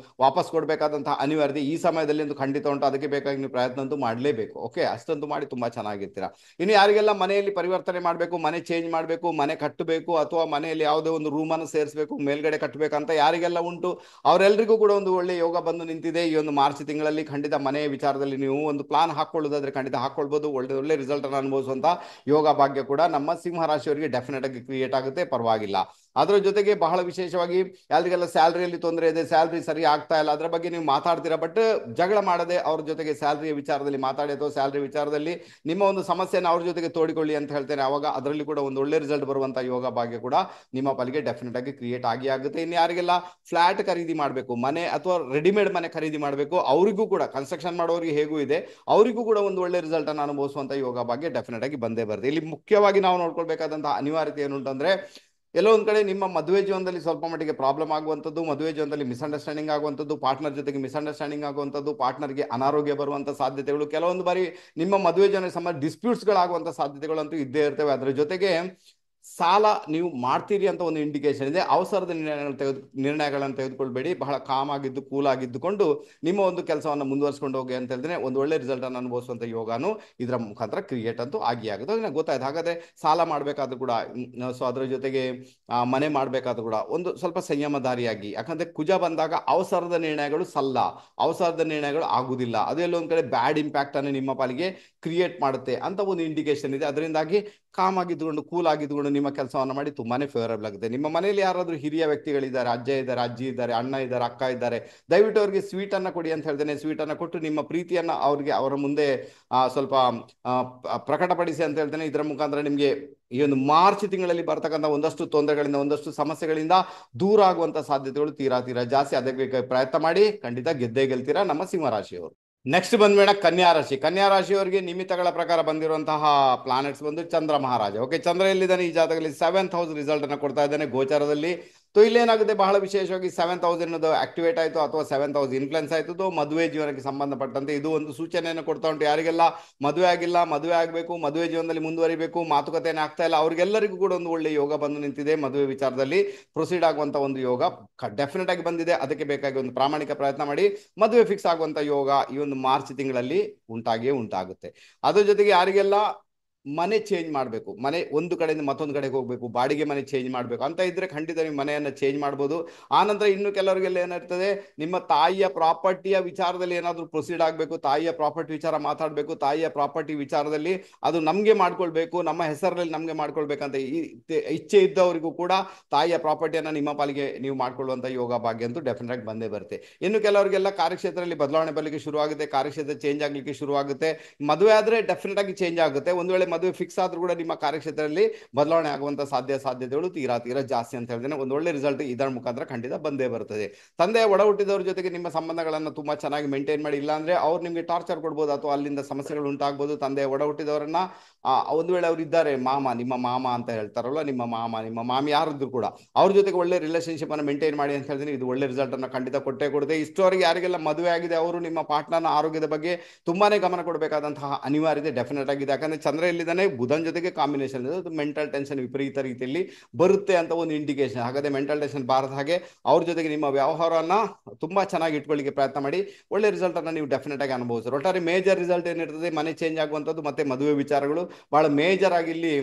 ವಾಪಸ್ ಕೊಡಬೇಕಾದಂತಹ ಅನಿವಾರ್ಯತೆ ಈ ಸಮಯದಲ್ಲಿ ಒಂದು ಖಂಡಿತ ಉಂಟು. ಅದಕ್ಕೆ ಬೇಕಾಗಿ ನೀವು ಪ್ರಯತ್ನ ಅಂತೂ ಮಾಡಲೇಬೇಕು. ಓಕೆ, ಅಷ್ಟಂತೂ ಮಾಡಿ ತುಂಬಾ ಚೆನ್ನಾಗಿರ್ತೀರಾ. ಇನ್ನು ಯಾರಿಗೆಲ್ಲ ಮನೆಯಲ್ಲಿ ಪರಿವರ್ತನೆ ಮಾಡಬೇಕು, ಮನೆ ಚೇಂಜ್ ಮಾಡಬೇಕು, ಮನೆ ಕಟ್ಟಬೇಕು, ಅಥವಾ ಮನೆಯಲ್ಲಿ ಯಾವುದೇ ಒಂದು ರೂಮ್ ಅನ್ನು ಸೇರಿಸಬೇಕು, ಮೇಲ್ಗಡೆ ಕಟ್ಟಬೇಕಂತ ಯಾರಿಗೆಲ್ಲ ಉಂಟು ಅವರೆಲ್ಲರಿಗೂ ಕೂಡ ಒಂದು ಒಳ್ಳೆ ಯೋಗ ಬಂದು ನಿಂತಿದೆ. ಈ ಒಂದು ಮಾರ್ಚ್ ತಿಂಗಳಲ್ಲಿ ಖಂಡಿತ ಮನೆಯ ವಿಚಾರದಲ್ಲಿ ನೀವು ಒಂದು ಪ್ಲಾನ್ ಹಾಕೊಳ್ಳೋದಾದ್ರೆ ಖಂಡಿತ ಹಾಕೊಳ್ಬಹುದು. ಒಳ್ಳೆ ರಿಸಲ್ಟ್ ಅನ್ನು ಅನುಭವಿಸುವಂತ ಯೋಗ ಭಾಗ್ಯ ಕೂಡ ನಮ್ಮ ಸಿಂಹ ರಾಶಿಯವರಿಗೆ ಡೆಫಿನೆಟ್ ಆಗಿ ಕ್ರಿಯೇಟ್ ಆಗುತ್ತೆ. ಪರವಾಗಿಲ್ಲ. ಅದರ ಜೊತೆಗೆ ಬಹಳ ವಿಶೇಷವಾಗಿ ಯಾರಿಗೆಲ್ಲ ಸ್ಯಾಲ್ರಿಯಲ್ಲಿ ತೊಂದರೆ ಇದೆ, ಸ್ಯಾಲ್ರಿ ಸರಿ ಆಗ್ತಾ ಇಲ್ಲ, ಅದರ ಬಗ್ಗೆ ನೀವು ಮಾತಾಡ್ತೀರಾ, ಬಟ್ ಜಗಳ ಮಾಡದೆ ಅವ್ರ ಜೊತೆಗೆ ಸ್ಯಾಲ್ರಿಯ ವಿಚಾರದಲ್ಲಿ ಮಾತಾಡಿ ಅಥವಾ ಸ್ಯಾಲ್ರಿ ವಿಚಾರದಲ್ಲಿ ನಿಮ್ಮ ಒಂದು ಸಮಸ್ಯೆನ ಅವ್ರ ಜೊತೆಗೆ ತೋಡಿಕೊಳ್ಳಿ ಅಂತ ಹೇಳ್ತೇನೆ. ಅವಾಗ ಅದರಲ್ಲಿ ಕೂಡ ಒಂದು ಒಳ್ಳೆ ರಿಸಲ್ಟ್ ಬರುವಂತ ಯೋಗ ಭಾಗ್ಯ ಕೂಡ ನಿಮ್ಮ ಪಾಲಿಗೆ ಡೆಫಿನೆಟ್ ಆಗಿ ಕ್ರಿಯೇಟ್ ಆಗಿ ಆಗುತ್ತೆ. ಇನ್ನು ಯಾರಿಗೆಲ್ಲ ಫ್ಲಾಟ್ ಖರೀದಿ ಮಾಡಬೇಕು, ಮನೆ ಅಥವಾ ರೆಡಿಮೇಡ್ ಮನೆ ಖರೀದಿ ಮಾಡಬೇಕು, ಅವರಿಗೂ ಕೂಡ ಕನ್ಸ್ಟ್ರಕ್ಷನ್ ಮಾಡೋರಿಗೆ ಹೇಗೂ ಇದೆ, ಅವರಿಗೂ ಕೂಡ ಒಂದು ಒಳ್ಳೆ ರಿಸಲ್ಟ್ ಅನ್ನು ಅನುಭವಿಸುವಂತ ಯೋಗ ಭಾಗ್ಯ ಡೆಫಿನೆಟ್ ಆಗಿ ಬಂದೇ ಬರುತ್ತೆ. ಇಲ್ಲಿ ಮುಖ್ಯವಾಗಿ ನಾವು ನೋಡ್ಕೊಳ್ಬೇಕಾದಂತಹ ಅನಿವಾರ್ಯತೆ ಏನು ಅಂತಂದ್ರೆ, ಎಲ್ಲೋ ಒಂದ್ ಕಡೆ ನಿಮ್ಮ ಮದುವೆ ಜೀವನದಲ್ಲಿ ಸ್ವಲ್ಪ ಮಟ್ಟಿಗೆ ಪ್ರಾಬ್ಲಮ್ ಆಗುವಂಥದ್ದು, ಮದುವೆ ಜೀವನದಲ್ಲಿ ಮಿಸ್ಅಂಡರ್ಸ್ಟ್ಯಾಂಡಿಂಗ್ ಆಗುವಂಥದ್ದು, ಪಾರ್ಟ್ನರ್ ಜೊತೆಗೆ ಮಿಸ್ಅಂಡರ್ಸ್ಟ್ಯಾಂಡಿಂಗ್ ಆಗುವಂಥದ್ದು, ಪಾರ್ಟ್ನರ್ಗೆ ಅನಾರೋಗ್ಯ ಬರುವಂಥ ಸಾಧ್ಯತೆಗಳು, ಕೆಲವೊಂದು ಬಾರಿ ನಿಮ್ಮ ಮದುವೆ ಜೀವನ ಸಂಬಂಧ ಡಿಸ್ಪ್ಯೂಟ್ಸ್ಗಳಾಗುವಂಥ ಸಾಧ್ಯತೆಗಳಂತೂ ಇದ್ದೇ ಇರ್ತವೆ. ಅದರ ಜೊತೆಗೆ ಸಾಲ ನೀವು ಮಾಡ್ತೀರಿ ಅಂತ ಒಂದು ಇಂಡಿಕೇಶನ್ ಇದೆ. ಅವಸರದ ನಿರ್ಣಯಗಳನ್ನು ತೆಗೆದುಕೊಳ್ಬೇಡಿ. ಬಹಳ ಕಾಮ್ ಆಗಿದ್ದು, ಕೂಲ್ ಆಗಿದ್ದುಕೊಂಡು ನಿಮ್ಮ ಒಂದು ಕೆಲಸವನ್ನು ಮುಂದುವರಿಸಿಕೊಂಡು ಹೋಗಿ ಅಂತ ಹೇಳಿದ್ರೆ ಒಂದು ಒಳ್ಳೆ ರಿಸಲ್ಟ್ ಅನ್ನು ಅನುಭವಿಸುವಂತ ಯೋಗಾನು ಇದರ ಮುಖಾಂತರ ಕ್ರಿಯೇಟ್ ಅಂತೂ ಆಗಿ ಆಗುತ್ತೆ. ಅದನ್ನ ಗೊತ್ತಾಯ್ತು. ಹಾಗಾದ್ರೆ ಸಾಲ ಮಾಡಬೇಕಾದ್ರೂ ಕೂಡ, ಸೊ ಅದರ ಜೊತೆಗೆ ಮನೆ ಮಾಡಬೇಕಾದ್ರೂ ಕೂಡ ಒಂದು ಸ್ವಲ್ಪ ಸಂಯಮದಾರಿಯಾಗಿ, ಯಾಕಂದ್ರೆ ಕುಜ ಬಂದಾಗ ಅವಸರದ ನಿರ್ಣಯಗಳು ಸಲ್ಲ, ಅವಸರದ ನಿರ್ಣಯಗಳು ಆಗುವುದಿಲ್ಲ, ಅದು ಎಲ್ಲೊಂದ್ ಕಡೆ ಬ್ಯಾಡ್ ಇಂಪ್ಯಾಕ್ಟ್ ಅನ್ನು ನಿಮ್ಮ ಪಾಲಿಗೆ ಕ್ರಿಯೇಟ್ ಮಾಡುತ್ತೆ ಅಂತ ಒಂದು ಇಂಡಿಕೇಶನ್ ಇದೆ. ಅದರಿಂದಾಗಿ ಕಾಮ್ ಆಗಿದ್ದುಕೊಂಡು, ಕೂಲ್ ಆಗಿದ್ದುಕೊಂಡು ನಿಮ್ಮ ಕೆಲಸವನ್ನು ಮಾಡಿ ತುಂಬಾನೇ ಫೇವರಬಲ್ ಆಗುತ್ತೆ. ನಿಮ್ಮ ಮನೆಯಲ್ಲಿ ಯಾರಾದ್ರೂ ಹಿರಿಯ ವ್ಯಕ್ತಿಗಳಿದ್ದಾರೆ, ಅಜ್ಜ ಇದ್ದಾರೆ, ಅಜ್ಜಿ ಇದ್ದಾರೆ, ಅಣ್ಣ ಇದ್ದಾರೆ, ಅಕ್ಕ ಇದ್ದಾರೆ, ದಯವಿಟ್ಟು ಅವರಿಗೆ ಸ್ವೀಟ್ ಅನ್ನ ಕೊಡಿ ಅಂತ ಹೇಳ್ತೇನೆ. ಸ್ವೀಟ್ ಅನ್ನ ಕೊಟ್ಟು ನಿಮ್ಮ ಪ್ರೀತಿಯನ್ನ ಅವ್ರಿಗೆ ಅವರ ಮುಂದೆ ಸ್ವಲ್ಪ ಪ್ರಕಟಪಡಿಸಿ ಅಂತ ಹೇಳ್ತೇನೆ. ಇದರ ಮುಖಾಂತರ ನಿಮಗೆ ಈ ಒಂದು ಮಾರ್ಚ್ ತಿಂಗಳಲ್ಲಿ ಬರ್ತಕ್ಕಂಥ ಒಂದಷ್ಟು ತೊಂದರೆಗಳಿಂದ, ಒಂದಷ್ಟು ಸಮಸ್ಯೆಗಳಿಂದ ದೂರ ಆಗುವಂತ ಸಾಧ್ಯತೆಗಳು ತೀರಾ ಜಾಸ್ತಿ. ಅದಕ್ಕೆ ಪ್ರಯತ್ನ ಮಾಡಿ, ಖಂಡಿತ ಗೆದ್ದೇ ಗೆಲ್ತೀರಾ ನಮ್ಮ ಸಿಂಹರಾಶಿಯವರು. ನೆಕ್ಸ್ಟ್ ಬಂದ್ಬೇಡ ಕನ್ಯಾ ರಾಶಿ. ಕನ್ಯಾ ರಾಶಿಯವರಿಗೆ ನಿಮಿತ್ತಗಳ ಪ್ರಕಾರ ಬಂದಿರುವಂತಹ ಪ್ಲಾನೆಟ್ಸ್ ಬಂದು ಚಂದ್ರ ಮಹಾರಾಜ. ಓಕೆ, ಚಂದ್ರ ಎಲ್ಲಿದ್ದಾನೆ ಈ ಜಾತಕದಲ್ಲಿ? 7th ಹೌಸ್ ರಿಸಲ್ಟ್ ಅನ್ನ ಕೊಡ್ತಾ ಇದ್ದಾನೆ ಗೋಚಾರದಲ್ಲಿ. ಸೊ ಇಲ್ಲೇನಾಗುತ್ತೆ, ಬಹಳ ವಿಶೇಷವಾಗಿ 7th ಹೌಸ್ ಅನ್ನೋದು ಆಕ್ಟಿವೇಟ್ ಆಯಿತು ಅಥವಾ 7th ಹೌಸ್ ಇನ್ಫ್ಲುಯೆನ್ಸ್ ಆಯಿತು, ಮದುವೆ ಜೀವನಕ್ಕೆ ಸಂಬಂಧಪಟ್ಟಂತೆ ಇದು ಒಂದು ಸೂಚನೆಯನ್ನು ಕೊಡ್ತಾ ಉಂಟು. ಯಾರಿಗೆಲ್ಲ ಮದುವೆ ಆಗಿಲ್ಲ, ಮದುವೆ ಆಗಬೇಕು, ಮದುವೆ ಜೀವನದಲ್ಲಿ ಮುಂದುವರಿಬೇಕು, ಮಾತುಕತೆನೇ ಆಗ್ತಾ ಇಲ್ಲ, ಅವ್ರಿಗೆಲ್ಲರಿಗೂ ಕೂಡ ಒಂದು ಒಳ್ಳೆ ಯೋಗ ಬಂದು ನಿಂತಿದೆ. ಮದುವೆ ವಿಚಾರದಲ್ಲಿ ಪ್ರೊಸೀಡ್ ಆಗುವಂತ ಒಂದು ಯೋಗ ಡೆಫಿನೆಟ್ ಆಗಿ ಬಂದಿದೆ. ಅದಕ್ಕೆ ಬೇಕಾಗಿ ಒಂದು ಪ್ರಾಮಾಣಿಕ ಪ್ರಯತ್ನ ಮಾಡಿ ಮದುವೆ ಫಿಕ್ಸ್ ಆಗುವಂತ ಯೋಗ ಈ ಒಂದು ಮಾರ್ಚ್ ತಿಂಗಳಲ್ಲಿ ಉಂಟಾಗಿಯೇ ಉಂಟಾಗುತ್ತೆ. ಅದ್ರ ಜೊತೆಗೆ ಯಾರಿಗೆಲ್ಲ ಮನೆ ಚೇಂಜ್ ಮಾಡಬೇಕು, ಮನೆ ಒಂದು ಕಡೆಯಿಂದ ಮತ್ತೊಂದು ಕಡೆಗೆ ಹೋಗಬೇಕು, ಬಾಡಿಗೆ ಮನೆ ಚೇಂಜ್ ಮಾಡಬೇಕು ಅಂತ ಇದ್ರೆ ಖಂಡಿತ ನೀವು ಮನೆಯನ್ನು ಚೇಂಜ್ ಮಾಡ್ಬೋದು. ಆನಂತರ ಇನ್ನು ಕೆಲವರಿಗೆಲ್ಲ ಏನಿರ್ತದೆ, ನಿಮ್ಮ ತಾಯಿಯ ಪ್ರಾಪರ್ಟಿಯ ವಿಚಾರದಲ್ಲಿ ಏನಾದರೂ ಪ್ರೊಸೀಡ್ ಆಗಬೇಕು, ತಾಯಿಯ ಪ್ರಾಪರ್ಟಿ ವಿಚಾರ ಮಾತಾಡಬೇಕು, ತಾಯಿಯ ಪ್ರಾಪರ್ಟಿ ವಿಚಾರದಲ್ಲಿ ಅದು ನಮಗೆ ಮಾಡ್ಕೊಳ್ಬೇಕು, ನಮ್ಮ ಹೆಸರಲ್ಲಿ ನಮಗೆ ಮಾಡ್ಕೊಳ್ಬೇಕಂತ ಇಚ್ಛೆ ಇದ್ದವರಿಗೂ ಕೂಡ ತಾಯಿಯ ಪ್ರಾಪರ್ಟಿಯನ್ನು ನಿಮ್ಮ ಪಾಲಿಗೆ ನೀವು ಮಾಡ್ಕೊಳ್ಳುವಂಥ ಯೋಗ ಭಾಗ್ಯ ಅಂತೂ ಡೆಫಿನೆಟ್ ಆಗಿ ಬಂದೇ ಬರುತ್ತೆ. ಇನ್ನು ಕೆಲವರಿಗೆಲ್ಲ ಕಾರ್ಯಕ್ಷೇತ್ರದಲ್ಲಿ ಬದಲಾವಣೆ ಬರಲಿಕ್ಕೆ ಶುರು ಆಗುತ್ತೆ, ಕಾರ್ಯಕ್ಷೇತ್ರ ಚೇಂಜ್ ಆಗಲಿಕ್ಕೆ ಶುರು ಆಗುತ್ತೆ. ಮದುವೆ ಆದರೆ ಡೆಫಿನೆಟ್ ಆಗಿ ಚೇಂಜ್ ಆಗುತ್ತೆ. ಒಂದು ವೇಳೆ ಮದುವೆ ಫಿಕ್ಸ್ ಆದ್ರೂ ಕೂಡ ನಿಮ್ಮ ಕಾರ್ಯಕ್ಷೇತ್ರದಲ್ಲಿ ಬದಲಾವಣೆ ಆಗುವಂತ ಸಾಧ್ಯತೆಗಳು ತೀರಾ ಜಾಸ್ತಿ ಅಂತ ಹೇಳಿದ್ರೆ ಒಂದು ಒಳ್ಳೆ ರಿಸಲ್ಟ್ ಇದರ ಮುಖಾಂತರ ಖಂಡಿತ ಬಂದೇ ಬರ್ತದೆ. ತಂದೆಯ ಒಡ ಹುಟ್ಟಿದವ್ರ ಜೊತೆಗೆ ನಿಮ್ಮ ಸಂಬಂಧಗಳನ್ನು ತುಂಬಾ ಚೆನ್ನಾಗಿ ಮೇಂಟೈನ್ ಮಾಡಿ, ಇಲ್ಲಾಂದ್ರೆ ಅವ್ರು ನಿಮಗೆ ಟಾರ್ಚರ್ ಕೊಡ್ಬೋದು ಅಥವಾ ಅಲ್ಲಿಂದ ಸಮಸ್ಯೆಗಳು ಉಂಟಾಗ್ಬೋದು. ತಂದೆಯ ಒಡ ಹುಟ್ಟಿದವರನ್ನ ಒಂದು ವೇಳೆ ಅವ್ರು ಇದ್ದಾರೆ, ನಿಮ್ಮ ಮಾಮ ಅಂತ ಹೇಳ್ತಾರಲ್ಲ, ನಿಮ್ಮ ಮಾಮಿ ಯಾರಿದ್ರು ಕೂಡ ಅವ್ರ ಜೊತೆಗೆ ಒಳ್ಳೆ ರಿಲೇಶನ್ಶಿಪ್ ಅನ್ನು ಮೇಂಟೈನ್ ಮಾಡಿ ಅಂತ ಹೇಳ್ತೀನಿ. ಇದು ಒಳ್ಳೆ ರಿಸಲ್ಟ್ ಅನ್ನ ಖಂಡಿತ ಕೊಟ್ಟೇ ಕೊಡುತ್ತೆ. ಇಷ್ಟವರೆಗೆ ಯಾರಿಗೆಲ್ಲ ಮದುವೆ ಆಗಿದೆ ಅವರು ನಿಮ್ಮ ಪಾರ್ಟ್ನರ್ನ ಆರೋಗ್ಯದ ಬಗ್ಗೆ ತುಂಬಾನೇ ಗಮನ ಕೊಡಬೇಕಾದಂತಹ ಅನಿವಾರ್ಯತೆ ಡೆಫಿನೆಟ್ ಆಗಿದೆ. ಯಾಕಂದ್ರೆ ಚಂದ್ರ ಎಲ್ಲಿದ್ದಾನೆ, ಬುಧನ್ ಜೊತೆಗೆ ಕಾಂಬಿನೇಷನ್ ಇದೆ, ಅದು ಮೆಂಟಲ್ ಟೆನ್ಷನ್ ವಿಪರೀತ ರೀತಿಯಲ್ಲಿ ಬರುತ್ತೆ ಅಂತ ಒಂದು ಇಂಡಿಕೇಶನ್. ಹಾಗಾದ್ರೆ ಮೆಂಟಲ್ ಟೆನ್ಷನ್ ಬಾರದ ಹಾಗೆ ಅವ್ರ ಜೊತೆಗೆ ನಿಮ್ಮ ವ್ಯವಹಾರವನ್ನ ತುಂಬಾ ಚೆನ್ನಾಗಿ ಇಟ್ಕೊಳ್ಳಿಕ್ಕೆ ಪ್ರಯತ್ನ ಮಾಡಿ, ಒಳ್ಳೆ ರಿಸಲ್ಟ್ ಅನ್ನ ನೀವು ಡೆಫಿನೆಟ್ ಆಗಿ ಅನುಭವಿಸ್ತಾರೆ. ಒಟ್ಟಾರೆ ಮೇಜರ್ ರಿಸಲ್ಟ್ ಏನಿರ್ತದೆ, ಮನೆ ಚೇಂಜ್ ಆಗುವಂಥದ್ದು ಮತ್ತೆ ಮದುವೆ ವಿಚಾರಗಳು ಬಹಳ ಮೇಜರ್ ಆಗಿ ಇಲ್ಲಿ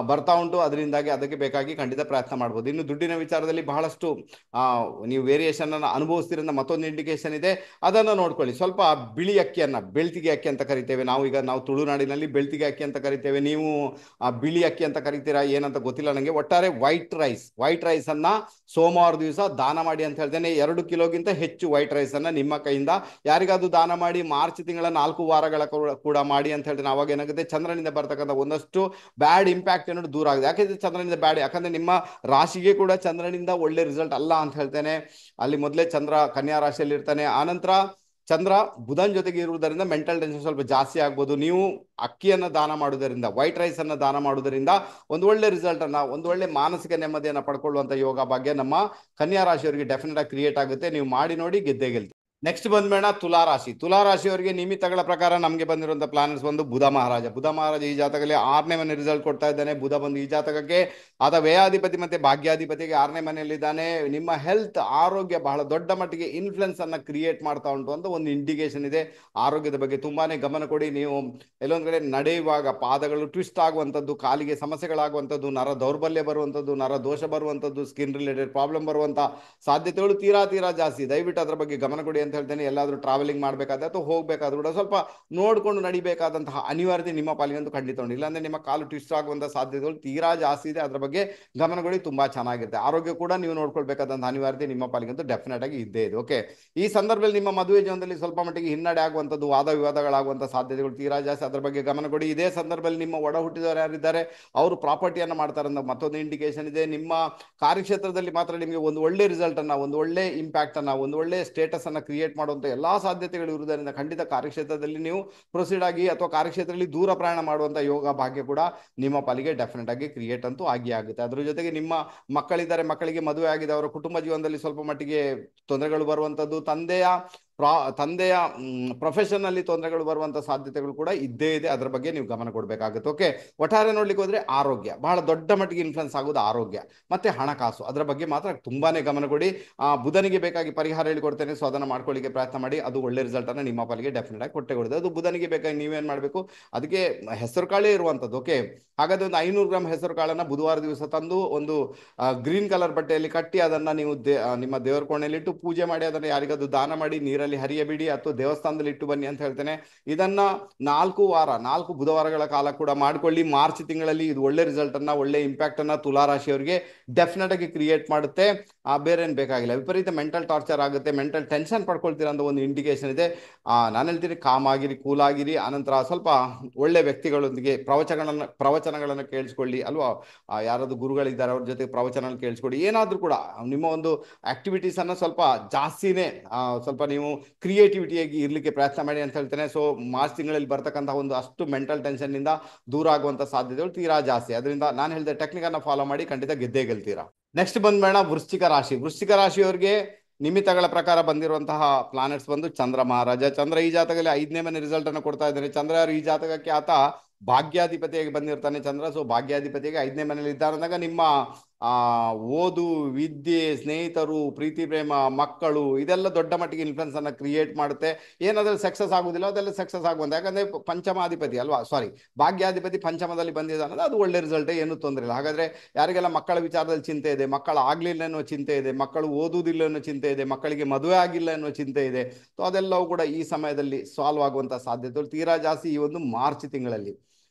ಬರ್ತಾ ಉಂಟು. ಅದರಿಂದಾಗಿ ಅದಕ್ಕೆ ಬೇಕಾಗಿ ಖಂಡಿತ ಪ್ರಯತ್ನ ಮಾಡ್ಬೋದು. ಇನ್ನು ದುಡ್ಡಿನ ವಿಚಾರದಲ್ಲಿ ಬಹಳಷ್ಟು ನೀವು ವೇರಿಯೇಷನ್ ಅನ್ನು ಅನುಭವಿಸ್ತಿರೋದ್ರಿಂದ ಮತ್ತೊಂದು ಇಂಡಿಕೇಶನ್ ಇದೆ, ಅದನ್ನು ನೋಡ್ಕೊಳ್ಳಿ. ಸ್ವಲ್ಪ ಬಿಳಿ ಅಕ್ಕಿಯನ್ನ ಬೆಳ್ತಿಗೆ ಅಕ್ಕಿ ಅಂತ ಕರಿತೇವೆ ನಾವು ತುಳುನಾಡಿನಲ್ಲಿ ಬೆಳ್ತಿಗೆ ಅಕ್ಕಿ ಅಂತ ಕರಿತೇವೆ. ನೀವು ಬಿಳಿ ಅಕ್ಕಿ ಅಂತ ಕರಿತೀರಾ ಏನಂತ ಗೊತ್ತಿಲ್ಲ ನನಗೆ. ಒಟ್ಟಾರೆ ವೈಟ್ ರೈಸ್ ಅನ್ನ ಸೋಮವಾರ ದಿವಸ ದಾನ ಮಾಡಿ ಅಂತ ಹೇಳ್ತೇನೆ. 2 ಕಿಲೋಗಿಂತ ಹೆಚ್ಚು ವೈಟ್ ರೈಸ್ ಅನ್ನ ನಿಮ್ಮ ಕೈಯಿಂದ ಯಾರಿಗಾದ್ರೂ ದಾನ ಮಾಡಿ, ಮಾರ್ಚ್ ತಿಂಗಳ 4 ವಾರಗಳ ಕೂಡ ಮಾಡಿ ಅಂತ ಹೇಳ್ತೇನೆ. ಅವಾಗ ಏನಾಗುತ್ತೆ, ಚಂದ್ರನಿಂದ ಬರ್ತಕ್ಕಂಥ ಒಂದಷ್ಟು ಬ್ಯಾಡ್ ಇಂಪ್ಯಾಕ್ಟ್ ಅನ್ನೋದು ದೂರ ಆಗಿದೆ. ಯಾಕಂದ್ರೆ ಚಂದ್ರನಿಂದ ಬ್ಯಾಡ್, ಯಾಕಂದ್ರೆ ನಿಮ್ಮ ರಾಶಿಗೆ ಕೂಡ ಚಂದ್ರನಿಂದ ಒಳ್ಳೆ ರಿಸಲ್ಟ್ ಅಲ್ಲ ಅಂತ ಹೇಳ್ತೇನೆ. ಅಲ್ಲಿ ಮೊದಲೇ ಚಂದ್ರ ಕನ್ಯಾ ರಾಶಿಯಲ್ಲಿ ಇರ್ತಾನೆ. ಆನಂತರ ಚಂದ್ರ ಬುಧನ್ ಜೊತೆಗೆ ಇರುವುದರಿಂದ ಮೆಂಟಲ್ ಟೆನ್ಷನ್ ಸ್ವಲ್ಪ ಜಾಸ್ತಿ ಆಗ್ಬೋದು. ನೀವು ಅಕ್ಕಿಯನ್ನು ದಾನ ಮಾಡುವುದರಿಂದ, ವೈಟ್ ರೈಸ್ ಅನ್ನ ದಾನ ಮಾಡುವುದರಿಂದ ಒಂದು ಒಳ್ಳೆ ರಿಸಲ್ಟ್ ಅನ್ನ, ಒಂದು ಒಳ್ಳೆ ಮಾನಸಿಕ ನೆಮ್ಮದಿಯನ್ನು ಪಡ್ಕೊಳ್ಳುವಂತ ಯೋಗ ಭಾಗ್ಯ ನಮ್ಮ ಕನ್ಯಾ ರಾಶಿಯವರಿಗೆ ಡೆಫಿನೆಟ್ ಆಗಿ ಕ್ರಿಯೇಟ್ ಆಗುತ್ತೆ. ನೀವು ಮಾಡಿ ನೋಡಿ, ಗೆದ್ದೇ ಗೆಲ್ತೀವಿ. ನೆಕ್ಸ್ಟ್ ಬಂದ್ಬೇಡ ತುಲಾರಾಶಿಯವರಿಗೆ ನಿಮಿತ್ತಗಳ ಪ್ರಕಾರ ನಮಗೆ ಬಂದಿರುವಂತಹ ಪ್ಲಾನೆಟ್ಸ್ ಬಂದು ಬುಧ ಮಹಾರಾಜ ಈ ಜಾತಕದಲ್ಲಿ 6ನೇ ಮನೆ ರಿಸಲ್ಟ್ ಕೊಡ್ತಾ ಇದ್ದಾನೆ. ಬುಧ ಬಂದು ಈ ಜಾತಕಕ್ಕೆ ಆತ ವ್ಯಯಾಧಿಪತಿ ಮತ್ತೆ ಭಾಗ್ಯಾಧಿಪತಿಗೆ 6ನೇ ಮನೆಯಲ್ಲಿದ್ದಾನೆ. ನಿಮ್ಮ ಹೆಲ್ತ್, ಆರೋಗ್ಯ ಬಹಳ ದೊಡ್ಡ ಮಟ್ಟಿಗೆ ಇನ್ಫ್ಲುಯೆನ್ಸ್ ಅನ್ನ ಕ್ರಿಯೇಟ್ ಮಾಡ್ತಾ ಉಂಟು ಅಂತ ಒಂದು ಇಂಡಿಕೇಶನ್ ಇದೆ. ಆರೋಗ್ಯದ ಬಗ್ಗೆ ತುಂಬಾನೇ ಗಮನ ಕೊಡಿ. ನೀವು ಎಲ್ಲೊಂದ್ ಕಡೆ ನಡೆಯುವಾಗ ಪಾದಗಳು ಟ್ವಿಸ್ಟ್ ಆಗುವಂಥದ್ದು, ಕಾಲಿಗೆ ಸಮಸ್ಯೆಗಳಾಗುವಂಥದ್ದು, ನರ ದೌರ್ಬಲ್ಯ ಬರುವಂಥದ್ದು, ನರ ದೋಷ ಬರುವಂಥದ್ದು, ಸ್ಕಿನ್ ರಿಲೇಟೆಡ್ ಪ್ರಾಬ್ಲಮ್ ಬರುವಂತ ಸಾಧ್ಯತೆಗಳು ತೀರಾ ಜಾಸ್ತಿ. ದಯವಿಟ್ಟು ಅದರ ಬಗ್ಗೆ ಗಮನ ಕೊಡಿ ಅಂತ ಅಂತ ಹೇಳ್ತೇನೆ, ಎಲ್ಲಾದ್ರೂ ಟ್ರಾವೆಲಿಂಗ್ ಮಾಡಬೇಕಾದ್ರೆ ಅಥವಾ ಹೋಗ್ಬೇಕಾದ್ರೂ ಕೂಡ ಸ್ವಲ್ಪ ನೋಡ್ಕೊಂಡು ನಡಿಬೇಕಾದಂತಹ ಅನಿವಾರ್ಯತೆ ನಿಮ್ಮ ಪಾಲಿಗಂತೂ ಖಂಡಿತ ಉಂಟು. ಇಲ್ಲಾಂದ್ರೆ ನಿಮ್ಮ ಕಾಲು ಟ್ವಿಸ್ಟ್ ಆಗುವಂತಹ ಸಾಧ್ಯತೆಗಳು ತೀರಾ ಜಾಸ್ತಿ ಇದೆ. ಅದರ ಬಗ್ಗೆ ಗಮನಗಳು ತುಂಬಾ ಚೆನ್ನಾಗಿರುತ್ತೆ. ಆರೋಗ್ಯ ಕೂಡ ನೀವು ನೋಡ್ಕೊಳ್ಬೇಕಾದಂತಹ ಅನಿವಾರ್ಯತೆ ನಿಮ್ಮ ಪಾಲಿಗಂತೂ ಡೆಫಿನೆಟ್ ಆಗಿ ಇದ್ದೇ ಇದೆ. ಓಕೆ, ಈ ಸಂದರ್ಭದಲ್ಲಿ ನಿಮ್ಮ ಮದುವೆ ಜೀವನದಲ್ಲಿ ಸ್ವಲ್ಪ ಮಟ್ಟಿಗೆ ಹಿನ್ನಡೆ ಆಗುವಂಥದ್ದು, ವಾದ ವಿವಾದಗಳಾಗುವಂತಹ ಸಾಧ್ಯತೆಗಳು ತೀರಾ ಜಾಸ್ತಿ. ಅದರ ಬಗ್ಗೆ ಗಮನ ಕೊಡಿ. ಇದೇ ಸಂದರ್ಭದಲ್ಲಿ ನಿಮ್ಮ ಒಡ ಹುಟ್ಟಿದವರು ಯಾರಿದ್ದಾರೆ ಅವರು ಪ್ರಾಪರ್ಟಿಯನ್ನು ಮಾಡ್ತಾರೆ ಅನ್ನೋ ಮತ್ತೊಂದು ಇಂಡಿಕೇಶನ್ ಇದೆ. ನಿಮ್ಮ ಕಾರ್ಯಕ್ಷೇತ್ರದಲ್ಲಿ ಮಾತ್ರ ನಿಮಗೆ ಒಂದು ಒಳ್ಳೆ ರಿಸಲ್ಟ್ ಅನ್ನ, ಒಂದು ಒಳ್ಳೆ ಇಂಪ್ಯಾಕ್ಟ್ ಅನ್ನ, ಒಂದು ಒಳ್ಳೆ ಸ್ಟೇಟಸ್ ಅನ್ನ ಕ್ರಿಯೇಟ್ ಮಾಡುವಂತ ಎಲ್ಲಾ ಸಾಧ್ಯತೆಗಳು ಇರುವುದರಿಂದ ಖಂಡಿತ ಕಾರ್ಯಕ್ಷೇತ್ರದಲ್ಲಿ ನೀವು ಪ್ರೊಸೀಡ್ ಆಗಿ ಅಥವಾ ಕಾರ್ಯಕ್ಷೇತ್ರದಲ್ಲಿ ದೂರ ಪ್ರಯಾಣ ಮಾಡುವಂತ ಯೋಗ ಭಾಗ್ಯ ಕೂಡ ನಿಮ್ಮ ಪಾಲಿಗೆ ಡೆಫಿನೆಟ್ ಆಗಿ ಕ್ರಿಯೇಟ್ ಅಂತೂ ಆಗಿ ಆಗುತ್ತೆ. ಅದ್ರ ಜೊತೆಗೆ ನಿಮ್ಮ ಮಕ್ಕಳಿದ್ದಾರೆ, ಮಕ್ಕಳಿಗೆ ಮದುವೆ ಆಗಿದೆ, ಅವರ ಕುಟುಂಬ ಜೀವನದಲ್ಲಿ ಸ್ವಲ್ಪ ಮಟ್ಟಿಗೆ ತೊಂದರೆಗಳು ಬರುವಂತದ್ದು, ತಂದೆಯ ಪ್ರೊಫೆಷನ್ ಅಲ್ಲಿ ತೊಂದರೆಗಳು ಬರುವಂತ ಸಾಧ್ಯತೆಗಳು ಕೂಡ ಇದ್ದೇ ಇದೆ. ಅದರ ಬಗ್ಗೆ ನೀವು ಗಮನ ಕೊಡಬೇಕಾಗುತ್ತೆ. ಓಕೆ, ಒಟ್ಟಾರೆ ನೋಡ್ಲಿಕ್ಕೆ ಹೋದ್ರೆ ಆರೋಗ್ಯ ಬಹಳ ದೊಡ್ಡ ಮಟ್ಟಿಗೆ ಇನ್ಫ್ಲುಯೆನ್ಸ್ ಆಗೋದು ಆರೋಗ್ಯ ಮತ್ತೆ ಹಣಕಾಸು, ಅದರ ಬಗ್ಗೆ ಮಾತ್ರ ತುಂಬಾನೇ ಗಮನ ಕೊಡಿ. ಬುಧನಿಗೆ ಬೇಕಾಗಿ ಪರಿಹಾರ ಹೇಳಿಕೊಡ್ತೇನೆ, ಸೊ ಅದನ್ನ ಮಾಡ್ಕೊಳ್ಳಿಕ್ಕೆ ಪ್ರಯತ್ನ ಮಾಡಿ. ಅದು ಒಳ್ಳೆ ರಿಸಲ್ಟ್ ಅನ್ನ ನಿಮ್ಮ ಪಾಲಿಗೆ ಡೆಫಿನೆಟ್ ಆಗಿ ಕೊಟ್ಟೆ ಕೊಡುತ್ತೆ. ಅದು ಬುಧನಿಗೆ ಬೇಕಾಗಿ ನೀವೇನ್ ಮಾಡಬೇಕು, ಅದಕ್ಕೆ ಹೆಸರು ಕಾಳೇ ಇರುವಂತದ್ದು. ಓಕೆ, ಹಾಗಾದ್ರೆ ಒಂದು 500 ಗ್ರಾಮ್ ಹೆಸರು ಕಾಳನ್ನ ಬುಧವಾರ ದಿವಸ ತಂದು ಒಂದು ಗ್ರೀನ್ ಕಲರ್ ಬಟ್ಟೆಯಲ್ಲಿ ಕಟ್ಟಿ ಅದನ್ನ ನೀವು ನಿಮ್ಮ ದೇವರ ಕೋಣೆಯಲ್ಲಿ ಇಟ್ಟು ಪೂಜೆ ಮಾಡಿ, ಅದನ್ನ ಯಾರಿಗಾದ್ರು ದಾನ ಮಾಡಿ ನೀರಲ್ಲಿ ಹರಿಯಬಿಡಿ ಅಥವಾ ದೇವಸ್ಥಾನದಲ್ಲಿ ಇಟ್ಟು ಬನ್ನಿ ಅಂತ ಹೇಳ್ತೇನೆ. ಇದನ್ನ 4 ಬುಧವಾರಗಳ ಕಾಲ ಕೂಡ ಮಾಡ್ಕೊಳ್ಳಿ. ಮಾರ್ಚ್ ತಿಂಗಳಲ್ಲಿ ಇದು ಒಳ್ಳೆ ರಿಸಲ್ಟ್ ಅನ್ನ, ಒಳ್ಳೆ ಇಂಪ್ಯಾಕ್ಟ್ ಅನ್ನ ತುಲಾ ರಾಶಿಯವರಿಗೆ ಡೆಫಿನೆಟ್ ಆಗಿ ಕ್ರಿಯೇಟ್ ಮಾಡುತ್ತೆ. ಬೇರೆ ಏನ್ ಬೇಕಾಗಿಲ್ಲ. ವಿಪರೀತ ಮೆಂಟಲ್ ಟಾರ್ಚರ್ ಆಗುತ್ತೆ, ಮೆಂಟಲ್ ಟೆನ್ಷನ್ ಪಡ್ಕೊಳ್ತೀರಾ ಅಂತ ಒಂದು ಇಂಡಿಕೇಶನ್ ಇದೆ. ನಾನು ಹೇಳ್ತೀನಿ, ಕಾಮ್ ಆಗಿರಿ, ಕೂಲ್ ಆಗಿರಿ. ಆನಂತರ ಸ್ವಲ್ಪ ಒಳ್ಳೆ ವ್ಯಕ್ತಿಗಳೊಂದಿಗೆ ಪ್ರವಚನಗಳನ್ನು ಕೇಳಿಸ್ಕೊಳ್ಳಿ ಅಲ್ವಾ. ಯಾರಾದ್ರು ಗುರುಗಳಿದ್ದಾರೆ ಅವ್ರ ಜೊತೆ ಪ್ರವಚನ ಕೇಳಿಸ್ಕೊಳ್ಳಿ. ಏನಾದ್ರೂ ಕೂಡ ನಿಮ್ಮ ಒಂದು ಆಕ್ಟಿವಿಟೀಸ್ ಅನ್ನ ಸ್ವಲ್ಪ ಜಾಸ್ತಿನೇ ಸ್ವಲ್ಪ ನೀವು ಕ್ರಿಯೇಟಿವಿಟಿಯಾಗಿ ಇರ್ಲಿಕ್ಕೆ ಪ್ರಯತ್ನ ಮಾಡಿ ಅಂತ ಹೇಳ್ತೇನೆ. ಸೊ ಮಾರ್ಚ್ ತಿಂಗಳಲ್ಲಿ ಬರ್ತಕ್ಕಂತಹ ಒಂದು ಅಷ್ಟು ಮೆಂಟಲ್ ಟೆನ್ಷನ್ ನಿಂದ ದೂರ ಆಗುವಂತ ಸಾಧ್ಯತೆಗಳು ತೀರಾ ಜಾಸ್ತಿ. ಅದರಿಂದ ನಾನು ಹೇಳಿದ ಟೆಕ್ನಿಕ್ ಅನ್ನ ಫಾಲೋ ಮಾಡಿ, ಖಂಡಿತ ಗೆದ್ದೇ ಗೆಲ್ತೀರಾ. ನೆಕ್ಸ್ಟ್ ಬಂದ್ಬೇಡ ವೃಶ್ಚಿಕ ರಾಶಿ. ವೃಶ್ಚಿಕ ರಾಶಿಯವರಿಗೆ ನಿಮಿತ್ತಗಳ ಪ್ರಕಾರ ಬಂದಿರುವಂತಹ ಪ್ಲಾನೆಟ್ಸ್ ಬಂದು ಚಂದ್ರ ಮಹಾರಾಜ. ಚಂದ್ರ ಈ ಜಾತಕದಲ್ಲಿ 5ನೇ ಮನೆ ರಿಸಲ್ಟ್ ಅನ್ನು ಕೊಡ್ತಾ ಇದ್ದಾನೆ. ಚಂದ್ರ ಈ ಜಾತಕಕ್ಕೆ ಆತ ಭಾಗ್ಯಾಧಿಪತಿಯಾಗಿ ಬಂದಿರ್ತಾನೆ ಚಂದ್ರ. ಸೊ ಭಾಗ್ಯಾಧಿಪತಿಯಾಗಿ 5ನೇ ಮನೇಲಿ ಇದ್ದಾರೆ ಅಂದಾಗ ನಿಮ್ಮ ಓದು, ವಿದ್ಯೆ, ಸ್ನೇಹಿತರು, ಪ್ರೀತಿ ಪ್ರೇಮ, ಮಕ್ಕಳು ಇದೆಲ್ಲ ದೊಡ್ಡ ಮಟ್ಟಿಗೆ ಇನ್ಫ್ಲುಯೆನ್ಸ್ ಅನ್ನ ಕ್ರಿಯೇಟ್ ಮಾಡುತ್ತೆ. ಏನಾದ್ರೂ ಸಕ್ಸಸ್ ಆಗುದಿಲ್ಲ ಅದೆಲ್ಲ ಸಕ್ಸಸ್ ಆಗುವಂತ, ಯಾಕಂದ್ರೆ ಪಂಚಮಾಧಿಪತಿ ಅಲ್ವಾ, ಭಾಗ್ಯಾಧಿಪತಿ ಪಂಚಮದಲ್ಲಿ ಬಂದಿದ್ದಾನೆ, ಅದು ಒಳ್ಳೆ ರಿಸಲ್ಟ್, ಏನು ತೊಂದರೆ ಇಲ್ಲ. ಹಾಗಾದ್ರೆ ಯಾರಿಗೆಲ್ಲ ಮಕ್ಕಳ ವಿಚಾರದಲ್ಲಿ ಚಿಂತೆ ಇದೆ, ಮಕ್ಕಳು ಆಗ್ಲಿಲ್ಲ ಅನ್ನೋ ಚಿಂತೆ ಇದೆ, ಮಕ್ಕಳು ಓದುವುದಿಲ್ಲ ಅನ್ನೋ ಚಿಂತೆ ಇದೆ, ಮಕ್ಕಳಿಗೆ ಮದುವೆ ಆಗಿಲ್ಲ ಅನ್ನೋ ಚಿಂತೆ ಇದೆ, ಸೊ ಅದೆಲ್ಲವೂ ಕೂಡ ಈ ಸಮಯದಲ್ಲಿ ಸಾಲ್ವ್ ಆಗುವಂತ ಸಾಧ್ಯತೆಗಳು ತೀರಾ ಜಾಸ್ತಿ ಈ ಒಂದು ಮಾರ್ಚ್ ತಿಂಗಳಲ್ಲಿ.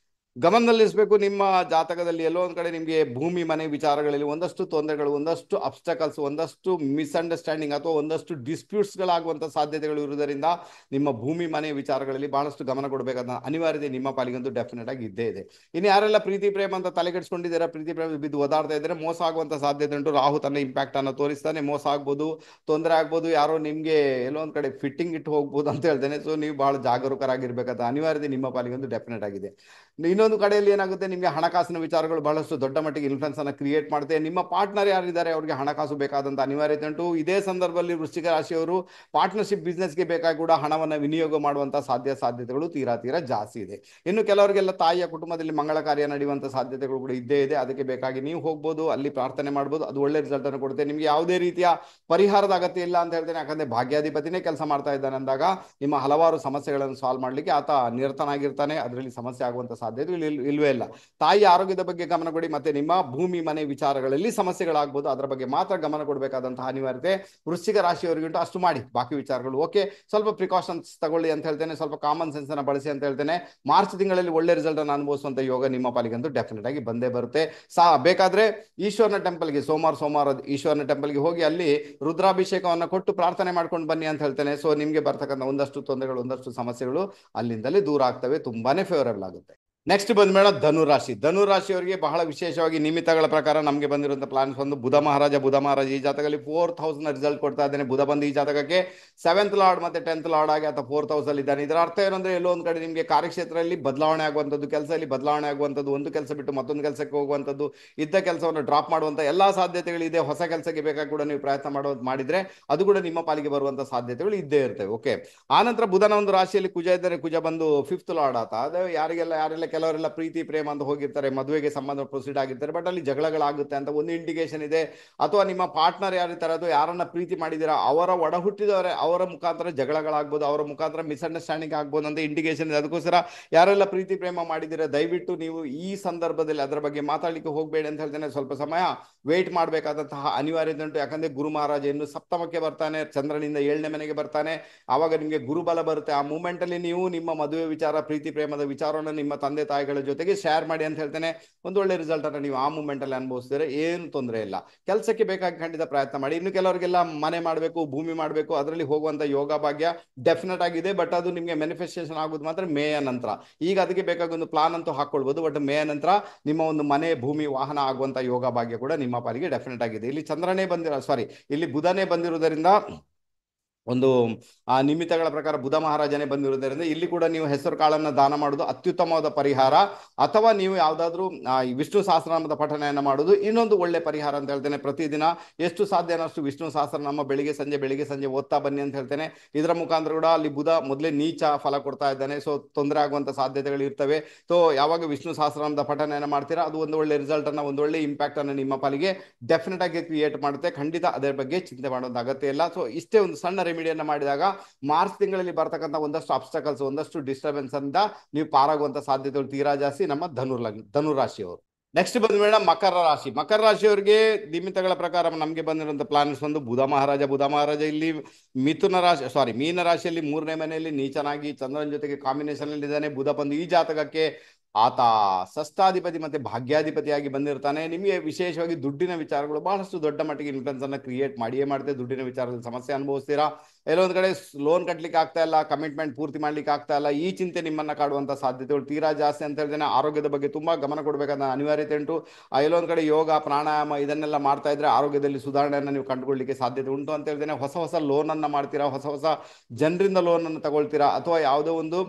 ಗಮನದಲ್ಲಿರಿಸಬೇಕು, ನಿಮ್ಮ ಜಾತಕದಲ್ಲಿ ಎಲ್ಲೋ ಒಂದ್ ಕಡೆ ನಿಮಗೆ ಭೂಮಿ ಮನೆ ವಿಚಾರಗಳಲ್ಲಿ ಒಂದಷ್ಟು ತೊಂದರೆಗಳು, ಒಂದಷ್ಟು ಅಬ್ಸ್ಟಕಲ್ಸ್, ಒಂದಷ್ಟು ಮಿಸ್ಅಂಡರ್ಸ್ಟ್ಯಾಂಡಿಂಗ್ ಅಥವಾ ಒಂದಷ್ಟು ಡಿಸ್ಪ್ಯೂಟ್ಸ್ಗಳಾಗುವಂಥ ಸಾಧ್ಯತೆಗಳು ಇರುವುದರಿಂದ ನಿಮ್ಮ ಭೂಮಿ ಮನೆ ವಿಚಾರಗಳಲ್ಲಿ ಬಹಳಷ್ಟು ಗಮನ ಕೊಡಬೇಕಾದ ಅನಿವಾರ್ಯತೆ ನಿಮ್ಮ ಪಾಲಿಗಂತೂ ಡೆಫಿನೆಟ್ ಆಗಿ ಇದ್ದೇ ಇದೆ. ಇನ್ನು ಯಾರೆಲ್ಲ ಪ್ರೀತಿ ಪ್ರೇಮ ಅಂತ ತಲೆಗೆಡಿಸ್ಕೊಂಡಿದ್ದೀರಾ, ಪ್ರೀತಿ ಪ್ರೇಮ ಬಿದ್ದು ಒದಾಡ್ತಾ ಇದ್ದಾರೆ, ಮೋಸ ಆಗುವಂಥ ಸಾಧ್ಯತೆ ಉಂಟು. ರಾಹು ತನ್ನ ಇಂಪ್ಯಾಕ್ಟ್ ಅನ್ನು ತೋರಿಸ್ತಾನೆ, ಮೋಸ ಆಗ್ಬೋದು, ತೊಂದರೆ ಆಗ್ಬೋದು, ಯಾರೋ ನಿಮಗೆ ಎಲ್ಲೋ ಒಂದ್ ಕಡೆ ಫಿಟ್ಟಿಂಗ್ ಇಟ್ಟು ಹೋಗ್ಬೋದು ಅಂತ ಹೇಳ್ತೇನೆ. ಸೊ ನೀವು ಬಹಳ ಜಾಗರೂಕರಾಗಿರ್ಬೇಕಾದ ಅನಿವಾರ್ಯತೆ ನಿಮ್ಮ ಪಾಲಿಗಂತೂ ಡೆಫಿನೆಟ್ ಆಗಿದೆ. ಇನ್ನೊಂದು ಕಡೆಯಲ್ಲಿ ಏನಾಗುತ್ತೆ, ನಿಮಗೆ ಹಣಕಾಸಿನ ವಿಚಾರಗಳು ಬಹಳಷ್ಟು ದೊಡ್ಡ ಮಟ್ಟಿಗೆ ಇನ್ಫ್ಲುಯೆನ್ಸ್ ಅನ್ನು ಕ್ರಿಯೇಟ್ ಮಾಡುತ್ತೆ. ನಿಮ್ಮ ಪಾರ್ಟ್ನರ್ ಯಾರಿದ್ದಾರೆ ಅವರಿಗೆ ಹಣಕಾಸು ಬೇಕಾದಂತ ಅನಿವಾರ್ಯತೆ ಉಂಟು. ಇದೇ ಸಂದರ್ಭದಲ್ಲಿ ವೃಶ್ಚಿಕ ರಾಶಿಯವರು ಪಾರ್ಟ್ನರ್ಶಿಪ್ ಬಿಸ್ನೆಸ್ಗೆ ಬೇಕಾಗಿ ಕೂಡ ಹಣವನ್ನು ವಿನಿಯೋಗ ಮಾಡುವಂತ ಸಾಧ್ಯತೆಗಳು ತೀರಾ ಜಾಸ್ತಿ ಇದೆ. ಇನ್ನು ಕೆಲವರಿಗೆಲ್ಲ ತಾಯಿಯ ಕುಟುಂಬದಲ್ಲಿ ಮಂಗಳ ಕಾರ್ಯ ನಡೆಯುವಂತ ಸಾಧ್ಯತೆಗಳು ಕೂಡ ಇದ್ದೇ ಇದೆ. ಅದಕ್ಕೆ ಬೇಕಾಗಿ ನೀವು ಹೋಗ್ಬೋದು, ಅಲ್ಲಿ ಪ್ರಾರ್ಥನೆ ಮಾಡ್ಬೋದು, ಅದು ಒಳ್ಳೆ ರಿಸಲ್ಟ್ ಅನ್ನು ಕೊಡುತ್ತೆ. ನಿಮ್ಗೆ ಯಾವುದೇ ರೀತಿಯ ಪರಿಹಾರದ ಅಗತ್ಯ ಇಲ್ಲ ಅಂತ ಹೇಳ್ತೇನೆ, ಯಾಕಂದ್ರೆ ಭಾಗ್ಯಾಧಿಪತಿನೇ ಕೆಲಸ ಮಾಡ್ತಾ ಇದ್ದಾನೆ ಅಂದಾಗ ನಿಮ್ಮ ಹಲವಾರು ಸಮಸ್ಯೆಗಳನ್ನು ಸಾಲ್ವ್ ಮಾಡ್ಲಿಕ್ಕೆ ಆತ ನಿರತನಾಗಿರ್ತಾನೆ. ಅದರಲ್ಲಿ ಸಮಸ್ಯೆ ಆಗುವಂತ ಸಾಧ್ಯತೆ ಇಲ್ವೇ ಇಲ್ಲ. ತಾಯಿ ಆರೋಗ್ಯದ ಬಗ್ಗೆ ಗಮನ ಕೊಡಿ. ಮತ್ತೆ ನಿಮ್ಮ ಭೂಮಿ ಮನೆ ವಿಚಾರಗಳಲ್ಲಿ ಸಮಸ್ಯೆಗಳಾಗಬಹುದು, ಅದರ ಬಗ್ಗೆ ಮಾತ್ರ ಗಮನ ಕೊಡಬೇಕಾದಂತಹ ಅನಿವಾರ್ಯತೆ ವೃಶ್ಚಿಕ ರಾಶಿಯವರಿಗಿಂಟು ಅಷ್ಟು ಮಾಡಿ. ಬಾಕಿ ವಿಚಾರಗಳು ಓಕೆ, ಸ್ವಲ್ಪ ಪ್ರಿಕಾಷನ್ಸ್ ತಗೊಳ್ಳಿ ಅಂತ ಹೇಳ್ತೇನೆ, ಸ್ವಲ್ಪ ಕಾಮನ್ ಸೆನ್ಸ್ ಅನ್ನ ಬಳಸಿ ಅಂತ ಹೇಳ್ತೇನೆ. ಮಾರ್ಚ್ ತಿಂಗಳಲ್ಲಿ ಒಳ್ಳೆ ರಿಸಲ್ಟ್ ಅನ್ನು ಅನುಭವಿಸುವಂತ ಯೋಗ ನಿಮ್ಮ ಪಾಲಿಗಂತೂ ಡೆಫಿನೆಟ್ ಆಗಿ ಬಂದೇ ಬರುತ್ತೆ. ಬೇಕಾದ್ರೆ ಈಶ್ವರನ ಟೆಂಪಲ್ಗೆ ಸೋಮವಾರ ಈಶ್ವರನ ಟೆಂಪಲ್ಗೆ ಹೋಗಿ ಅಲ್ಲಿ ರುದ್ರಾಭಿಷೇಕವನ್ನು ಕೊಟ್ಟು ಪ್ರಾರ್ಥನೆ ಮಾಡ್ಕೊಂಡು ಬನ್ನಿ ಅಂತ ಹೇಳ್ತೇನೆ. ಸೊ ನಿಮ್ಗೆ ಬರ್ತಕ್ಕಂಥ ಒಂದಷ್ಟು ತೊಂದರೆಗಳು, ಒಂದಷ್ಟು ಸಮಸ್ಯೆಗಳು ಅಲ್ಲಿಂದಲೇ ದೂರ ಆಗ್ತವೆ, ತುಂಬಾನೇ ಫೇವರಬಲ್ ಆಗುತ್ತೆ. ನೆಕ್ಸ್ಟ್ ಬಂದ್ಮೇಡ ಧನುರಾಶಿ. ಧನುರಾಶಿಯವರಿಗೆ ಬಹಳ ವಿಶೇಷವಾಗಿ ನಿಮಿತ್ತಗಳ ಪ್ರಕಾರ ನಮಗೆ ಬಂದಿರುವಂತಹ ಪ್ಲಾನ್ಸ್ ಒಂದು ಬುಧ ಮಹಾರಾಜ ಈ ಜಾತಕದಲ್ಲಿ 4th ಹೌಸ್ ನ ರಿಸಲ್ಟ್ ಕೊಡ್ತಾ ಇದ್ದೇನೆ. ಬುಧ ಬಂದು ಈ ಜಾತಕಕ್ಕೆ 7th ಲಾರ್ಡ್ ಮತ್ತೆ 10th ಲಾರ್ಡ್ ಆಗಿ ಅಥವಾ 4th ಹೌಸ್ ಅಲ್ಲಿ ಇದ್ದಾನೆ. ಇದರ ಅರ್ಥ ಏನಂದ್ರೆ ಎಲ್ಲೋ ಒಂದ್ ಕಡೆ ನಿಮಗೆ ಕಾರ್ಯಕ್ಷೇತ್ರದಲ್ಲಿ ಬದಲಾವಣೆ ಆಗುವಂಥದ್ದು, ಕೆಲಸದಲ್ಲಿ ಬದಲಾವಣೆ ಆಗುವಂಥದ್ದು, ಒಂದು ಕೆಲಸ ಬಿಟ್ಟು ಮತ್ತೊಂದು ಕೆಲಸಕ್ಕೆ ಹೋಗುವಂಥದ್ದು, ಇದ್ದ ಕೆಲಸವನ್ನು ಡ್ರಾಪ್ ಮಾಡುವಂತ ಎಲ್ಲಾ ಸಾಧ್ಯತೆಗಳಿದೆ. ಹೊಸ ಕೆಲಸಕ್ಕೆ ಬೇಕಾಗಿ ಕೂಡ ನೀವು ಪ್ರಯತ್ನ ಮಾಡಿದ್ರೆ ಅದು ಕೂಡ ನಿಮ್ಮ ಪಾಲಿಗೆ ಬರುವಂತ ಸಾಧ್ಯತೆಗಳು ಇದ್ದೇ ಇರ್ತವೆ. ಓಕೆ, ಆನಂತರ ಬುಧನ ಒಂದು ರಾಶಿಯಲ್ಲಿ ಕುಜ ಇದ್ದರೆ, ಕುಜ ಬಂದು 5th ಲಾರ್ಡ್ ಆತ. ಅದೇ ಯಾರೆಲ್ಲ ಕೆಲವರೆಲ್ಲ ಪ್ರೀತಿ ಪ್ರೇಮ ಅಂತ ಹೋಗಿರ್ತಾರೆ, ಮದುವೆಗೆ ಸಂಬಂಧ ಪ್ರೊಸೀಡ್ ಆಗಿರ್ತಾರೆ, ಬಟ್ ಅಲ್ಲಿ ಜಗಳಗಳಾಗುತ್ತೆ ಅಂತ ಒಂದು ಇಂಡಿಕೇಶನ್ ಇದೆ. ಅಥವಾ ನಿಮ್ಮ ಪಾರ್ಟ್ನರ್ ಯಾರಿರ್ತಾರೆ, ಅದು ಯಾರನ್ನ ಪ್ರೀತಿ ಮಾಡಿದಿರಾ ಅವರ ಒಡ ಹುಟ್ಟಿದವರೇ, ಅವರ ಮುಖಾಂತರ ಜಗಳಗಳಾಗ್ಬೋದು, ಅವರ ಮುಖಾಂತರ ಮಿಸ್ಅಂಡರ್ಸ್ಟ್ಯಾಂಡಿಂಗ್ ಆಗ್ಬೋದು ಅಂತ ಇಂಡಿಕೇಶನ್ ಇದೆ. ಅದಕ್ಕೋಸ್ಕರ ಯಾರೆಲ್ಲ ಪ್ರೀತಿ ಪ್ರೇಮ ಮಾಡಿದಿರಾ ದಯವಿಟ್ಟು ನೀವು ಈ ಸಂದರ್ಭದಲ್ಲಿ ಅದರ ಬಗ್ಗೆ ಮಾತಾಡ್ಲಿಕ್ಕೆ ಹೋಗಬೇಡಿ ಅಂತ ಹೇಳ್ತೇನೆ. ಸ್ವಲ್ಪ ಸಮಯ ವೇಟ್ ಮಾಡಬೇಕಾದಂತಹ ಅನಿವಾರ್ಯತೆ ಉಂಟು. ಯಾಕಂದ್ರೆ ಗುರು ಮಹಾರಾಜ ಇನ್ನು ಸಪ್ತಮಕ್ಕೆ ಬರ್ತಾನೆ, ಚಂದ್ರನಿಂದ 7ನೇ ಮನೆಗೆ ಬರ್ತಾನೆ. ಆವಾಗ ನಿಮಗೆ ಗುರುಬಲ ಬರುತ್ತೆ. ಆ ಮೂಮೆಂಟ್ ಅಲ್ಲಿ ನೀವು ನಿಮ್ಮ ಮದುವೆ ವಿಚಾರ, ಪ್ರೀತಿ ಪ್ರೇಮದ ವಿಚಾರವನ್ನು ನಿಮ್ಮ ತಂದೆ ತಾಯಿಗಳ ಜೊತೆಗೆ ಶೇರ್ ಮಾಡಿ ಅಂತ ಹೇಳ್ತೇನೆ. ಒಂದು ಒಳ್ಳೆ ರಿಸಲ್ಟ್ ಅನ್ನು ನೀವು ಆ ಮೂಮೆಂಟ್ ಅಲ್ಲಿ ಅನುಭವಿಸಿದ್ರೆ ಏನು ತೊಂದರೆ ಇಲ್ಲ. ಕೆಲಸಕ್ಕೆ ಬೇಕಾಗಿ ಖಂಡಿತ ಪ್ರಯತ್ನ ಮಾಡಿ. ಇನ್ನು ಕೆಲವರಿಗೆಲ್ಲ ಮನೆ ಮಾಡಬೇಕು, ಭೂಮಿ ಮಾಡಬೇಕು, ಅದರಲ್ಲಿ ಹೋಗುವಂತ ಯೋಗ ಭಾಗ್ಯ ಡೆಫಿನೆಟ್ ಆಗಿದೆ. ಬಟ್ ಅದು ನಿಮಗೆ ಮ್ಯಾನಿಫೆಸ್ಟೇಷನ್ ಆಗೋದು ಮಾತ್ರ ಮೇಯ ನಂತರ. ಈಗ ಅದಕ್ಕೆ ಬೇಕಾಗಿ ಒಂದು ಪ್ಲಾನ್ ಅಂತೂ ಹಾಕೊಳ್ಬಹುದು, ಬಟ್ ಮೇಯ ನಂತರ ನಿಮ್ಮ ಒಂದು ಮನೆ, ಭೂಮಿ, ವಾಹನ ಆಗುವಂತ ಯೋಗ ಭಾಗ್ಯ ಕೂಡ ನಿಮ್ಮ ಪಾಲಿಗೆ ಡೆಫಿನೆಟ್ ಆಗಿದೆ. ಇಲ್ಲಿ ಚಂದ್ರನೇ ಇಲ್ಲಿ ಬುಧನೇ ಬಂದಿರುವುದರಿಂದ, ಒಂದು ಆ ನಿಮಿತ್ತಗಳ ಪ್ರಕಾರ ಬುಧ ಮಹಾರಾಜನೇ ಬಂದಿರುವುದರಿಂದ ಇಲ್ಲಿ ಕೂಡ ನೀವು ಹೆಸರು ಕಾಳನ್ನ ದಾನ ಮಾಡುವುದು ಅತ್ಯುತ್ತಮವಾದ ಪರಿಹಾರ. ಅಥವಾ ನೀವು ಯಾವ್ದಾದ್ರು ವಿಷ್ಣು ಸಹಸ್ರನಾಮದ ಪಠಣೆಯನ್ನು ಮಾಡುವುದು ಇನ್ನೊಂದು ಒಳ್ಳೆ ಪರಿಹಾರ ಅಂತ ಹೇಳ್ತೇನೆ. ಪ್ರತಿದಿನ ಎಷ್ಟು ಸಾಧ್ಯನೋ ಅಷ್ಟು ವಿಷ್ಣು ಸಹಸ್ರನಾಮ ಬೆಳಿಗ್ಗೆ ಸಂಜೆ ಓದ್ತಾ ಬನ್ನಿ ಅಂತ ಹೇಳ್ತೇನೆ. ಇದರ ಮುಖಾಂತರ ಕೂಡ ಅಲ್ಲಿ ಬುಧ ಮೊದಲೇ ನೀಚ ಫಲ ಕೊಡ್ತಾ ಇದ್ದಾನೆ, ಸೊ ತೊಂದರೆ ಆಗುವಂತ ಸಾಧ್ಯತೆಗಳು ಇರ್ತವೆ. ಸೊ ಯಾವಾಗ ವಿಷ್ಣು ಸಹಸ್ರನಾಮದ ಪಠಣೆಯನ್ನು ಮಾಡ್ತೀರಾ ಅದು ಒಂದು ಒಳ್ಳೆ ರಿಸಲ್ಟ್ ಅನ್ನ, ಒಂದು ಒಳ್ಳೆ ಇಂಪ್ಯಾಕ್ಟ್ ಅನ್ನು ನಿಮ್ಮ ಪಾಲಿಗೆ ಡೆಫಿನೆಟ್ ಆಗಿ ಕ್ರಿಯೇಟ್ ಮಾಡುತ್ತೆ. ಖಂಡಿತ ಅದರ ಬಗ್ಗೆ ಚಿಂತೆ ಮಾಡೋದು ಅಗತ್ಯ ಇಲ್ಲ. ಸೊ ಇಷ್ಟೇ ಒಂದು ಸಣ್ಣ ರೆಮಿಡಿಯನ್ನು ಮಾಡಿದಾಗ ಮಾರ್ಚ್ ತಿಂಗಳಲ್ಲಿ ಬರ್ತಕ್ಕಂಥ ಒಂದಷ್ಟು ಅಬ್ಸ್ಟಕಲ್ಸ್, ಒಂದಷ್ಟು ಡಿಸ್ಟರ್ಬೆನ್ಸ್ ಅಂತ ನೀವು ಪಾರಾಗುವಂತ ಸಾಧ್ಯತೆಗಳು ತೀರಾ ಜಾಸ್ತಿ ನಮ್ಮ ಧನುರಾಶಿಯವರು. ನೆಕ್ಸ್ಟ್ ಬಂದ ಮೇಡಮ್ ಮಕರ ರಾಶಿ. ಮಕರ ರಾಶಿಯವರಿಗೆ ನಿಮಿತ್ತಗಳ ಪ್ರಕಾರ ನಮಗೆ ಬಂದಿರುವಂತ ಪ್ಲಾನ್ಸ್ ಒಂದು ಬುಧ ಮಹಾರಾಜ ಇಲ್ಲಿ ಮೀನ ರಾಶಿಯಲ್ಲಿ 3ನೇ ಮನೆಯಲ್ಲಿ ನೀಚನಾಗಿ ಚಂದ್ರನ ಜೊತೆಗೆ ಕಾಂಬಿನೇಷನ್ ಅಲ್ಲಿ ಇದ್ದಾನೆ. ಬುಧ ಬಂದು ಈ ಜಾತಕಕ್ಕೆ ಆತ ಷಷ್ಠಾಧಿಪತಿ ಮತ್ತೆ ಭಾಗ್ಯಾಧಿಪತಿಯಾಗಿ ಬಂದಿರ್ತಾನೆ. ನಿಮಗೆ ವಿಶೇಷವಾಗಿ ದುಡ್ಡಿನ ವಿಚಾರಗಳು ಬಹಳಷ್ಟು ದೊಡ್ಡ ಮಟ್ಟಿಗೆ ಇನ್ಫ್ಲುಯೆನ್ಸ್ ಅನ್ನ ಕ್ರಿಯೇಟ್ ಮಾಡಿಯೇ ಮಾಡುತ್ತೆ. ದುಡ್ಡಿನ ವಿಚಾರದಲ್ಲಿ ಸಮಸ್ಯೆ ಅನುಭವಿಸ್ತೀರಾ. ಎಲ್ಲೊಂದ್ ಕಡೆ ಲೋನ್ ಕಟ್ಲಿಕ್ಕೆ ಆಗ್ತಾ ಇಲ್ಲ, ಕಮಿಟ್ಮೆಂಟ್ ಪೂರ್ತಿ ಮಾಡ್ಲಿಕ್ಕೆ ಆಗ್ತಾ ಇಲ್ಲ, ಈ ಚಿಂತೆ ನಿಮ್ಮನ್ನ ಕಾಡುವಂತ ಸಾಧ್ಯತೆಗಳು ತೀರಾ ಜಾಸ್ತಿ ಅಂತ ಹೇಳ್ತೇನೆ. ಆರೋಗ್ಯದ ಬಗ್ಗೆ ತುಂಬಾ ಗಮನ ಕೊಡಬೇಕಾದ ಅನಿವಾರ್ಯತೆ ಉಂಟು. ಎಲ್ಲೊಂದ್ ಕಡೆ ಯೋಗ, ಪ್ರಾಣಾಯಾಮ ಇದನ್ನೆಲ್ಲ ಮಾಡ್ತಾ ಇದ್ರೆ ಆರೋಗ್ಯದಲ್ಲಿ ಸುಧಾರಣೆಯನ್ನು ನೀವು ಕಂಡುಕೊಳ್ಳಿಕ್ಕೆ ಸಾಧ್ಯತೆ ಉಂಟು ಅಂತ ಹೇಳ್ತೇನೆ. ಹೊಸ ಲೋನ್ ಅನ್ನ ಮಾಡ್ತೀರಾ, ಹೊಸ ಜನರಿಂದ ಲೋನ್ ಅನ್ನು ತಗೊಳ್ತೀರಾ, ಅಥವಾ ಯಾವುದೋ ಒಂದು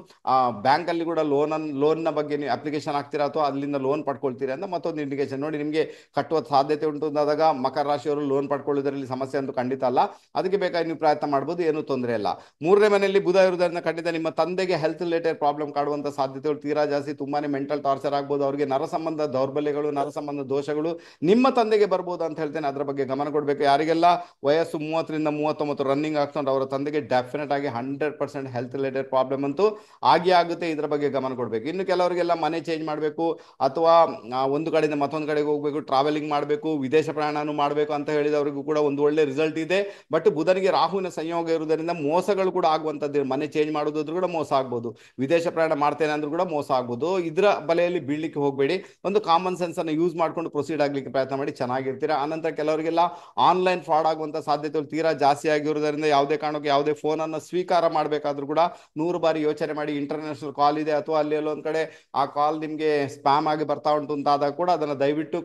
ಬ್ಯಾಂಕ್ ಅಲ್ಲಿ ಕೂಡ ಲೋನ್ ನ ಬಗ್ಗೆ ನೀವು ಅಪ್ಲಿಕೇಶನ್ ಹಾಕ್ತೀರಾ, ಅಥವಾ ಅಲ್ಲಿಂದ ಲೋನ್ ಪಡ್ಕೊಳ್ತೀರಾ ಅಂತ ಮತ್ತೊಂದು ಇಂಡಿಕೇಶನ್. ನೋಡಿ, ನಿಮಗೆ ಕಟ್ಟುವ ಸಾಧ್ಯತೆ ಉಂಟು ಅಂದಾಗ ಮಕರ ರಾಶಿಯವರು ಲೋನ್ ಪಡ್ಕೊಳ್ಳೋದ್ರಲ್ಲಿ ಸಮಸ್ಯೆ ಅಂತೂ ಖಂಡಿತ ಅಲ್ಲ. ಅದಕ್ಕೆ ಬೇಕಾಗಿ ನೀವು ಪ್ರಯತ್ನ ಮಾಡಬಹುದು, ಏನು ತೊಂದರೆ ಇಲ್ಲ. 3ನೇ ಮನೆಯಲ್ಲಿ ಬುಧ ಇರುವುದರಿಂದ ಖಂಡಿತ ನಿಮ್ಮ ತಂದೆಗೆ ಹೆಲ್ತ್ ರಿಲೇಟೆಡ್ ಪ್ರಾಬ್ಲಮ್ ಕಾಡುವಂತ ಸಾಧ್ಯತೆಗಳು ತೀರಾ ಜಾಸ್ತಿ. ತುಂಬಾನೇ ಮೆಂಟಲ್ ಟಾರ್ಚರ್ ಆಗ್ಬೋದು, ಅವರಿಗೆ ನರ ಸಂಬಂಧ ದೌರ್ಬಲ್ಯಗಳು, ನರ ಸಂಬಂಧ ದೋಷಗಳು ನಿಮ್ಮ ತಂದೆಗೆ ಬರ್ಬೋದು ಅಂತ ಹೇಳ್ತೇನೆ. ಅದ್ರ ಬಗ್ಗೆ ಗಮನ ಕೊಡಬೇಕು. ಯಾರಿಗೆಲ್ಲ ವಯಸ್ಸು 30ರಿಂದ 39 ರನ್ನಿಂಗ್ ಆಗ್ತೊಂಡು ಅವರ ತಂದೆಗೆ ಡೆಫಿನೆಟ್ ಆಗಿ 100% ಹೆಲ್ತ್ ರಿಲೇಟೆಡ್ ಪ್ರಾಬ್ಲಮ್ ಅಂತೂ ಆಗುತ್ತೆ. ಇದ್ರ ಬಗ್ಗೆ ಗಮನ ಕೊಡಬೇಕು. ಇನ್ನು ಕೆಲವರಿಗೆಲ್ಲ ಮನೆ ಚೇಂಜ್ ಮಾಡಬೇಕು, ಅಥವಾ ಒಂದು ಕಡೆಯಿಂದ ಮತ್ತೊಂದು ಕಡೆಗೆ ಹೋಗಬೇಕು, ಟ್ರಾವೆಲಿಂಗ್ ಮಾಡಬೇಕು, ವಿದೇಶ ಪ್ರಯಾಣನೂ ಮಾಡಬೇಕು ಅಂತ ಹೇಳಿದವರಿಗೂ ಕೂಡ ಒಂದು ಒಳ್ಳೆ ರಿಸಲ್ಟ್ ಇದೆ. ಬಟ್ ಬುಧನಿಗೆ ರಾಹುವಿನ ಸಂಯೋಗ ಇರುವುದರಿಂದ ಮೋಸಗಳು ಕೂಡ ಆಗುವಂತದ್ದು. ಮನೆ ಚೇಂಜ್ ಮಾಡೋದಾದ್ರೂ ಕೂಡ ಮೋಸ ಆಗ್ಬೋದು, ವಿದೇಶ ಪ್ರಯಾಣ ಮಾಡ್ತೇನೆ ಅಂದ್ರೂ ಕೂಡ ಮೋಸ ಆಗ್ಬೋದು. ಇದರ ಬಲೆಯಲ್ಲಿ ಬೀಳ್ಲಿಕ್ಕೆ ಹೋಗಬೇಡಿ. ಒಂದು ಕಾಮನ್ ಸೆನ್ಸ್ ಅನ್ನು ಯೂಸ್ ಮಾಡ್ಕೊಂಡು ಪ್ರೊಸೀಡ್ ಆಗ್ಲಿಕ್ಕೆ ಪ್ರಯತ್ನ ಮಾಡಿ, ಚೆನ್ನಾಗಿರ್ತೀರಾ. ಆನಂತರ ಕೆಲವರಿಗೆಲ್ಲ ಆನ್ಲೈನ್ ಫ್ರಾಡ್ ಆಗುವಂತ ಸಾಧ್ಯತೆಗಳು ತೀರಾ ಜಾಸ್ತಿ ಆಗಿರುವುದರಿಂದ ಯಾವುದೇ ಕಾರಣಕ್ಕೆ ಯಾವುದೇ ಫೋನ್ ಅನ್ನು ಸ್ವೀಕಾರ ಮಾಡಬೇಕಾದ್ರೂ ಕೂಡ 100 ಬಾರಿ ಯೋಚನೆ ಮಾಡಿ. ಇಂಟರ್ನ್ಯಾಷನಲ್ ಕಾಲ್ ಇದೆ, ಅಥವಾ ಅಲ್ಲಿ ಎಲ್ಲೊಂದ್ ಕಡೆ ಆ ಕಾಲ್ ನಿಮ್ಗೆ ಸ್ಪ್ಯಾಮ್ ಆಗಿ ಬರ್ತಾ ಉಂಟು ಅಂತ ಆದಾಗ ಕೂಡ ಅದನ್ನ ದಯವಿಟ್ಟು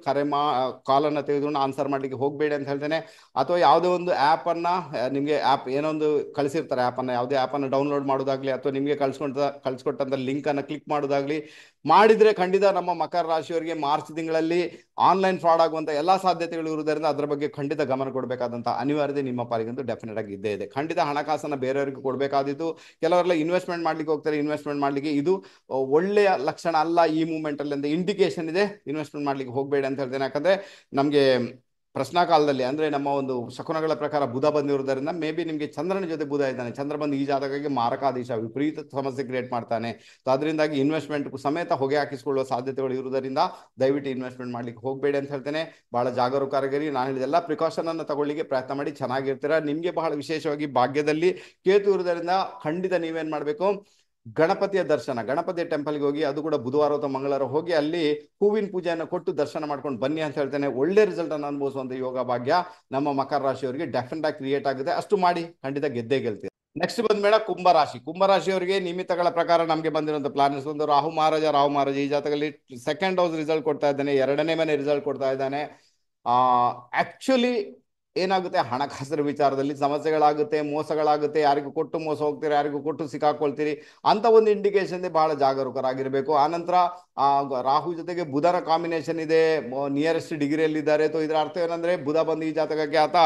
ಕಾಲ್ ಅನ್ನ ತೆಗೆದುಕೊಂಡು ಆನ್ಸರ್ ಮಾಡ್ಲಿಕ್ಕೆ ಹೋಗಬೇಡಿ ಅಂತ ಹೇಳ್ತೇನೆ. ಅಥವಾ ಯಾವುದೇ ಒಂದು ಆಪ್ ಅನ್ನ ನಿಮ್ಗೆ ಏನೋ ಒಂದು ಕಳಿಸಿರ್ತಾರೆ, ಯಾವುದೇ ಆಪ್ ಅನ್ನು ಡೌನ್ಲೋಡ್ ಮಾಡೋದಾಗ್ಲಿ, ಅಥವಾ ನಿಮ್ಗೆ ಕಳ್ಸಿಕೊಟ್ಟಂತ ಲಿಂಕ್ ಅನ್ನ ಕ್ಲಿಕ್ ಮಾಡೋದಾಗ್ಲಿ ಮಾಡಿದ್ರೆ ಖಂಡಿತ ನಮ್ಮ ಮಕರ ರಾಶಿಯವರಿಗೆ ಮಾರ್ಚ್ ತಿಂಗಳಲ್ಲಿ ಆನ್ಲೈನ್ ಫ್ರಾಡ್ ಆಗುವಂತ ಎಲ್ಲಾ ಸಾಧ್ಯತೆಗಳು ಇರುವುದರಿಂದ ಅದರ ಬಗ್ಗೆ ಖಂಡಿತ ಗಮನ ಕೊಡಬೇಕಾದಂತ ಅನಿವಾರ್ಯತೆ ನಿಮ್ಮ ಪಾಲಿಗಂತೂ ಡೆಫಿನೆಟ್ ಆಗಿ ಇದ್ದೇ ಇದೆ. ಖಂಡಿತ ಹಣಕಾಸನ್ನ ಬೇರೆಯವರಿಗೆ ಕೊಡಬೇಕಾದಿತ್ತು. ಕೆಲವರೆಲ್ಲ ಇನ್ವೆಸ್ಟ್ಮೆಂಟ್ ಮಾಡ್ಲಿಕ್ಕೆ ಹೋಗ್ತಾರೆ. ಇನ್ವೆಸ್ಟ್ಮೆಂಟ್ ಮಾಡ್ಲಿಕ್ಕೆ ಇದು ಒಳ್ಳೆಯ ಲಕ್ಷಣ ಅಲ್ಲ ಈ ಮೂಮೆಂಟ್ ಅಲ್ಲಿ ಅಂತ ಇಂಡಿಕೇಶನ್ ಇದೆ. ಇನ್ವೆಸ್ಟ್ಮೆಂಟ್ ಮಾಡ್ಲಿಕ್ಕೆ ಹೋಗಬೇಡಿ ಅಂತ ಹೇಳ್ತೇನೆ. ಯಾಕಂದ್ರೆ ನಮ್ಗೆ ಪ್ರಶ್ನಾ ಕಾಲದಲ್ಲಿ ಅಂದ್ರೆ ನಮ್ಮ ಒಂದು ಶಕುನಗಳ ಪ್ರಕಾರ ಬುಧ ಬಂದಿರುವುದರಿಂದ ಮೇ ಬಿ ನಿಮಗೆ ಚಂದ್ರನ ಜೊತೆ ಬುಧ ಇದ್ದಾನೆ. ಚಂದ್ರ ಬಂದು ಈ ಜಾತಕಕ್ಕೆ ಮಾರಕಾಧೀಶ, ವಿಪರೀತ ಸಮಸ್ಯೆ ಕ್ರಿಯೇಟ್ ಮಾಡ್ತಾನೆ. ಸೊ ಅದರಿಂದಾಗಿ ಇನ್ವೆಸ್ಟ್ಮೆಂಟ್ ಸಮೇತ ಹೊಗೆ ಹಾಕಿಸಿಕೊಳ್ಳುವ ಸಾಧ್ಯತೆಗಳು ಇರುವುದರಿಂದ ದಯವಿಟ್ಟು ಇನ್ವೆಸ್ಟ್ಮೆಂಟ್ ಮಾಡ್ಲಿಕ್ಕೆ ಹೋಗಬೇಡಿ ಅಂತ ಹೇಳ್ತೇನೆ. ಬಹಳ ಜಾಗರೂಕರಾಗಿರಿ. ನಾನು ಹೇಳಿದೆಲ್ಲ ಪ್ರಿಕಾಷನ್ ಅನ್ನು ತಗೊಳ್ಳಿಕ್ಕೆ ಪ್ರಯತ್ನ ಮಾಡಿ, ಚೆನ್ನಾಗಿರ್ತೀರಾ. ನಿಮ್ಗೆ ಬಹಳ ವಿಶೇಷವಾಗಿ ಭಾಗ್ಯದಲ್ಲಿ ಕೇತು ಇರುವುದರಿಂದ ಖಂಡಿತ ನೀವೇನ್ ಮಾಡ್ಬೇಕು, ಗಣಪತಿಯ ದರ್ಶನ, ಗಣಪತಿಯ ಟೆಂಪಲ್ಗೆ ಹೋಗಿ, ಅದು ಕೂಡ ಬುಧವಾರ ಅಥವಾ ಮಂಗಳವಾರ ಹೋಗಿ ಅಲ್ಲಿ ಹೂವಿನ ಪೂಜೆಯನ್ನು ಕೊಟ್ಟು ದರ್ಶನ ಮಾಡ್ಕೊಂಡು ಬನ್ನಿ ಅಂತ ಹೇಳ್ತೇನೆ. ಒಳ್ಳೆ ರಿಸಲ್ಟ್ ಅನ್ನು ಅನುಭವಿಸುವಂತ ಯೋಗ ಭಾಗ್ಯ ನಮ್ಮ ಮಕರ ರಾಶಿಯವರಿಗೆ ಡೆಫಿನೆಟ್ ಆಗಿ ಕ್ರಿಯೇಟ್ ಆಗುತ್ತೆ. ಅಷ್ಟು ಮಾಡಿ, ಖಂಡಿತ ಗೆದ್ದೇ ಗೆಲ್ತೀವಿ. ನೆಕ್ಸ್ಟ್ ಬಂದ ಮೇಡ ಕುಂಭರಾಶಿಯವರಿಗೆ ನಿಮಿತ್ತಗಳ ಪ್ರಕಾರ ನಮಗೆ ಬಂದಿರುವಂತ ಪ್ಲಾನ್ಸ್ ಒಂದು ರಾಹು ಮಹಾರಾಜ ಈ ಜಾತಕದಲ್ಲಿ ಸೆಕೆಂಡ್ ಹೌಸ್ ರಿಸಲ್ಟ್ ಕೊಡ್ತಾ ಇದ್ದಾನೆ, 2ನೇ ಮನೆ ರಿಸಲ್ಟ್ ಕೊಡ್ತಾ ಇದ್ದಾನೆ. ಆಕ್ಚುಲಿ ಏನಾಗುತ್ತೆ, ಹಣಕಾಸಿನ ವಿಚಾರದಲ್ಲಿ ಸಮಸ್ಯೆಗಳಾಗುತ್ತೆ, ಮೋಸಗಳಾಗುತ್ತೆ, ಯಾರಿಗೂ ಕೊಟ್ಟು ಮೋಸ ಹೋಗ್ತೀರಿ, ಯಾರಿಗೂ ಕೊಟ್ಟು ಸಿಕ್ಕಾಕೊಳ್ತೀರಿ ಅಂತ ಒಂದು ಇಂಡಿಕೇಶನ್ ಬಹಳ ಜಾಗರೂಕರಾಗಿರಬೇಕು. ಆನಂತರ ರಾಹು ಜೊತೆಗೆ ಬುಧನ ಕಾಂಬಿನೇಷನ್ ಇದೆ, ನಿಯರೆಸ್ಟ್ ಡಿಗ್ರಿಯಲ್ಲಿದ್ದಾರೆ. ಸೊ ಇದರ ಅರ್ಥ ಏನಂದ್ರೆ ಬುಧ ಬಂದು ಈ ಜಾತಕಕ್ಕೆ ಆತ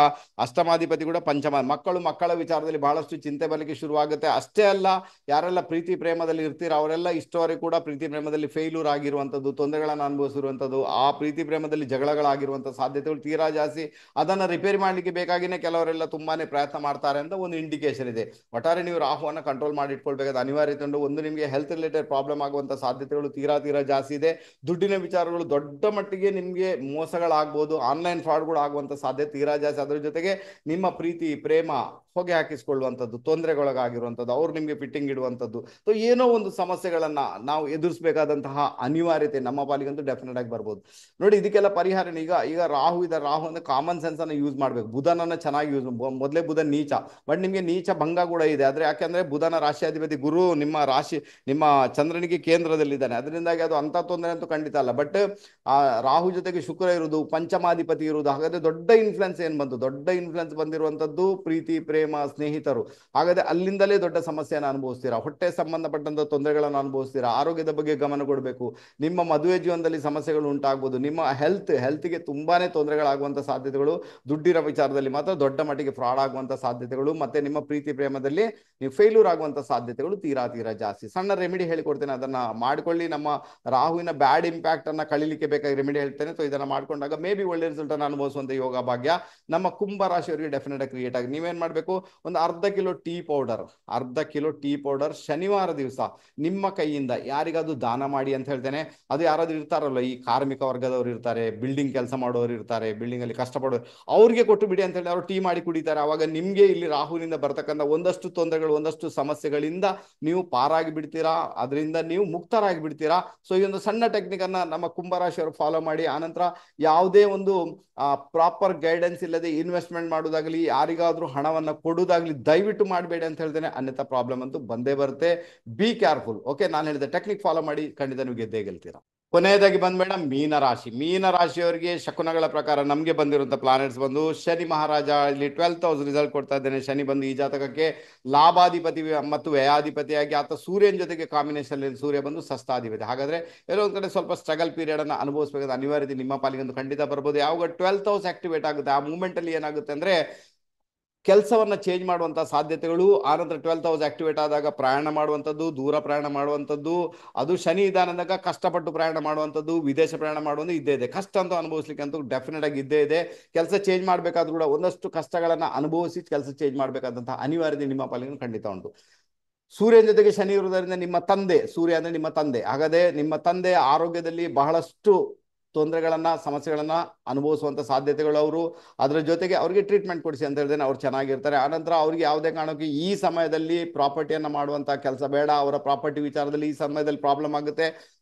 ಅಷ್ಟಮಾಧಿಪತಿ ಕೂಡ ಪಂಚಮ, ಮಕ್ಕಳ ವಿಚಾರದಲ್ಲಿ ಬಹಳಷ್ಟು ಚಿಂತೆ ಬರಲಿಕ್ಕೆ ಶುರುವಾಗುತ್ತೆ. ಅಷ್ಟೇ ಅಲ್ಲ, ಯಾರೆಲ್ಲ ಪ್ರೀತಿ ಪ್ರೇಮದಲ್ಲಿ ಇರ್ತೀರ ಅವರೆಲ್ಲ ಇಷ್ಟವರೆಗೂ ಕೂಡ ಪ್ರೀತಿ ಪ್ರೇಮದಲ್ಲಿ ಫೇಲ್ಯೂರ್ ಆಗಿರುವಂಥದ್ದು, ತೊಂದರೆಗಳನ್ನು ಅನುಭವಿಸಿರುವಂಥದ್ದು, ಆ ಪ್ರೀತಿ ಪ್ರೇಮದಲ್ಲಿ ಜಗಳಗಳಾಗಿರುವಂಥ ಸಾಧ್ಯತೆಗಳು ತೀರಾ ಜಾಸ್ತಿ. ಅದನ್ನು ರಿಪೇರಿ ಮಾಡಲಿಕ್ಕೆ ಬೇಕಾಗಿನೇ ಕೆಲವರೆಲ್ಲ ತುಂಬಾನೇ ಪ್ರಯತ್ನ ಮಾಡ್ತಾರೆ ಅಂತ ಒಂದು ಇಂಡಿಕೇಶನ್ ಇದೆ. ಒಟ್ಟಾರೆ ನೀವು ರಾಹುವನ್ನು ಕಂಟ್ರೋಲ್ ಮಾಡಿ ಇಟ್ಕೊಳ್ಬೇಕಾದ ಅನಿವಾರ್ಯತೆ ಉಂಟು. ಒಂದು, ನಿಮಗೆ ಹೆಲ್ತ್ ರಿಲೇಟೆಡ್ ಪ್ರಾಬ್ಲಮ್ ಆಗುವಂಥ ಸಾಧ್ಯತೆಗಳು ತೀರಾ ಜಾಸ್ತಿ ಇದೆ. ದುಡ್ಡಿನ ವಿಚಾರಗಳು ದೊಡ್ಡ ಮಟ್ಟಿಗೆ ನಿಮಗೆ ಮೋಸಗಳಾಗ್ಬೋದು, ಆನ್ಲೈನ್ ಫ್ರಾಡ್ಗಳು ಆಗುವಂಥ ಸಾಧ್ಯತೆ ತೀರಾ ಜಾಸ್ತಿ. ಅದರ ಜೊತೆಗೆ ನಿಮ್ಮ ಪ್ರೀತಿ ಪ್ರೇಮ ಹೊಗೆ ಹಾಕಿಸ್ಕೊಳ್ಳುವಂಥದ್ದು, ತೊಂದರೆಗೊಳಗಾಗಿರುವಂಥದ್ದು, ಅವ್ರು ನಿಮಗೆ ಫಿಟ್ಟಿಂಗ್ ಇಡುವಂಥದ್ದು. ಸೊ ಏನೋ ಒಂದು ಸಮಸ್ಯೆಗಳನ್ನ ನಾವು ಎದುರಿಸಬೇಕಾದಂತಹ ಅನಿವಾರ್ಯತೆ ನಮ್ಮ ಪಾಲಿಗಂತೂ ಡೆಫಿನೆಟ್ ಆಗಿ ಬರ್ಬೋದು. ನೋಡಿ, ಇದಕ್ಕೆಲ್ಲ ಪರಿಹಾರ ಈಗ ರಾಹು ಅಂದ್ರೆ ಕಾಮನ್ ಸೆನ್ಸ್ ಅನ್ನು ಯೂಸ್ ಮಾಡಬೇಕು. ಬುಧನನ್ನ ಚೆನ್ನಾಗಿ ಯೂಸ್, ಮೊದಲೇ ಬುಧ ನೀಚ, ಬಟ್ ನಿಮಗೆ ನೀಚ ಭಂಗ ಕೂಡ ಇದೆ. ಆದ್ರೆ ಯಾಕೆಂದ್ರೆ ಬುಧನ ರಾಶಿಯಾಧಿಪತಿ ಗುರು ನಿಮ್ಮ ಚಂದ್ರನಿಗೆ ಕೇಂದ್ರದಲ್ಲಿದ್ದಾನೆ, ಅದರಿಂದಾಗಿ ಅದು ಅಂತ ತೊಂದರೆ ಅಂತೂ ಖಂಡಿತ ಅಲ್ಲ. ಬಟ್ ಆ ರಾಹು ಜೊತೆಗೆ ಶುಕ್ರ ಇರುವುದು, ಪಂಚಮಾಧಿಪತಿ ಇರುವುದು, ಹಾಗಾದ್ರೆ ದೊಡ್ಡ ಇನ್ಫ್ಲುಯೆನ್ಸ್ ಏನ್ ಬಂತು, ದೊಡ್ಡ ಇನ್ಫ್ಲುಯೆನ್ಸ್ ಬಂದಿರುವಂತದ್ದು ಪ್ರೀತಿ ಪ್ರೇಮ ಸ್ನೇಹಿತರು. ಹಾಗಾದ್ರೆ ಅಲ್ಲಿಂದಲೇ ದೊಡ್ಡ ಸಮಸ್ಯೆಯನ್ನು ಅನುಭವಿಸ್ತೀರಾ, ಹೊಟ್ಟೆ ಸಂಬಂಧಪಟ್ಟಂತ ತೊಂದರೆಗಳನ್ನು ಅನುಭವಿಸ್ತೀರಾ, ಆರೋಗ್ಯದ ಬಗ್ಗೆ ಗಮನ ಕೊಡಬೇಕು. ನಿಮ್ಮ ಮದುವೆ ಜೀವನದಲ್ಲಿ ಸಮಸ್ಯೆಗಳು ಉಂಟಾಗಬಹುದು, ನಿಮ್ಮ ಹೆಲ್ತ್ಗೆ ತುಂಬಾನೇ ತೊಂದರೆಗಳಾಗುವಂತ ಸಾಧ್ಯತೆಗಳು, ದುಡ್ಡಿನ ವಿಚಾರದಲ್ಲಿ ಮಾತ್ರ ದೊಡ್ಡ ಮಟ್ಟಿಗೆ ಫ್ರಾಡ್ ಆಗುವಂತ ಸಾಧ್ಯತೆಗಳು, ಮತ್ತೆ ನಿಮ್ಮ ಪ್ರೀತಿ ಪ್ರೇಮದಲ್ಲಿ ನೀವು ಫೇಲ್ಯೂರ್ ಆಗುವಂತ ಸಾಧ್ಯತೆಗಳು ತೀರಾ ಜಾಸ್ತಿ. ಸಣ್ಣ ರೆಮಿಡಿ ಹೇಳಿಕೊಡ್ತೇನೆ, ಅದನ್ನ ಮಾಡ್ಕೊಳ್ಳಿ. ನಮ್ಮ ರಾಹುವಿನ ಬ್ಯಾಡ್ ಇಂಪ್ಯಾಕ್ಟ್ ಅನ್ನ ಕಳಿಲಿಕ್ಕೆ ಬೇಕಾಗಿ ರೆಮಿಡಿ ಹೇಳ್ತೇನೆ. ಸೊ ಇದನ್ನ ಮಾಡ್ಕೊಂಡಾಗ ಮೇ ಬಿ ಒಳ್ಳೆ ರಿಸಲ್ಟ್ ಅನ್ನು ಅನುಭವಿಸುವಂತ ಯೋಗ ಭಾಗ್ಯ ನಮ್ಮ ಕುಂಭ ರಾಶಿಯವರಿಗೆ ಡೆಫಿನೆಟ್ ಆಗಿ ಕ್ರಿಯೇಟ್ ಆಗಿ. ನೀವೇನ್ ಮಾಡ್ಬೇಕು, ಒಂದು ಅರ್ಧ ಕಿಲೋ ಟೀ ಪೌಡರ್ ಶನಿವಾರ ದಿವಸ ನಿಮ್ಮ ಕೈಯಿಂದ ಯಾರಿಗಾದ್ರೂ ದಾನ ಮಾಡಿ ಅಂತ ಹೇಳ್ತೇನೆ. ಅದು ಯಾರಾದ್ರೂ ಇರ್ತಾರಲ್ಲ, ಈ ಕಾರ್ಮಿಕ ವರ್ಗದವರು ಇರ್ತಾರೆ, ಬಿಲ್ಡಿಂಗ್ ಕೆಲಸ ಮಾಡೋರು ಇರ್ತಾರೆ, ಬಿಲ್ಡಿಂಗ್ ಅಲ್ಲಿ ಕಷ್ಟಪಡೋರು, ಅವ್ರಿಗೆ ಕೊಟ್ಟು ಬಿಡಿ ಅಂತ ಹೇಳಿ ಅವರು ಟೀ ಮಾಡಿ ಕುಡಿತಾರೆ. ಅವಾಗ ನಿಮ್ಗೆ ಇಲ್ಲಿ ರಾಹುವಿನಿಂದ ಬರ್ತಕ್ಕಂಥ ಒಂದಷ್ಟು ತೊಂದರೆಗಳು, ಒಂದಷ್ಟು ಸಮಸ್ಯೆಗಳಿಂದ ನೀವು ಪಾರಾಗಿ ಬಿಡ್ತೀರಾ, ಅದರಿಂದ ನೀವು ಮುಕ್ತರಾಗಿ ಬಿಡ್ತೀರಾ. ಸೊ ಈ ಒಂದು ಸಣ್ಣ ಟೆಕ್ನಿಕ್ ಅನ್ನ ನಮ್ಮ ಕುಂಭರಾಶಿಯವರು ಫಾಲೋ ಮಾಡಿ. ಆನಂತರ ಯಾವುದೇ ಒಂದು ಪ್ರಾಪರ್ ಗೈಡೆನ್ಸ್ ಇಲ್ಲದೆ ಇನ್ವೆಸ್ಟ್ಮೆಂಟ್ ಮಾಡೋದಾಗ್ಲಿ, ಯಾರಿಗಾದ್ರೂ ಹಣವನ್ನ ಕೊಡುವುದಾಗ್ಲಿ ದಯವಿಟ್ಟು ಮಾಡಬೇಡಿ ಅಂತ ಹೇಳ್ತೇನೆ, ಅನ್ಯಥಾ ಪ್ರಾಬ್ಲಮ್ ಅಂತೂ ಬಂದೇ ಬರುತ್ತೆ. Be careful. ಓಕೆ, ನಾನು ಹೇಳಿದ ಟೆಕ್ನಿಕ್ ಫಾಲೋ ಮಾಡಿ, ಖಂಡಿತ ನೀವು ಗೆದ್ದೇ ಗೆಲ್ತೀರಾ. ಕೊನೆಯದಾಗಿ ಬಂದ್ಬೇಡ ಮೀನ ರಾಶಿಯವರಿಗೆ ಶಕುನಗಳ ಪ್ರಕಾರ ನಮಗೆ ಬಂದಿರುವಂತ ಪ್ಲಾನೆಟ್ಸ್ ಬಂದು ಶನಿ ಮಹಾರಾಜ ಇಲ್ಲಿ 12th ಹೌಸ್ ರಿಸಲ್ಟ್ ಕೊಡ್ತಾ ಇದ್ದೇನೆ. ಶನಿ ಬಂದು ಈ ಜಾತಕಕ್ಕೆ ಲಾಭಾಧಿಪತಿ ಮತ್ತು ವ್ಯಯಾಧಿಪತಿಯಾಗಿ ಆತ ಸೂರ್ಯನ ಜೊತೆಗೆ ಕಾಂಬಿನೇಷನ್, ಸೂರ್ಯ ಬಂದು ಸಸ್ತಾಧಿಪತಿ. ಹಾಗಾದ್ರೆ ಎಲ್ಲೋ ಒಂದ್ ಕಡೆ ಸ್ವಲ್ಪ ಸ್ಟ್ರಗಲ್ ಪೀರಿಯಡ್ ಅನ್ನು ಅನುಭವಿಸಬೇಕಾದ ಅನಿವಾರ್ಯತೆ ನಿಮ್ಮ ಪಾಲಿಗೆ ಖಂಡಿತ ಬರ್ಬೋದು. ಯಾವಾಗ 12th ಹೌಸ್ ಆಕ್ಟಿವೇಟ್ ಆಗುತ್ತೆ, ಆ ಮೂಮೆಂಟ್ ಅಲ್ಲಿ ಏನಾಗುತ್ತೆ ಅಂದ್ರೆ ಕೆಲಸವನ್ನ ಚೇಂಜ್ ಮಾಡುವಂತ ಸಾಧ್ಯತೆಗಳು. ಆನಂತರ 12th ಹೌಸ್ ಆಕ್ಟಿವೇಟ್ ಆದಾಗ ಪ್ರಯಾಣ ಮಾಡುವಂಥದ್ದು, ದೂರ ಪ್ರಯಾಣ ಮಾಡುವಂಥದ್ದು, ಅದು ಶನಿ ಇದಾನಂದಾಗ ಕಷ್ಟಪಟ್ಟು ಪ್ರಯಾಣ ಮಾಡುವಂಥದ್ದು, ವಿದೇಶ ಪ್ರಯಾಣ ಮಾಡುವಂಥದ್ದು ಇದ್ದೇ ಇದೆ. ಕಷ್ಟ ಅಂತ ಅನುಭವಿಸ್ಲಿಕ್ಕೆ ಅಂತೂ ಡೆಫಿನೆಟ್ ಆಗಿ ಇದ್ದೇ ಇದೆ. ಕೆಲಸ ಚೇಂಜ್ ಮಾಡಬೇಕಾದ್ರೂ ಕೂಡ ಒಂದಷ್ಟು ಕಷ್ಟಗಳನ್ನ ಅನುಭವಿಸಿ ಕೆಲಸ ಚೇಂಜ್ ಮಾಡಬೇಕಾದಂತಹ ಅನಿವಾರ್ಯತೆ ನಿಮ್ಮ ಪಾಲಿಗೆ ಖಂಡಿತ ಉಂಟು. ಸೂರ್ಯನ ಜೊತೆಗೆ ಶನಿ ಇರುವುದರಿಂದ ನಿಮ್ಮ ತಂದೆ, ಸೂರ್ಯ ಅಂದ್ರೆ ನಿಮ್ಮ ತಂದೆ, ಹಾಗಾದ್ರೆ ನಿಮ್ಮ ತಂದೆ ಆರೋಗ್ಯದಲ್ಲಿ ಬಹಳಷ್ಟು ತೊಂದರೆಗಳನ್ನ ಸಮಸ್ಯೆಗಳನ್ನ ಅನುಭವಿಸುವಂತ ಸಾಧ್ಯತೆಗಳು ಅವರು. ಅದರ ಜೊತೆಗೆ ಅವರಿಗೆ ಟ್ರೀಟ್ಮೆಂಟ್ ಕೊಡಿಸಿ ಅಂತ ಹೇಳಿದ್ರೆ ಅವ್ರು ಚೆನ್ನಾಗಿರ್ತಾರೆ. ಆನಂತರ ಅವ್ರಿಗೆ ಯಾವುದೇ ಕಾರಣಕ್ಕೆ ಈ ಸಮಯದಲ್ಲಿ ಪ್ರಾಪರ್ಟಿಯನ್ನ ಮಾಡುವಂತ ಕೆಲಸ ಬೇಡ. ಅವರ ಪ್ರಾಪರ್ಟಿ ವಿಚಾರದಲ್ಲಿ ಈ ಸಮಯದಲ್ಲಿ ಪ್ರಾಬ್ಲಮ್ ಆಗುತ್ತೆ,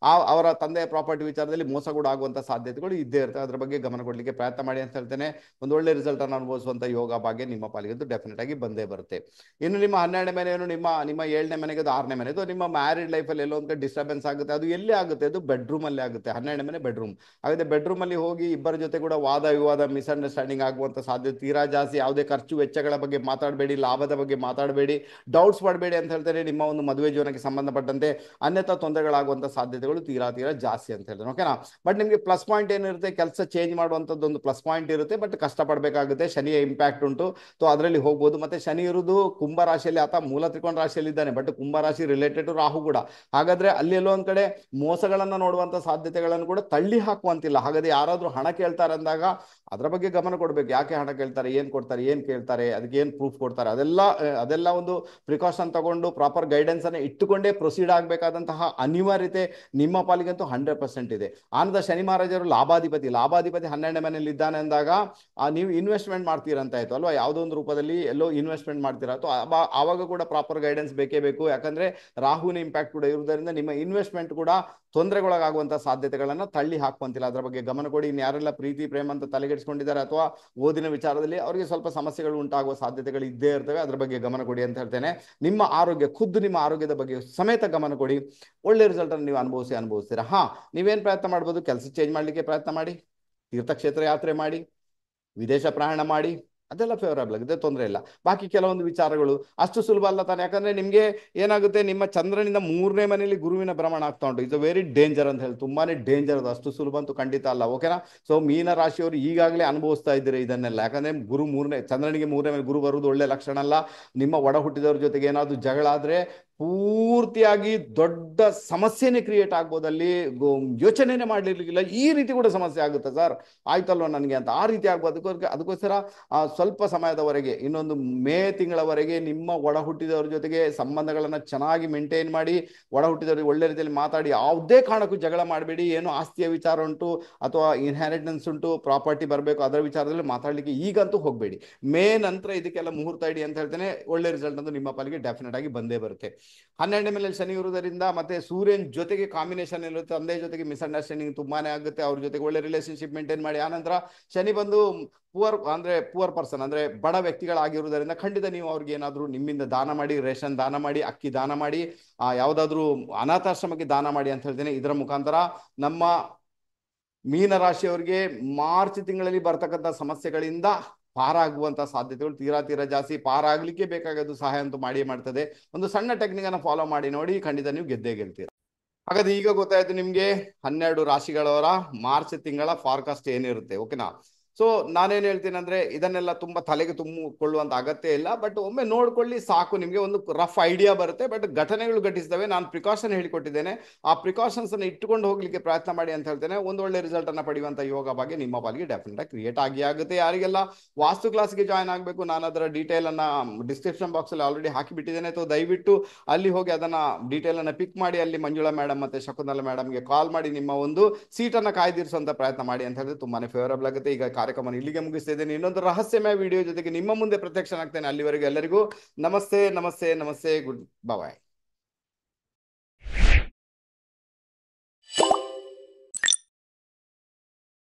ಅವರ ತಂದೆಯ ಪ್ರಾಪರ್ಟಿ ವಿಚಾರದಲ್ಲಿ ಮೋಸ ಕೂಡ ಆಗುವಂತ ಸಾಧ್ಯತೆಗಳು ಇದ್ದೇ ಇರ್ತವೆ. ಅದ್ರ ಬಗ್ಗೆ ಗಮನ ಕೊಡ್ಲಿಕ್ಕೆ ಪ್ರಯತ್ನ ಮಾಡಿ ಅಂತ ಹೇಳ್ತೇನೆ. ಒಂದು ಒಳ್ಳೆ ರಿಸಲ್ಟ್ ಅನ್ನು ಅನುಭವಿಸುವಂತ ಯೋಗ ಭಾಗ್ಯ ನಿಮ್ಮ ಪಾಲಿಗೆ ಡೆಫಿನೆಟ್ ಆಗಿ ಬಂದೇ ಬರುತ್ತೆ. ಇನ್ನು ನಿಮ್ಮ 12ನೇ ಮನೆಯನ್ನು ನಿಮ್ಮ 7ನೇ ಮನೆಗೆ, ಅದು 6ನೇ ಮನೆ, ನಿಮ್ಮ ಮ್ಯಾರಿಡ್ ಲೈಫಲ್ಲಿ ಎಲ್ಲೋ ಒಂದು ಡಿಸ್ಟರ್ಬೆನ್ಸ್ ಆಗುತ್ತೆ. ಅದು ಎಲ್ಲಿ ಆಗುತ್ತೆ, ಅದು ಬೆಡ್ರೂಮ್ ಅಲ್ಲಿ ಆಗುತ್ತೆ. 12ನೇ ಮನೆ ಬೆಡ್ರೂಮ್. ಹಾಗಾದ್ರೆ ಬೆಡ್ರೂಮ್ ಅಲ್ಲಿ ಹೋಗಿ ಇಬ್ಬರ ಜೊತೆ ಕೂಡ ವಾದ ವಿವಾದ, ಮಿಸ್ಅಂಡರ್ಸ್ಟ್ಯಾಂಡಿಂಗ್ ಆಗುವಂತ ಸಾಧ್ಯತೆ ತೀರಾ ಜಾಸ್ತಿ. ಯಾವುದೇ ಖರ್ಚು ವೆಚ್ಚಗಳ ಬಗ್ಗೆ ಮಾತಾಡಬೇಡಿ, ಲಾಭದ ಬಗ್ಗೆ ಮಾತಾಡಬೇಡಿ, ಡೌಟ್ಸ್ ಮಾಡಬೇಡಿ ಅಂತ ಹೇಳ್ತಾರೆ ನಿಮ್ಮ ಒಂದು ಮದುವೆ ಜೀವನಕ್ಕೆ ಸಂಬಂಧಪಟ್ಟಂತೆ. ಅನ್ಯಥಾ ತೊಂದರೆಗಳಾಗುವಂತ ಸಾಧ್ಯತೆಗಳು ತೀರಾ ಜಾಸ್ತಿ ಅಂತ ಹೇಳ್ತಾರೆ. ಓಕೆನಾ. ಬಟ್ ನಿಮಗೆ ಪ್ಲಸ್ ಪಾಯಿಂಟ್ ಏನಿರುತ್ತೆ, ಕೆಲಸ ಚೇಂಜ್ ಮಾಡುವಂತದ್ದು ಒಂದು ಪ್ಲಸ್ ಪಾಯಿಂಟ್ ಇರುತ್ತೆ. ಬಟ್ ಕಷ್ಟಪಡಬೇಕಾಗುತ್ತೆ, ಶನಿಯ ಇಂಪ್ಯಾಕ್ಟ್ ಉಂಟು. ಸೊ ಅದರಲ್ಲಿ ಹೋಗ್ಬೋದು. ಮತ್ತೆ ಶನಿ ಇರುವುದು ಕುಂಭ ರಾಶಿಯಲ್ಲಿ, ಆತ ಮೂಲ ತ್ರಿಕೋಣ ರಾಶಿಯಲ್ಲಿ ಇದ್ದಾನೆ. ಬಟ್ ಕುಂಭ ರಾಶಿ ರಿಲೇಟೆಡ್ ಟು ರಾಹು ಕೂಡ. ಹಾಗಾದ್ರೆ ಅಲ್ಲಿ ಎಲ್ಲೋ ಒಂದ್ ಕಡೆ ಮೋಸಗಳನ್ನ ನೋಡುವಂತ ಸಾಧ್ಯತೆಗಳನ್ನು ಕೂಡ ತಳ್ಳಿ ಹಾಕುವಂತಿಲ್ಲ. ಹಾಗಾದ್ರೆ ಯಾರಾದ್ರೂ ಹಣ ಕೇಳ್ತಾರೆ ಅಂದಾಗ ಅದರ ಬಗ್ಗೆ ಗಮನ ಕೊಡ್ಬೇಕು. ಯಾಕೆ ಹಣ ಕೇಳ್ತಾರೆ, ಏನ್ ಕೊಡ್ತಾರೆ, ಏನ್ ಕೇಳ್ತಾರೆ, ಅದಕ್ಕೆ ಏನ್ ಪ್ರೂಫ್ ಕೊಡ್ತಾರೆ, ಅದೆಲ್ಲ ಒಂದು ಪ್ರಿಕಾಷನ್ ತಗೊಂಡು ಪ್ರಾಪರ್ ಗೈಡೆನ್ಸ್ ಅನ್ನ ಇಟ್ಟುಕೊಂಡೇ ಪ್ರೊಸೀಡ್ ಆಗಬೇಕಾದಂತಹ ಅನಿವಾರ್ಯತೆ ನಿಮ್ಮ ಪಾಲಿಗಂತೂ 100% ಇದೆ. ಆನಂದ ಶನಿ ಮಹಾರಾಜರು ಲಾಭಾಧಿಪತಿ 12ನೇ ಮನೆಯಲ್ಲಿ ಇದ್ದಾನೆ ಅಂದಾಗ ನೀವು ಇನ್ವೆಸ್ಟ್ಮೆಂಟ್ ಮಾಡ್ತೀರಂತ ಆಯ್ತು ಅಲ್ವಾ, ಯಾವುದೋ ಒಂದು ರೂಪದಲ್ಲಿ ಎಲ್ಲೋ ಇನ್ವೆಸ್ಟ್ಮೆಂಟ್ ಮಾಡ್ತೀರಾ. ಆವಾಗ ಕೂಡ ಪ್ರಾಪರ್ ಗೈಡೆನ್ಸ್ ಬೇಕೇ ಬೇಕು. ಯಾಕಂದ್ರೆ ರಾಹುವಿನ ಇಂಪ್ಯಾಕ್ಟ್ ಕೂಡ ಇರುವುದರಿಂದ ನಿಮ್ಮ ಇನ್ವೆಸ್ಟ್ಮೆಂಟ್ ಕೂಡ ತೊಂದರೆಗೊಳಗಾಗುವಂತಹ ಸಾಧ್ಯತೆಗಳನ್ನ ತಳ್ಳಿ ಹಾಕುವಂತಿಲ್ಲ. ಅದರ ಬಗ್ಗೆ ಗಮನ ಕೊಡಿ. ಯಾರೆಲ್ಲ ಪ್ರೀತಿ ಪ್ರೇಮ ಅಂತ ತಲೆಗೆಡಿಸ್ಕೊಂಡಿದ್ದಾರೆ ಅಥವಾ ಓದಿನ ವಿಚಾರದಲ್ಲಿ ಅವರಿಗೆ ಸ್ವಲ್ಪ ಸಮಸ್ಯೆಗಳು ಉಂಟಾಗುವ ಸಾಧ್ಯತೆಗಳು ಇದ್ದೇ ಇರ್ತವೆ. ಅದರ ಬಗ್ಗೆ ಗಮನ ಕೊಡಿ ಅಂತ ಹೇಳ್ತೇನೆ. ನಿಮ್ಮ ಆರೋಗ್ಯ, ಖುದ್ದು ನಿಮ್ಮ ಆರೋಗ್ಯದ ಬಗ್ಗೆ ಸಮೇತ ಗಮನ ಕೊಡಿ. ಒಳ್ಳೆ ರಿಸಲ್ಟ್ ಅನ್ನು ನೀವು ಅನುಭವಿಸ್ತೀರಾ. ನೀವೇನ್ ಪ್ರಯತ್ನ ಮಾಡ್ಬೋದು, ಕೆಲಸ ಚೇಂಜ್ ಮಾಡ್ಲಿಕ್ಕೆ ಪ್ರಯತ್ನ ಮಾಡಿ, ತೀರ್ಥಕ್ಷೇತ್ರ ಯಾತ್ರೆ ಮಾಡಿ, ವಿದೇಶ ಪ್ರಯಾಣ ಮಾಡಿ, ಅದೆಲ್ಲ ಫೇವರಬಲ್ ಆಗಿದೆ, ತೊಂದರೆ ಇಲ್ಲ. ಬಾಕಿ ಕೆಲವೊಂದು ವಿಚಾರಗಳು ಅಷ್ಟು ಸುಲಭ ಅಲ್ಲ ತಾನೆ. ಯಾಕಂದ್ರೆ ನಿಮಗೆ ಏನಾಗುತ್ತೆ, ನಿಮ್ಮ ಚಂದ್ರನಿಂದ 3ನೇ ಮನೆಯಲ್ಲಿ ಗುರುವಿನ ಭ್ರಮಣ ಆಗ್ತಾ ಉಂಟು. ಇದು ವೆರಿ ಡೇಂಜರ್ ಅಂತ ಹೇಳಿ, ತುಂಬಾನೇ ಡೇಂಜರ್ ಅದು, ಅಷ್ಟು ಸುಲಭ ಅಂತೂ ಖಂಡಿತ ಅಲ್ಲ. ಓಕೆನಾ? ಸೊ ಮೀನ ರಾಶಿಯವರು ಈಗಾಗಲೇ ಅನುಭವಿಸ್ತಾ ಇದ್ದೀರಿ ಇದನ್ನೆಲ್ಲ. ಯಾಕಂದ್ರೆ ಗುರು ಚಂದ್ರನಿಗೆ 3ನೇ ಮನೆ ಗುರು ಬರುವುದು ಒಳ್ಳೆ ಲಕ್ಷಣ ಅಲ್ಲ. ನಿಮ್ಮ ಒಡ ಹುಟ್ಟಿದವ್ರ ಜೊತೆಗೆ ಏನಾದ್ರು ಜಗಳ ಆದ್ರೆ ಪೂರ್ತಿಯಾಗಿ ದೊಡ್ಡ ಸಮಸ್ಯೆನೇ ಕ್ರಿಯೇಟ್ ಆಗ್ಬೋದು. ಅಲ್ಲಿ ಯೋಚನೆನೇ ಮಾಡ್ಲಿರ್ಲಿಕ್ಕಿಲ್ಲ, ಈ ರೀತಿ ಕೂಡ ಸಮಸ್ಯೆ ಆಗುತ್ತೆ ಸರ್, ಆಯ್ತಲ್ವ ನನಗೆ ಅಂತ, ಆ ರೀತಿ ಆಗ್ಬೋದು. ಅದಕ್ಕೋಸ್ಕರ ಸ್ವಲ್ಪ ಸಮಯದವರೆಗೆ, ಇನ್ನೊಂದು ಮೇ ತಿಂಗಳವರೆಗೆ ನಿಮ್ಮ ಒಡ ಹುಟ್ಟಿದವ್ರ ಜೊತೆಗೆ ಸಂಬಂಧಗಳನ್ನ ಚೆನ್ನಾಗಿ ಮೇಂಟೈನ್ ಮಾಡಿ, ಒಡ ಹುಟ್ಟಿದವ್ರಿಗೆ ಒಳ್ಳೆ ರೀತಿಯಲ್ಲಿ ಮಾತಾಡಿ, ಯಾವುದೇ ಕಾರಣಕ್ಕೂ ಜಗಳ ಮಾಡಬೇಡಿ. ಏನು ಆಸ್ತಿಯ ವಿಚಾರ ಉಂಟು ಅಥವಾ ಇನ್ಹೆರಿಟೆನ್ಸ್ ಉಂಟು, ಪ್ರಾಪರ್ಟಿ ಬರಬೇಕು, ಅದರ ವಿಚಾರದಲ್ಲಿ ಮಾತಾಡ್ಲಿಕ್ಕೆ ಈಗಂತೂ ಹೋಗಬೇಡಿ. ಮೇ ನಂತರ ಇದಕ್ಕೆಲ್ಲ ಮುಹೂರ್ತ ಇಡಿ ಅಂತ ಹೇಳ್ತೇನೆ. ಒಳ್ಳೆ ರಿಸಲ್ಟ್ ಅಂತೂ ನಿಮ್ಮ ಪಾಲಿಗೆ ಡೆಫಿನೆಟ್ ಆಗಿ ಬಂದೇ ಬರುತ್ತೆ. 12ನೇ ಮನೆಯಲ್ಲಿ ಶನಿ ಇರುವುದರಿಂದ ಮತ್ತೆ ಸೂರ್ಯನ ಜೊತೆಗೆ ಕಾಂಬಿನೇಷನ್ ಇರುತ್ತೆ, ತಂದೆ ಜೊತೆಗೆ ಮಿಸ್ಅಂಡರ್ಸ್ಟ್ಯಾಂಡಿಂಗ್ ತುಂಬಾನೇ ಆಗುತ್ತೆ. ಅವ್ರ ಜೊತೆಗೆ ಒಳ್ಳೆ ರಿಲೇಶನ್ಶಿಪ್ ಮೇಂಟೈನ್ ಮಾಡಿ. ಆನಂತರ ಶನಿ ಬಂದು ಪುವರ್ ಪರ್ಸನ್ ಅಂದ್ರೆ ಬಡ ವ್ಯಕ್ತಿಗಳಾಗಿರುವುದರಿಂದ ಖಂಡಿತ ನೀವು ಅವ್ರಿಗೆ ಏನಾದ್ರು ನಿಮ್ಮಿಂದ ದಾನ ಮಾಡಿ, ರೇಷನ್ ದಾನ ಮಾಡಿ, ಅಕ್ಕಿ ದಾನ ಮಾಡಿ, ಯಾವುದಾದ್ರೂ ಅನಾಥಾಶ್ರಮಕ್ಕೆ ದಾನ ಮಾಡಿ ಅಂತ ಹೇಳ್ತೇನೆ. ಇದರ ಮುಖಾಂತರ ನಮ್ಮ ಮೀನರಾಶಿಯವರಿಗೆ ಮಾರ್ಚ್ ತಿಂಗಳಲ್ಲಿ ಬರ್ತಕ್ಕಂಥ ಸಮಸ್ಯೆಗಳಿಂದ ಪಾರಾಗುವಂತ ಸಾಧ್ಯತೆಗಳು ತೀರಾ ಜಾಸ್ತಿ. ಪಾರಾಗ್ಲಿಕ್ಕೆ ಬೇಕಾಗೋದು ಸಹಾಯ ಅಂತೂ ಮಾಡಿಯೇ ಮಾಡ್ತದೆ. ಒಂದು ಸಣ್ಣ ಟೆಕ್ನಿಕ್ ಅನ್ನ ಫಾಲೋ ಮಾಡಿ ನೋಡಿ, ಖಂಡಿತ ನೀವು ಗೆದ್ದೇ ಗೆಲ್ತೀರ. ಹಾಗಾದ್ರೆ ಈಗ ಗೊತ್ತಾಯ್ತು ನಿಮ್ಗೆ 12 ರಾಶಿಗಳವರ ಮಾರ್ಚ್ ತಿಂಗಳ ಫಾರ್ಕಾಸ್ಟ್ ಏನಿರುತ್ತೆ. ಓಕೆನಾ? ಸೊ ನಾನೇನ್ ಹೇಳ್ತೀನಿ ಅಂದ್ರೆ, ಇದನ್ನೆಲ್ಲ ತುಂಬಾ ತಲೆಗೆ ತುಂಬಿಕೊಳ್ಳುವಂತ ಅಗತ್ಯ ಇಲ್ಲ, ಬಟ್ ಒಮ್ಮೆ ನೋಡ್ಕೊಳ್ಳಿ ಸಾಕು, ನಿಮ್ಗೆ ಒಂದು ರಫ್ ಐಡಿಯಾ ಬರುತ್ತೆ. ಬಟ್ ಘಟನೆಗಳು ಘಟಿಸ್ತವೆ, ನಾನು ಪ್ರಿಕಾಷನ್ ಹೇಳಿಕೊಟ್ಟಿದ್ದೇನೆ, ಆ ಪ್ರಿಕಾಷನ್ಸ್ ಅನ್ನು ಇಟ್ಟುಕೊಂಡು ಹೋಗ್ಲಿಕ್ಕೆ ಪ್ರಯತ್ನ ಮಾಡಿ ಅಂತ ಹೇಳ್ತೇನೆ. ಒಂದು ಒಳ್ಳೆ ರಿಸಲ್ಟ್ ಅನ್ನ ಪಡೆಯುವಂತ ಯೋಗ ಬಗ್ಗೆ ನಿಮ್ಮ ಪಾಲಿಗೆ ಡೆಫಿನೆಟ್ ಆಗಿ ಕ್ರಿಯೇಟ್ ಆಗುತ್ತೆ. ಯಾರಿಗೆಲ್ಲ ವಾಸ್ತು ಕ್ಲಾಸ್ಗೆ ಜಾಯ್ನ್ ಆಗಬೇಕು, ನಾನು ಅದರ ಡೀಟೇಲ್ ಅನ್ನ ಡಿಸ್ಕ್ರಿಪ್ಷನ್ ಬಾಕ್ಸ್ ಅಲ್ಲಿ ಆಲ್ರೆಡಿ ಹಾಕಿಬಿಟ್ಟಿದ್ದೇನೆ. ಸೊ ದಯವಿಟ್ಟು ಅಲ್ಲಿ ಹೋಗಿ ಅದನ್ನ ಡೀಟೇಲ್ ಅನ್ನ ಪಿಕ್ ಮಾಡಿ, ಅಲ್ಲಿ ಮಂಜುಳಾ ಮೇಡಮ್ ಮತ್ತೆ ಶಕುಂತಲಾ ಮೇಡಮ್ಗೆ ಕಾಲ್ ಮಾಡಿ ನಿಮ್ಮ ಒಂದು ಸೀಟನ್ನು ಕಾಯ್ದಿರಿಸುವಂತ ಪ್ರಯತ್ನ ಮಾಡಿ ಅಂತ ಹೇಳಿದ್ರೆ ತುಂಬಾನೇ ಫೇವರಬಲ್ ಆಗುತ್ತೆ. ಈಗ ಕಾರ್ಯಕ್ರಮ ಇಲ್ಲಿಗೆ ಮುಗಿಸ್ತಾ ಇದ್ದೇನೆ. ಇನ್ನೊಂದು ರಹಸ್ಯಮಯ ವಿಡಿಯೋ ಜೊತೆಗೆ ನಿಮ್ಮ ಮುಂದೆ ಪ್ರತ್ಯಕ್ಷನಾಗ್ತೇನೆ. ಅಲ್ಲಿವರೆಗೂ ಎಲ್ಲರಿಗೂ ನಮಸ್ತೆ ನಮಸ್ತೆ ನಮಸ್ತೆ, ಗುಡ್ ಬಾಯ್.